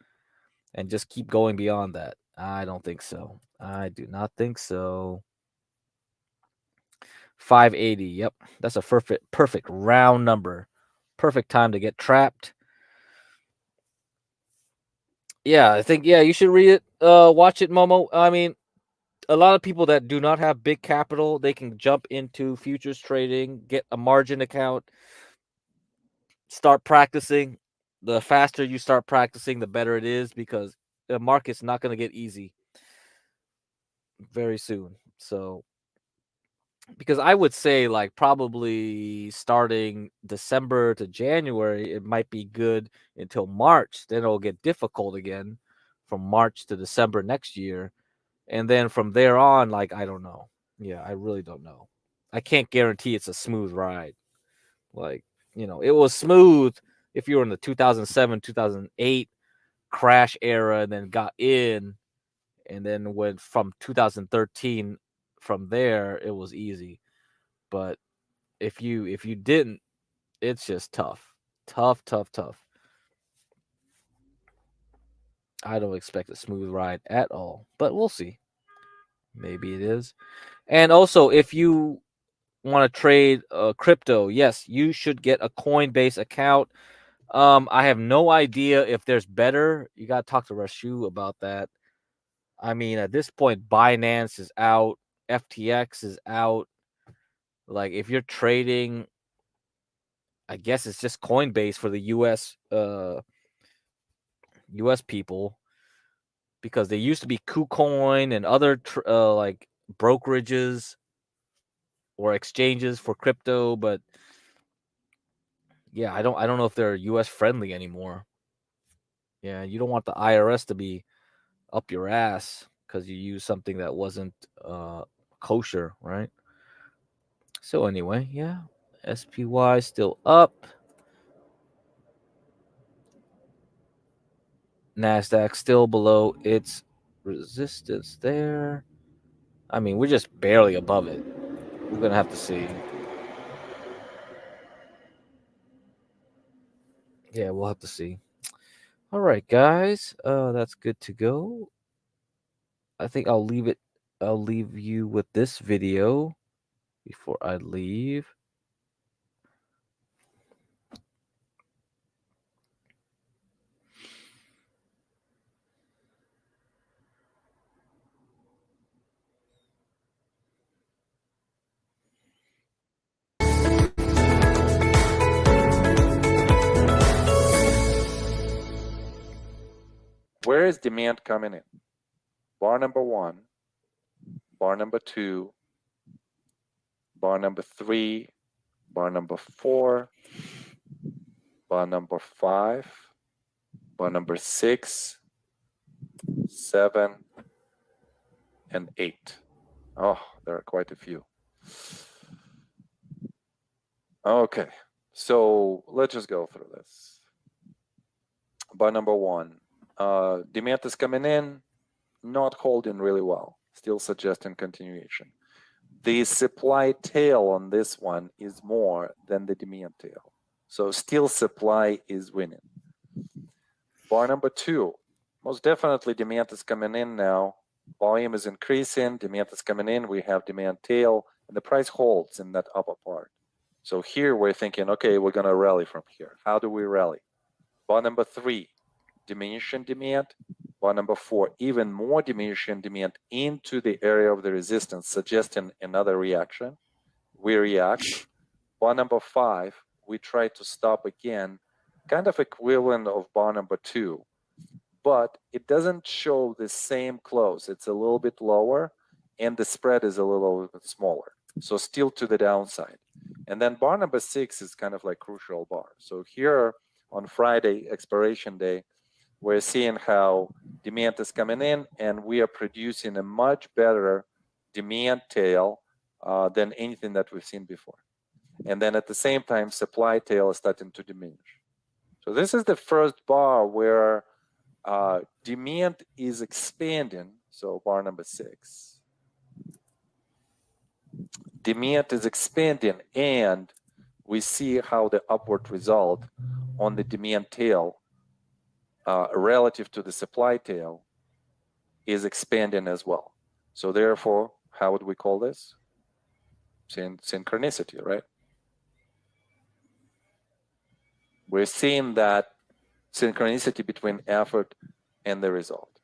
and just keep going beyond that. I don't think so. I do not think so. 580. Yep. That's a perfect round number. Perfect time to get trapped. Yeah, I think, you should read it. Watch it, Momo. I mean, a lot of people that do not have big capital, they can jump into futures trading, get a margin account, start practicing. The faster you start practicing, the better it is because the market's not going to get easy very soon. So, because I would say like probably starting December to January, it might be good until March. Then it'll get difficult again from March to December next year. And then from there on, like, I don't know. Yeah, I really don't know. I can't guarantee it's a smooth ride. Like, it was smooth if you were in the 2007, 2008 crash era and then got in. And then went from 2013, from there, it was easy. But if you didn't, it's just tough. Tough. I don't expect a smooth ride at all, but we'll see. Maybe it is. And also, if you want to trade crypto, yes, you should get a Coinbase account. I have no idea if there's better. You got to talk to Rashu about that. I mean, at this point, Binance is out, FTX is out. Like, if you're trading, I guess it's just Coinbase for the US people, because there used to be KuCoin and other like brokerages or exchanges for crypto, but yeah, I don't know if they're US friendly anymore. Yeah, you don't want the IRS to be up your ass because you use something that wasn't kosher, right? So anyway, yeah, SPY still up. NASDAQ still below its resistance there. I mean, we're just barely above it. We're going to have to see. Yeah, we'll have to see. All right, guys. That's good to go. I think I'll leave you with this video before I leave. Where is demand coming in? Bar number 1, bar number 2, bar number 3, bar number 4, bar number 5, bar number 6, 7, and 8. Oh, there are quite a few. Okay, so let's just go through this. Bar number 1, demand is coming in, not holding really well, still suggesting continuation. The supply tail on this one is more than the demand tail. So still supply is winning. Bar number 2, most definitely demand is coming in now. Volume is increasing, demand is coming in, we have demand tail, and the price holds in that upper part. So here we're thinking, okay, we're gonna rally from here. How do we rally? Bar number 3, diminishing demand. Bar number 4, even more diminishing demand into the area of the resistance, suggesting another reaction. We react. Bar number 5, we try to stop again, kind of equivalent of bar number 2, but it doesn't show the same close. It's a little bit lower, and the spread is a little bit smaller. So still to the downside. And then bar number 6 is kind of like crucial bar. So here on Friday, expiration day, we're seeing how demand is coming in, and we are producing a much better demand tail than anything that we've seen before. And then at the same time, supply tail is starting to diminish. So this is the first bar where demand is expanding. So bar number 6. Demand is expanding, and we see how the upward result on the demand tail relative to the supply tail is expanding as well. So therefore, how would we call this? Synchronicity, right? We're seeing that synchronicity between effort and the result.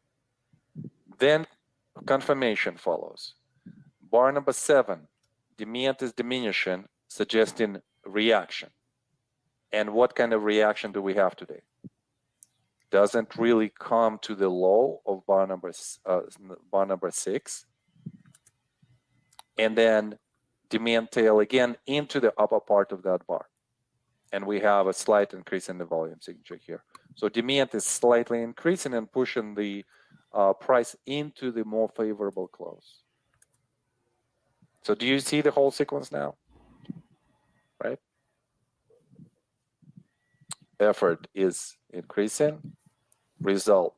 Then confirmation follows. Bar number 7, demand is diminishing, suggesting reaction. And what kind of reaction do we have today? Doesn't really come to the low of bar number 6, and then demand tail again into the upper part of that bar, and we have a slight increase in the volume signature here. So demand is slightly increasing and pushing the price into the more favorable close. So do you see the whole sequence now? Right? Effort is increasing. Result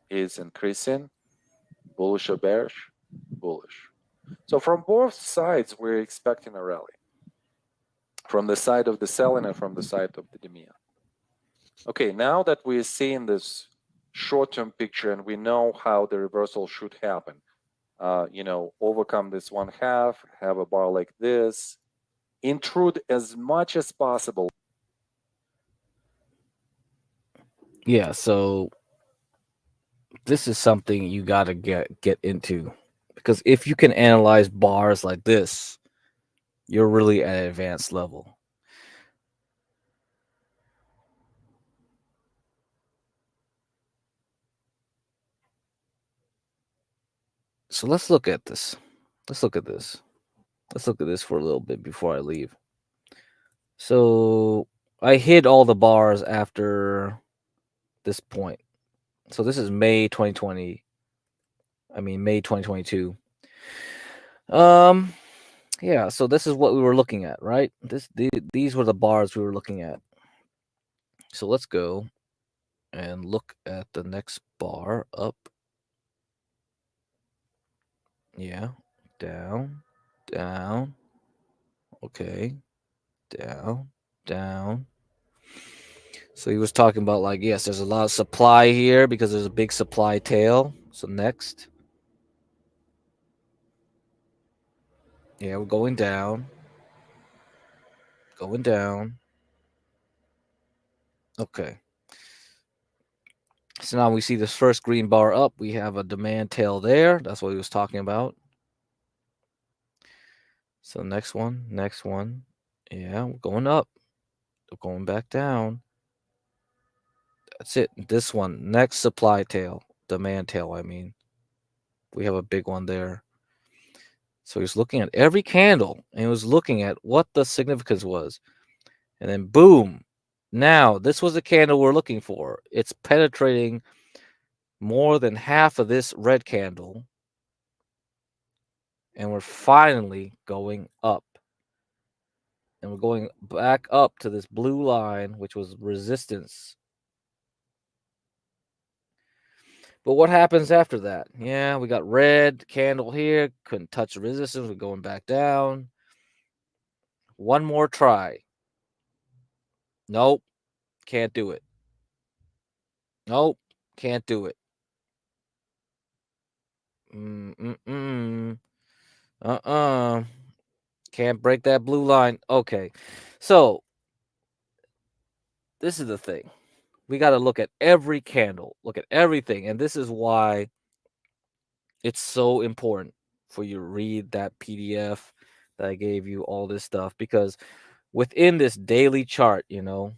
is increasing. Bullish or bearish? Bullish. So from both sides, we're expecting a rally. From the side of the selling and from the side of the demand. Okay, now that we're seeing this short-term picture and we know how the reversal should happen, overcome this 1/2, have a bar like this, intrude as much as possible. Yeah, so this is something you got to get into, because if you can analyze bars like this, you're really at an advanced level. So let's look at this. Let's look at this. Let's look at this for a little bit before I leave. So I hid all the bars after this point. So this is May 2020. I mean, May 2022. Yeah, so this is what we were looking at, right? These were the bars we were looking at. So let's go and look at the next bar up. Yeah, down, down. Okay, down, down. So he was talking about like, yes, there's a lot of supply here because there's a big supply tail. So next. Yeah, we're going down. Going down. Okay. So now we see this first green bar up. We have a demand tail there. That's what he was talking about. So next one, next one. Yeah, we're going up. We're going back down. That's it. This one, next supply tail, demand tail, I mean. We have a big one there. So he's looking at every candle and he was looking at what the significance was. And then boom. Now, this was the candle we're looking for. It's penetrating more than half of this red candle. And we're finally going up. And we're going back up to this blue line, which was resistance. But what happens after that? Yeah, we got red candle here. Couldn't touch the resistance. We're going back down. One more try. Nope. Can't do it. Nope. Can't do it. Can't break that blue line. Okay. So, this is the thing. We got to look at every candle, look at everything. And this is why it's so important for you to read that PDF that I gave you, all this stuff, because within this daily chart, you know,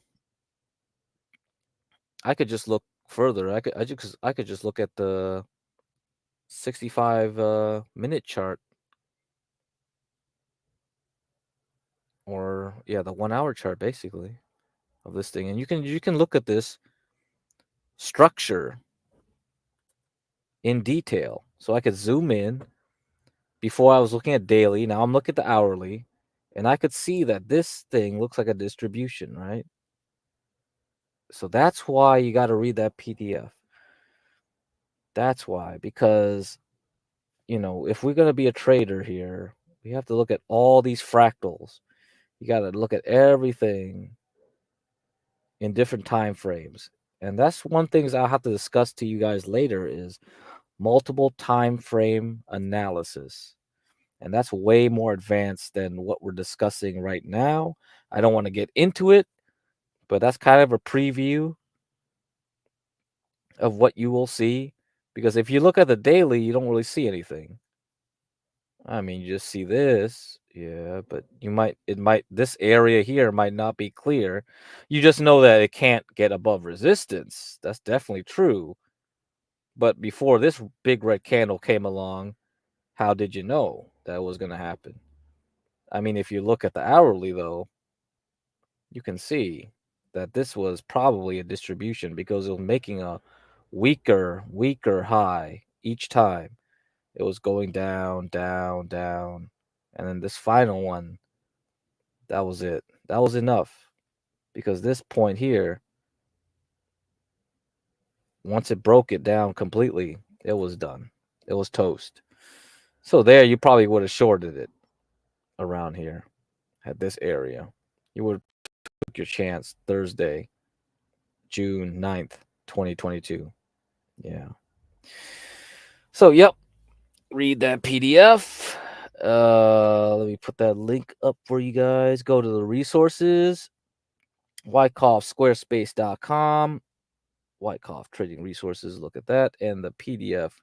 I could just look further. I could just look at the 65 minute chart, or yeah, the 1 hour chart basically of this thing, and you can look at this structure in detail. So I could zoom in. Before I was looking at daily, now I'm looking at the hourly, and I could see that this thing looks like a distribution, right? So that's why you got to read that PDF. That's why, because, you know, if we're going to be a trader here, we have to look at all these fractals. You got to look at everything in different time frames. And that's one thing I'll have to discuss to you guys later is multiple time frame analysis. And that's way more advanced than what we're discussing right now. I don't want to get into it, but that's kind of a preview of what you will see. Because if you look at the daily, you don't really see anything. I mean, you just see this. Yeah, but this area here might not be clear. You just know that it can't get above resistance. That's definitely true. But before this big red candle came along, how did you know that was going to happen? I mean, if you look at the hourly, though, you can see that this was probably a distribution because it was making a weaker high each time. It was going down, down, down. And then this final one, that was it. That was enough. Because this point here, once it broke it down completely, it was done. It was toast. So there, you probably would have shorted it around here at this area. You would have took your chance Thursday, June 9th, 2022. Yeah. So, yep. Read that PDF. Let me put that link up for you guys. Go to the resources. WyckoffSquarespace.com. Wyckoff Trading Resources. Look at that. And the PDF.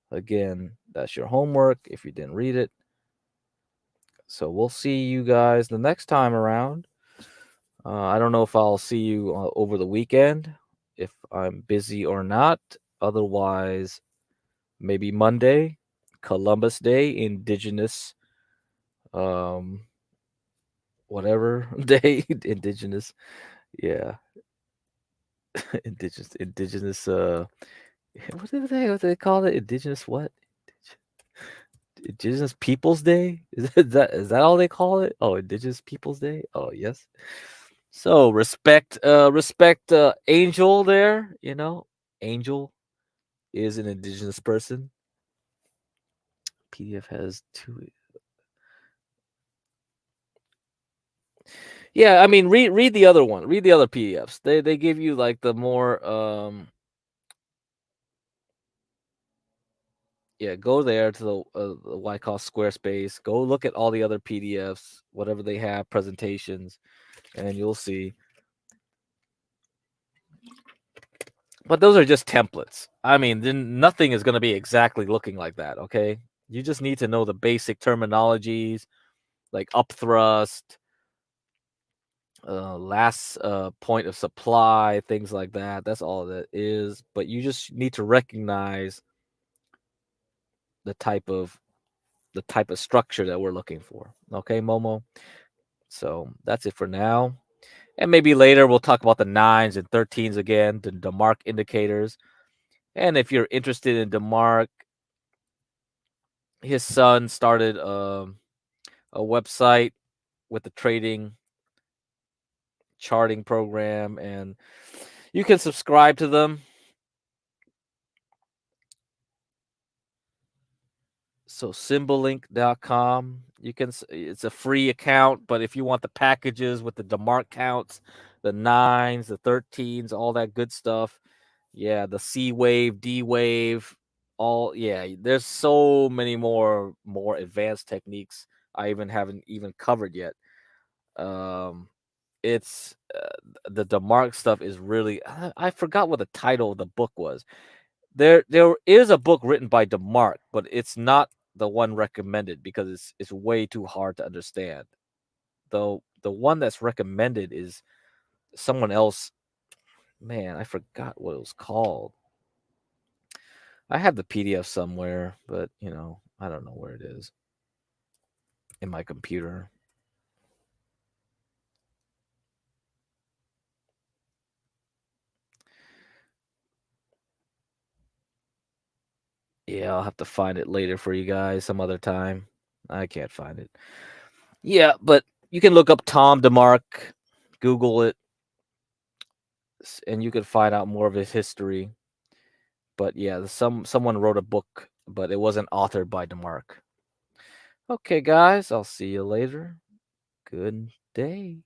Again, that's your homework if you didn't read it. So we'll see you guys the next time around. I don't know if I'll see you over the weekend, if I'm busy or not. Otherwise, maybe Monday, Columbus Day, Indigenous, whatever day, Indigenous, yeah, Indigenous. What do they call it? Indigenous what? Indigenous Peoples Day? Is that all they call it? Oh, Indigenous Peoples Day. Oh yes. So respect Angel there, you know. Angel is an indigenous person. PDF has 2. Yeah, I mean read the other one. Read the other PDFs. They give you like the more yeah, go there to the why cost Squarespace. Go look at all the other PDFs, whatever they have, presentations, and you'll see. But those are just templates. I mean, then nothing is going to be exactly looking like that, okay? You just need to know the basic terminologies like upthrust, last point of supply, things like that. That's all that is. But you just need to recognize the type of structure that we're looking for. Okay, Momo. So that's it for now. And maybe later we'll talk about the 9s and 13s again, the DeMark indicators. And if you're interested in DeMark, his son started a website with the trading charting program, and you can subscribe to them. So symbolink.com, it's a free account, but if you want the packages with the DeMark counts, the 9s, the 13s, all that good stuff, yeah, the C wave, D wave, there's so many more advanced techniques I haven't even covered yet. It's the DeMark stuff is really, I forgot what the title of the book was. There is a book written by DeMark, but it's not the one recommended because it's way too hard to understand. Though the one that's recommended is someone else. Man, I forgot what it was called. I have the PDF somewhere, but I don't know where it is in my computer. Yeah, I'll have to find it later for you guys some other time. I can't find it. Yeah, but you can look up Tom DeMark, Google it, and you can find out more of his history. But yeah, someone wrote a book, but it wasn't authored by DeMark. Okay, guys, I'll see you later. Good day.